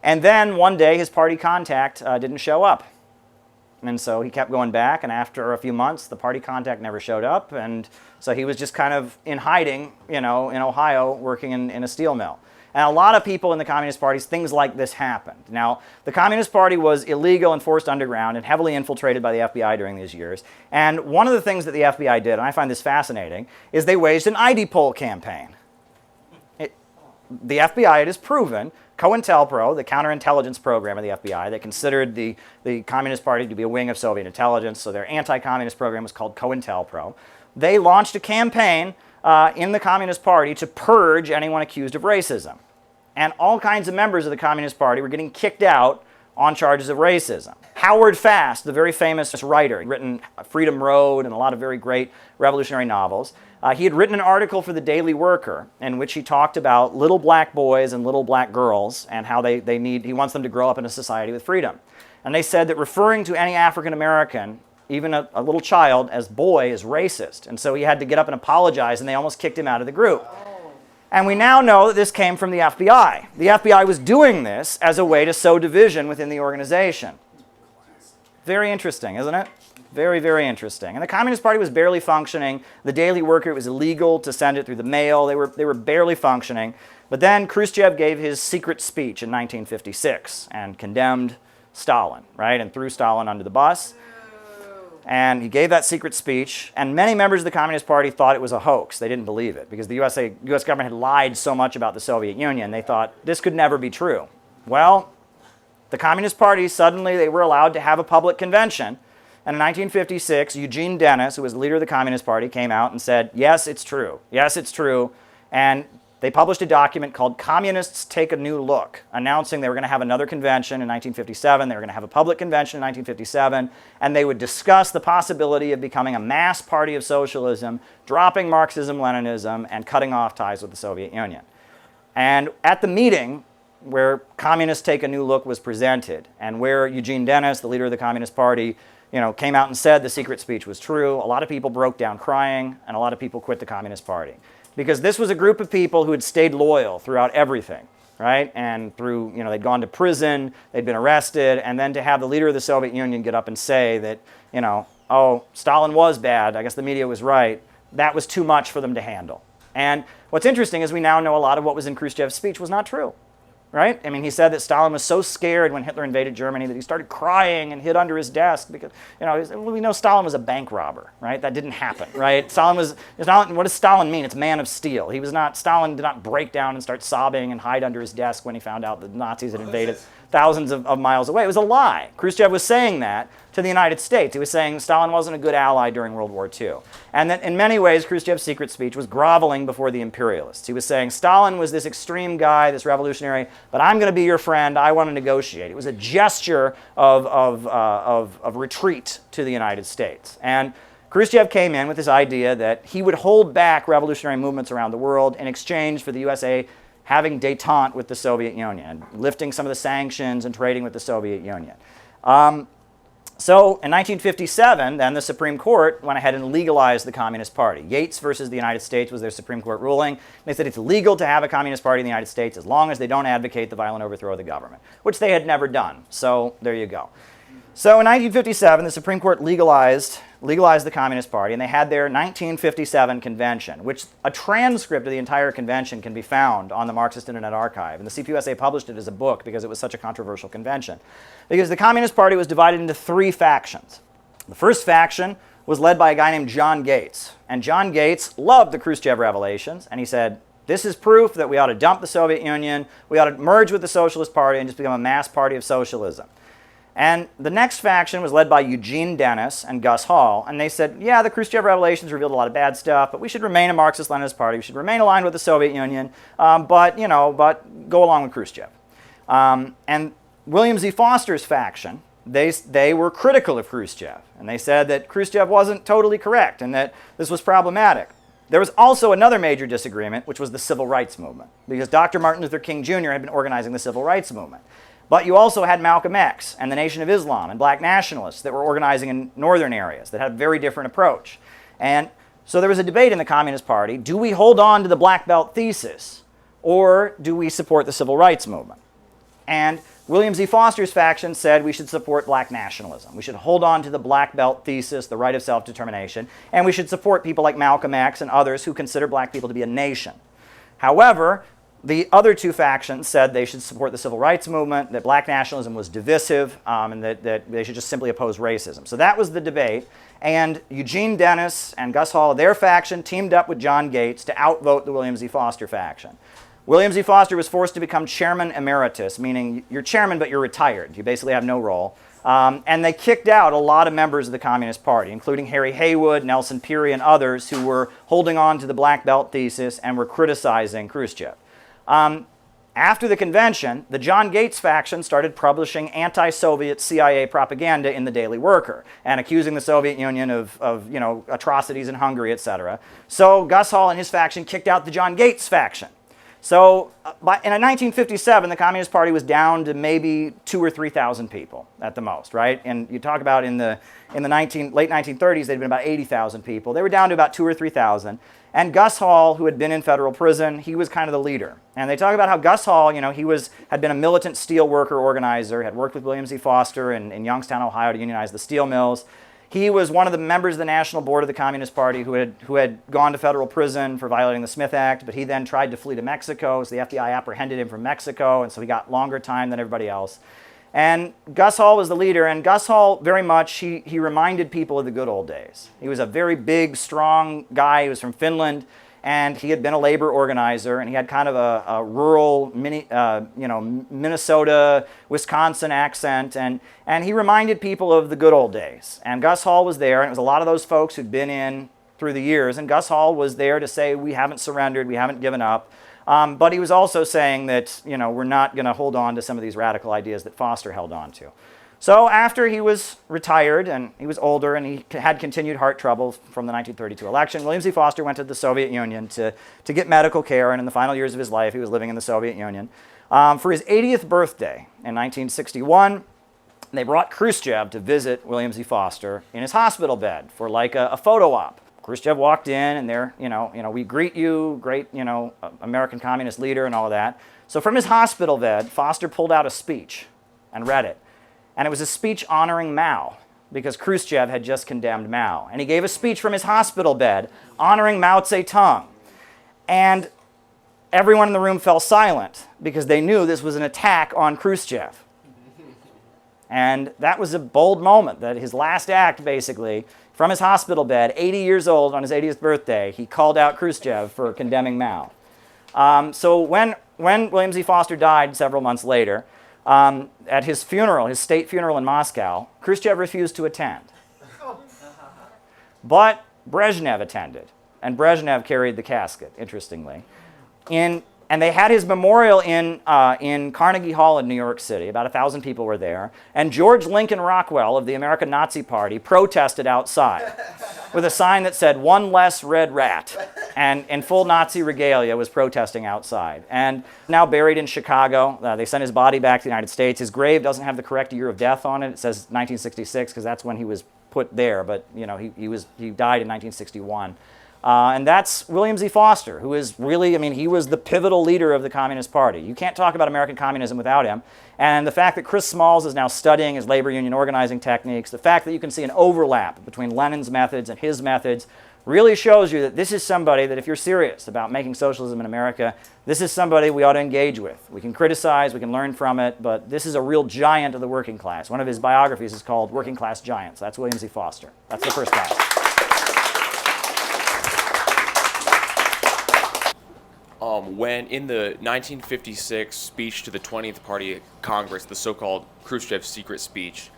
And then one day, his party contact didn't show up. And so he kept going back, and after a few months, the party contact never showed up, and so he was just kind of in hiding, you know, in Ohio, working in a steel mill. And a lot of people in the Communist parties, things like this happened. Now, the Communist Party was illegal and forced underground and heavily infiltrated by the FBI during these years. And one of the things that the FBI did, and I find this fascinating, is they waged an ID poll campaign. The FBI, it is proven, COINTELPRO, the counterintelligence program of the FBI, they considered the Communist Party to be a wing of Soviet intelligence, so their anti-communist program was called COINTELPRO. They launched a campaign in the Communist Party to purge anyone accused of racism. And all kinds of members of the Communist Party were getting kicked out on charges of racism. Howard Fast, the very famous writer, he'd written Freedom Road and a lot of very great revolutionary novels. He had written an article for the Daily Worker in which he talked about little black boys and little black girls and how he wants them to grow up in a society with freedom. And they said that referring to any African American, even a little child, as boy is racist. And so he had to get up and apologize, and they almost kicked him out of the group. And we now know that this came from the FBI. The FBI was doing this as a way to sow division within the organization. Very interesting, isn't it? Very, very interesting. And the Communist Party was barely functioning. The Daily Worker, it was illegal to send it through the mail. They were barely functioning. But then Khrushchev gave his secret speech in 1956 and condemned Stalin, right? And threw Stalin under the bus. And he gave that secret speech, and many members of the Communist Party thought it was a hoax. They didn't believe it because the US government had lied so much about the Soviet Union. They thought this could never be true. Well, the Communist Party, suddenly they were allowed to have a public convention. And in 1956, Eugene Dennis, who was the leader of the Communist Party, came out and said, yes, it's true. Yes, it's true. And they published a document called Communists Take a New Look, announcing they were going to have another convention in 1957. They were going to have a public convention in 1957. And they would discuss the possibility of becoming a mass party of socialism, dropping Marxism, Leninism, and cutting off ties with the Soviet Union. And at the meeting, where Communists Take a New Look was presented, and where Eugene Dennis, the leader of the Communist Party, came out and said the secret speech was true, a lot of people broke down crying, and a lot of people quit the Communist Party. Because this was a group of people who had stayed loyal throughout everything, right? And through, they'd gone to prison, they'd been arrested, and then to have the leader of the Soviet Union get up and say that, oh, Stalin was bad, I guess the media was right, that was too much for them to handle. And what's interesting is we now know a lot of what was in Khrushchev's speech was not true. Right? I mean, he said that Stalin was so scared when Hitler invaded Germany that he started crying and hid under his desk because, we know Stalin was a bank robber, right? That didn't happen, right? What does Stalin mean? It's man of steel. Stalin did not break down and start sobbing and hide under his desk when he found out the Nazis had invaded thousands of miles away. It was a lie. Khrushchev was saying that to the United States. He was saying Stalin wasn't a good ally during World War II. And that in many ways, Khrushchev's secret speech was groveling before the imperialists. He was saying Stalin was this extreme guy, this revolutionary, but I'm going to be your friend. I want to negotiate. It was a gesture of retreat to the United States. And Khrushchev came in with this idea that he would hold back revolutionary movements around the world in exchange for the USA having détente with the Soviet Union, lifting some of the sanctions and trading with the Soviet Union. So in 1957, then the Supreme Court went ahead and legalized the Communist Party. Yates versus the United States was their Supreme Court ruling. They said it's legal to have a Communist Party in the United States as long as they don't advocate the violent overthrow of the government, which they had never done. So there you go. So in 1957, the Supreme Court legalized the Communist Party, and they had their 1957 convention, which a transcript of the entire convention can be found on the Marxist Internet Archive. And the CPUSA published it as a book because it was such a controversial convention. Because the Communist Party was divided into three factions. The first faction was led by a guy named John Gates. And John Gates loved the Khrushchev revelations, and he said, this is proof that we ought to dump the Soviet Union, we ought to merge with the Socialist Party and just become a mass party of socialism. And the next faction was led by Eugene Dennis and Gus Hall, and they said, yeah, the Khrushchev revelations revealed a lot of bad stuff, but we should remain a Marxist-Leninist party, we should remain aligned with the Soviet Union, but go along with Khrushchev. And William Z. Foster's faction, they were critical of Khrushchev, and they said that Khrushchev wasn't totally correct and that this was problematic. There was also another major disagreement, which was the civil rights movement, because Dr. Martin Luther King Jr. had been organizing the civil rights movement. But you also had Malcolm X and the Nation of Islam and black nationalists that were organizing in northern areas that had a very different approach. And so there was a debate in the Communist Party, do we hold on to the black belt thesis or do we support the civil rights movement? And William Z. Foster's faction said we should support black nationalism. We should hold on to the black belt thesis, the right of self-determination, and we should support people like Malcolm X and others who consider black people to be a nation. However, the other two factions said they should support the civil rights movement, that black nationalism was divisive, and that they should just simply oppose racism. So that was the debate. And Eugene Dennis and Gus Hall, their faction, teamed up with John Gates to outvote the William Z. Foster faction. William Z. Foster was forced to become chairman emeritus, meaning you're chairman but you're retired. You basically have no role. And they kicked out a lot of members of the Communist Party, including Harry Haywood, Nelson Peary, and others who were holding on to the black belt thesis and were criticizing Khrushchev. After the convention, the John Gates faction started publishing anti-Soviet CIA propaganda in the Daily Worker and accusing the Soviet Union of atrocities in Hungary, etc. So Gus Hall and his faction kicked out the John Gates faction. So in 1957, the Communist Party was down to maybe 2,000 or 3,000 people at the most, right? And you talk about in the late 1930s, they'd been about 80,000 people. They were down to about 2,000 or 3,000. And Gus Hall, who had been in federal prison, he was kind of the leader. And they talk about how Gus Hall, had been a militant steel worker organizer, had worked with William Z. Foster in Youngstown, Ohio to unionize the steel mills. He was one of the members of the National Board of the Communist Party who had gone to federal prison for violating the Smith Act, but he then tried to flee to Mexico, so the FBI apprehended him from Mexico, and so he got longer time than everybody else. And Gus Hall was the leader, and Gus Hall very much, he reminded people of the good old days. He was a very big, strong guy. He was from Finland, and he had been a labor organizer, and he had kind of a rural Minnesota, Wisconsin accent, and he reminded people of the good old days. And Gus Hall was there, and it was a lot of those folks who'd been in through the years, and Gus Hall was there to say, we haven't surrendered, we haven't given up. But he was also saying that, we're not going to hold on to some of these radical ideas that Foster held on to. So after he was retired and he was older and he had continued heart trouble from the 1932 election, William Z. Foster went to the Soviet Union to get medical care, and in the final years of his life he was living in the Soviet Union. For his 80th birthday in 1961, they brought Khrushchev to visit William Z. Foster in his hospital bed for like a photo op. Khrushchev walked in and there, we greet you, great, American communist leader and all of that. So from his hospital bed, Foster pulled out a speech and read it. And it was a speech honoring Mao, because Khrushchev had just condemned Mao. And he gave a speech from his hospital bed honoring Mao Zedong. And everyone in the room fell silent because they knew this was an attack on Khrushchev. And that was a bold moment, that his last act, basically, from his hospital bed, 80 years old on his 80th birthday, he called out Khrushchev for condemning Mao. So when William Z. Foster died several months later, at his funeral, his state funeral in Moscow, Khrushchev refused to attend. But Brezhnev attended, and Brezhnev carried the casket, interestingly. And they had his memorial in Carnegie Hall in New York City. About 1,000 people were there. And George Lincoln Rockwell of the American Nazi Party protested outside with a sign that said, "One less red rat," and in full Nazi regalia was protesting outside. And now buried in Chicago. They sent his body back to the United States. His grave doesn't have the correct year of death on it. It says 1966 because that's when he was put there, but he died in 1961. And that's William Z. Foster, who is really, I mean, he was the pivotal leader of the Communist Party. You can't talk about American communism without him. And the fact that Chris Smalls is now studying his labor union organizing techniques, the fact that you can see an overlap between Lenin's methods and his methods, really shows you that this is somebody that if you're serious about making socialism in America, this is somebody we ought to engage with. We can criticize, we can learn from it, but this is a real giant of the working class. One of his biographies is called Working Class Giants. That's William Z. Foster. That's the first guy. When in the 1956 speech to the 20th Party Congress, the so-called Khrushchev secret speech,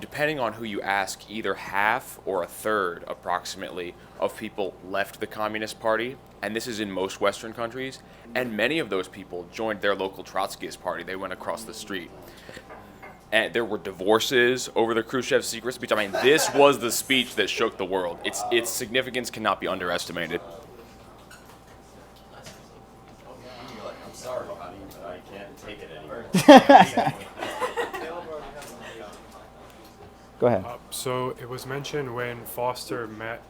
depending on who you ask, either half or a third, approximately, of people left the Communist Party, and this is in most Western countries, and many of those people joined their local Trotskyist party. They went across the street. And there were divorces over the Khrushchev secret speech. I mean, this was the speech that shook the world. Its significance cannot be underestimated. I'm sorry, honey, but I can't take it anymore. Go ahead. So it was mentioned when Foster met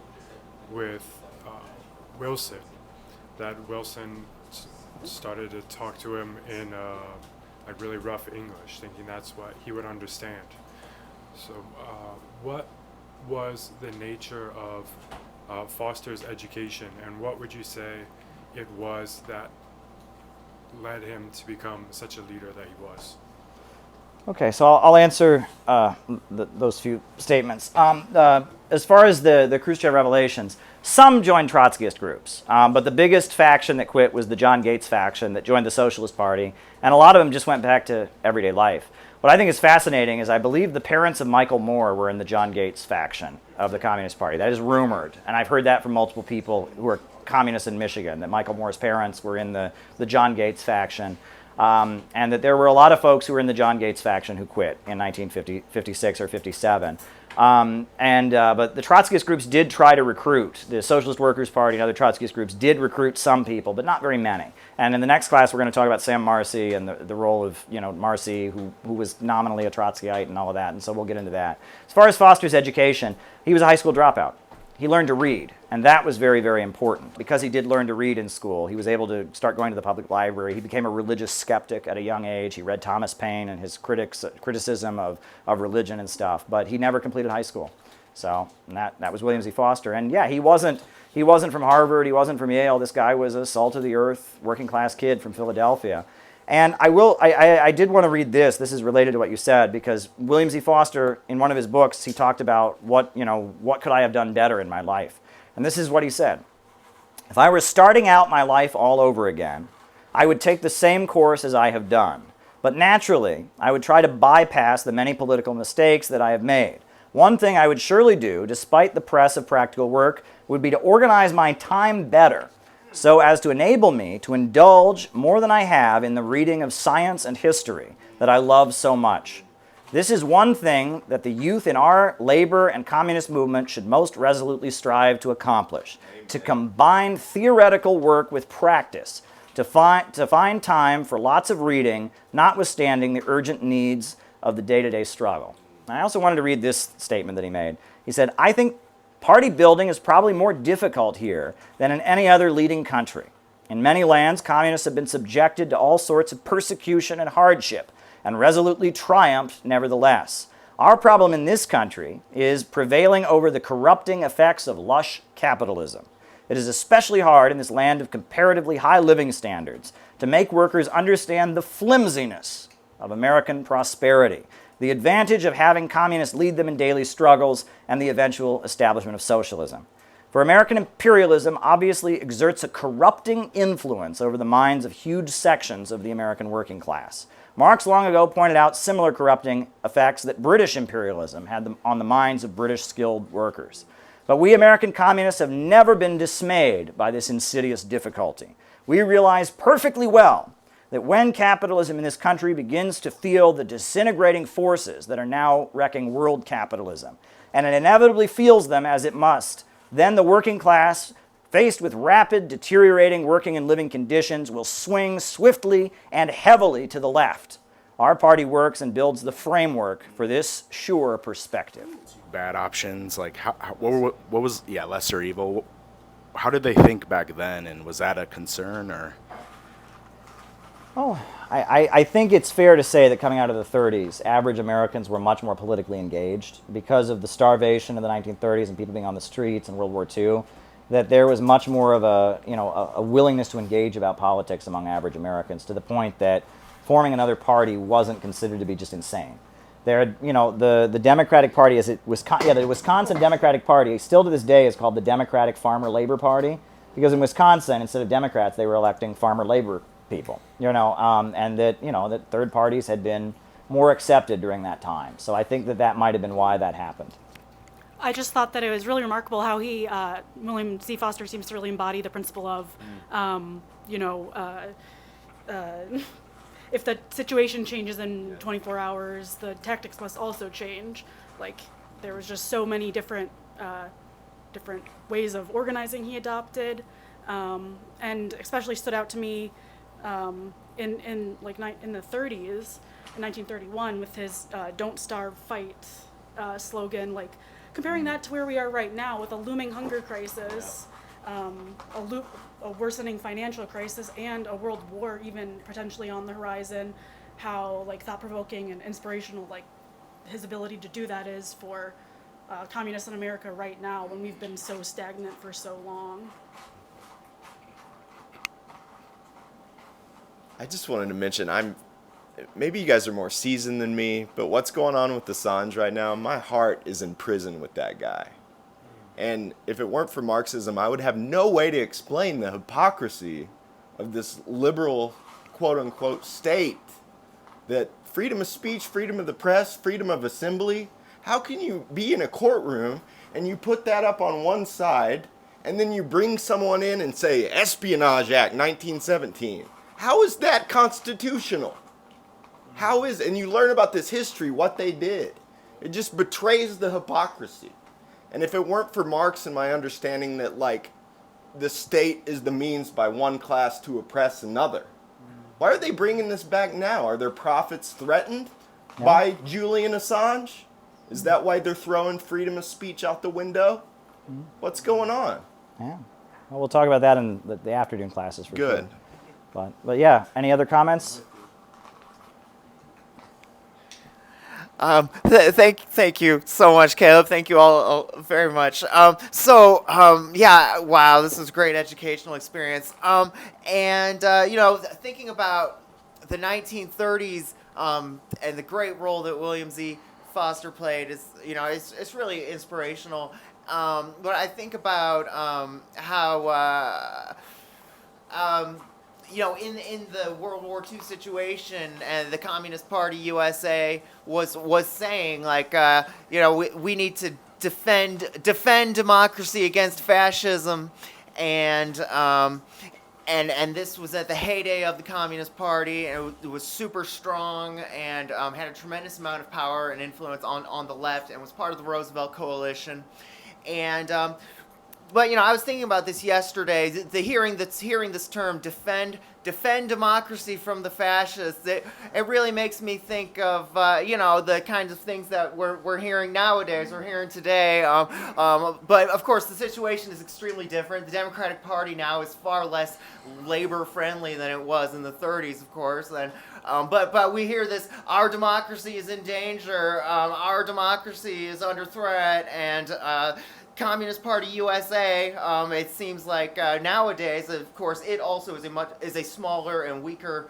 with Wilson that Wilson started to talk to him in like really rough English, thinking that's what he would understand. So what was the nature of Foster's education, and what would you say it was that led him to become such a leader that he was? Okay, so I'll answer those few statements. As far as the Khrushchev revelations, some joined Trotskyist groups, but the biggest faction that quit was the John Gates faction that joined the Socialist Party, and a lot of them just went back to everyday life. What I think is fascinating is I believe the parents of Michael Moore were in the John Gates faction of the Communist Party. That is rumored, and I've heard that from multiple people who are communists in Michigan, that Michael Moore's parents were in the John Gates faction. And that there were a lot of folks who were in the John Gates faction who quit in 1956 or 57. But the Trotskyist groups did try to recruit. The Socialist Workers' Party and other Trotskyist groups did recruit some people, but not very many. And in the next class, we're going to talk about Sam Marcy and the role of Marcy, who was nominally a Trotskyite and all of that, and so we'll get into that. As far as Foster's education, he was a high school dropout. He learned to read, and that was very, very important. Because he did learn to read in school, he was able to start going to the public library. He became a religious skeptic at a young age. He read Thomas Paine and his criticism of religion and stuff, but he never completed high school. So that was William Z. Foster. And yeah, he wasn't from Harvard, he wasn't from Yale. This guy was a salt-of-the-earth, working-class kid from Philadelphia. And I did want to read this. This is related to what you said, because William Z. Foster, in one of his books, he talked about what could I have done better in my life. And this is what he said. If I were starting out my life all over again, I would take the same course as I have done. But naturally, I would try to bypass the many political mistakes that I have made. One thing I would surely do, despite the press of practical work, would be to organize my time better, so as to enable me to indulge more than I have in the reading of science and history that I love so much. This is one thing that the youth in our labor and communist movement should most resolutely strive to accomplish, to combine theoretical work with practice, to find time for lots of reading, notwithstanding the urgent needs of the day-to-day struggle. And I also wanted to read this statement that he made. He said, I think party building is probably more difficult here than in any other leading country. In many lands, communists have been subjected to all sorts of persecution and hardship, and resolutely triumphed nevertheless. Our problem in this country is prevailing over the corrupting effects of lush capitalism. It is especially hard in this land of comparatively high living standards to make workers understand the flimsiness of American prosperity, the advantage of having communists lead them in daily struggles, and the eventual establishment of socialism. For American imperialism obviously exerts a corrupting influence over the minds of huge sections of the American working class. Marx long ago pointed out similar corrupting effects that British imperialism had on the minds of British skilled workers. But we American communists have never been dismayed by this insidious difficulty. We realize perfectly well that when capitalism in this country begins to feel the disintegrating forces that are now wrecking world capitalism, and it inevitably feels them as it must, then the working class, faced with rapid deteriorating working and living conditions, will swing swiftly and heavily to the left. Our party works and builds the framework for this sure perspective. Bad options, like what was lesser evil? how did they think back then, and was that a concern or? Oh, I think it's fair to say that coming out of the 30s, average Americans were much more politically engaged because of the starvation of the 1930s and people being on the streets in World War II, that there was much more of a willingness to engage about politics among average Americans, to the point that forming another party wasn't considered to be just insane. There, the Democratic Party, the Wisconsin Democratic Party, still to this day is called the Democratic Farmer Labor Party, because in Wisconsin, instead of Democrats, they were electing farmer labor people, and that third parties had been more accepted during that time. So I think that might have been why that happened. I just thought that it was really remarkable how William Z. Foster seems to really embody the principle of, if the situation changes in 24 hours, the tactics must also change. Like, there was just so many different ways of organizing he adopted, and especially stood out to me in the 30s, in 1931, with his "Don't Starve, Fight" slogan. Like, comparing that to where we are right now with a looming hunger crisis, a worsening financial crisis, and a world war even potentially on the horizon, how thought-provoking and inspirational his ability to do that is for communists in America right now, when we've been so stagnant for so long. I just wanted to mention, maybe you guys are more seasoned than me, but what's going on with Assange right now, my heart is in prison with that guy. And if it weren't for Marxism, I would have no way to explain the hypocrisy of this liberal, quote-unquote, state, that freedom of speech, freedom of the press, freedom of assembly, how can you be in a courtroom and you put that up on one side and then you bring someone in and say, Espionage Act 1917? How is that constitutional? And you learn about this history, what they did. It just betrays the hypocrisy. And if it weren't for Marx and my understanding that, the state is the means by one class to oppress another, why are they bringing this back now? Are their profits threatened by Julian Assange? Is that why they're throwing freedom of speech out the window? What's going on? Yeah. Well, we'll talk about that in the afternoon classes for Good. sure. But yeah, any other comments? Thank you so much, Caleb. Thank you all very much. Wow, this was a great educational experience. Thinking about the 1930s and the great role that William Z. Foster played is, it's really inspirational. But I think about how. In the World War II situation, and the Communist Party USA was saying we need to defend democracy against fascism, and this was at the heyday of the Communist Party, and it was super strong and had a tremendous amount of power and influence on the left, and was part of the Roosevelt coalition, and. But I was thinking about this yesterday. Hearing this term, defend democracy from the fascists. It really makes me think of the kinds of things that we're hearing nowadays. We're hearing today. But of course, the situation is extremely different. The Democratic Party now is far less labor friendly than it was in the 30s, of course. And but we hear this: our democracy is in danger. Our democracy is under threat, and. Communist Party USA, it seems like nowadays, of course, it also is a smaller and weaker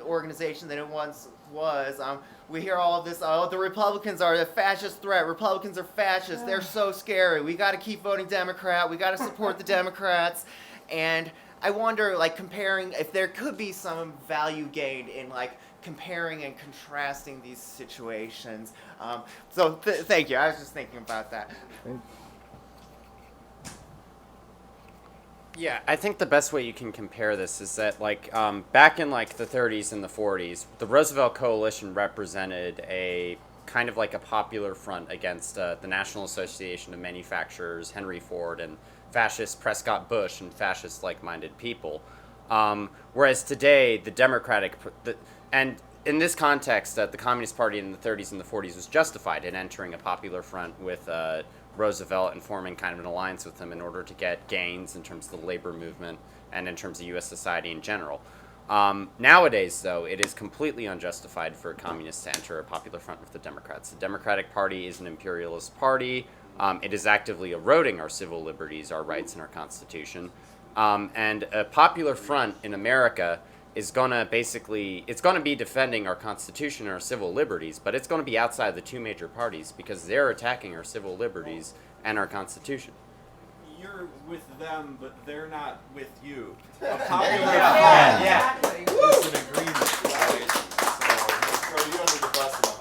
organization than it once was. We hear all of this, the Republicans are a fascist threat. Republicans are fascists. They're so scary. We got to keep voting Democrat. We got to support the Democrats. And I wonder, comparing, if there could be some value gained in, comparing and contrasting these situations. Thank you. I was just thinking about that. Yeah, I think the best way you can compare this is that, back in, the 30s and the 40s, the Roosevelt coalition represented a kind of a popular front against the National Association of Manufacturers, Henry Ford, and fascist Prescott Bush and fascist like-minded people. Whereas today, and in this context, the Communist Party in the 30s and the 40s was justified in entering a popular front with Roosevelt and forming kind of an alliance with him in order to get gains in terms of the labor movement and in terms of U.S. society in general. Nowadays, though, it is completely unjustified for a communist to enter a popular front with the Democrats. The Democratic Party is an imperialist party. It is actively eroding our civil liberties, our rights, and our Constitution. And a popular front in America is going to it's going to be defending our Constitution and our civil liberties, but it's going to be outside the two major parties because they're attacking our civil liberties and our Constitution. You're with them, but they're not with you. A popular front is an agreement.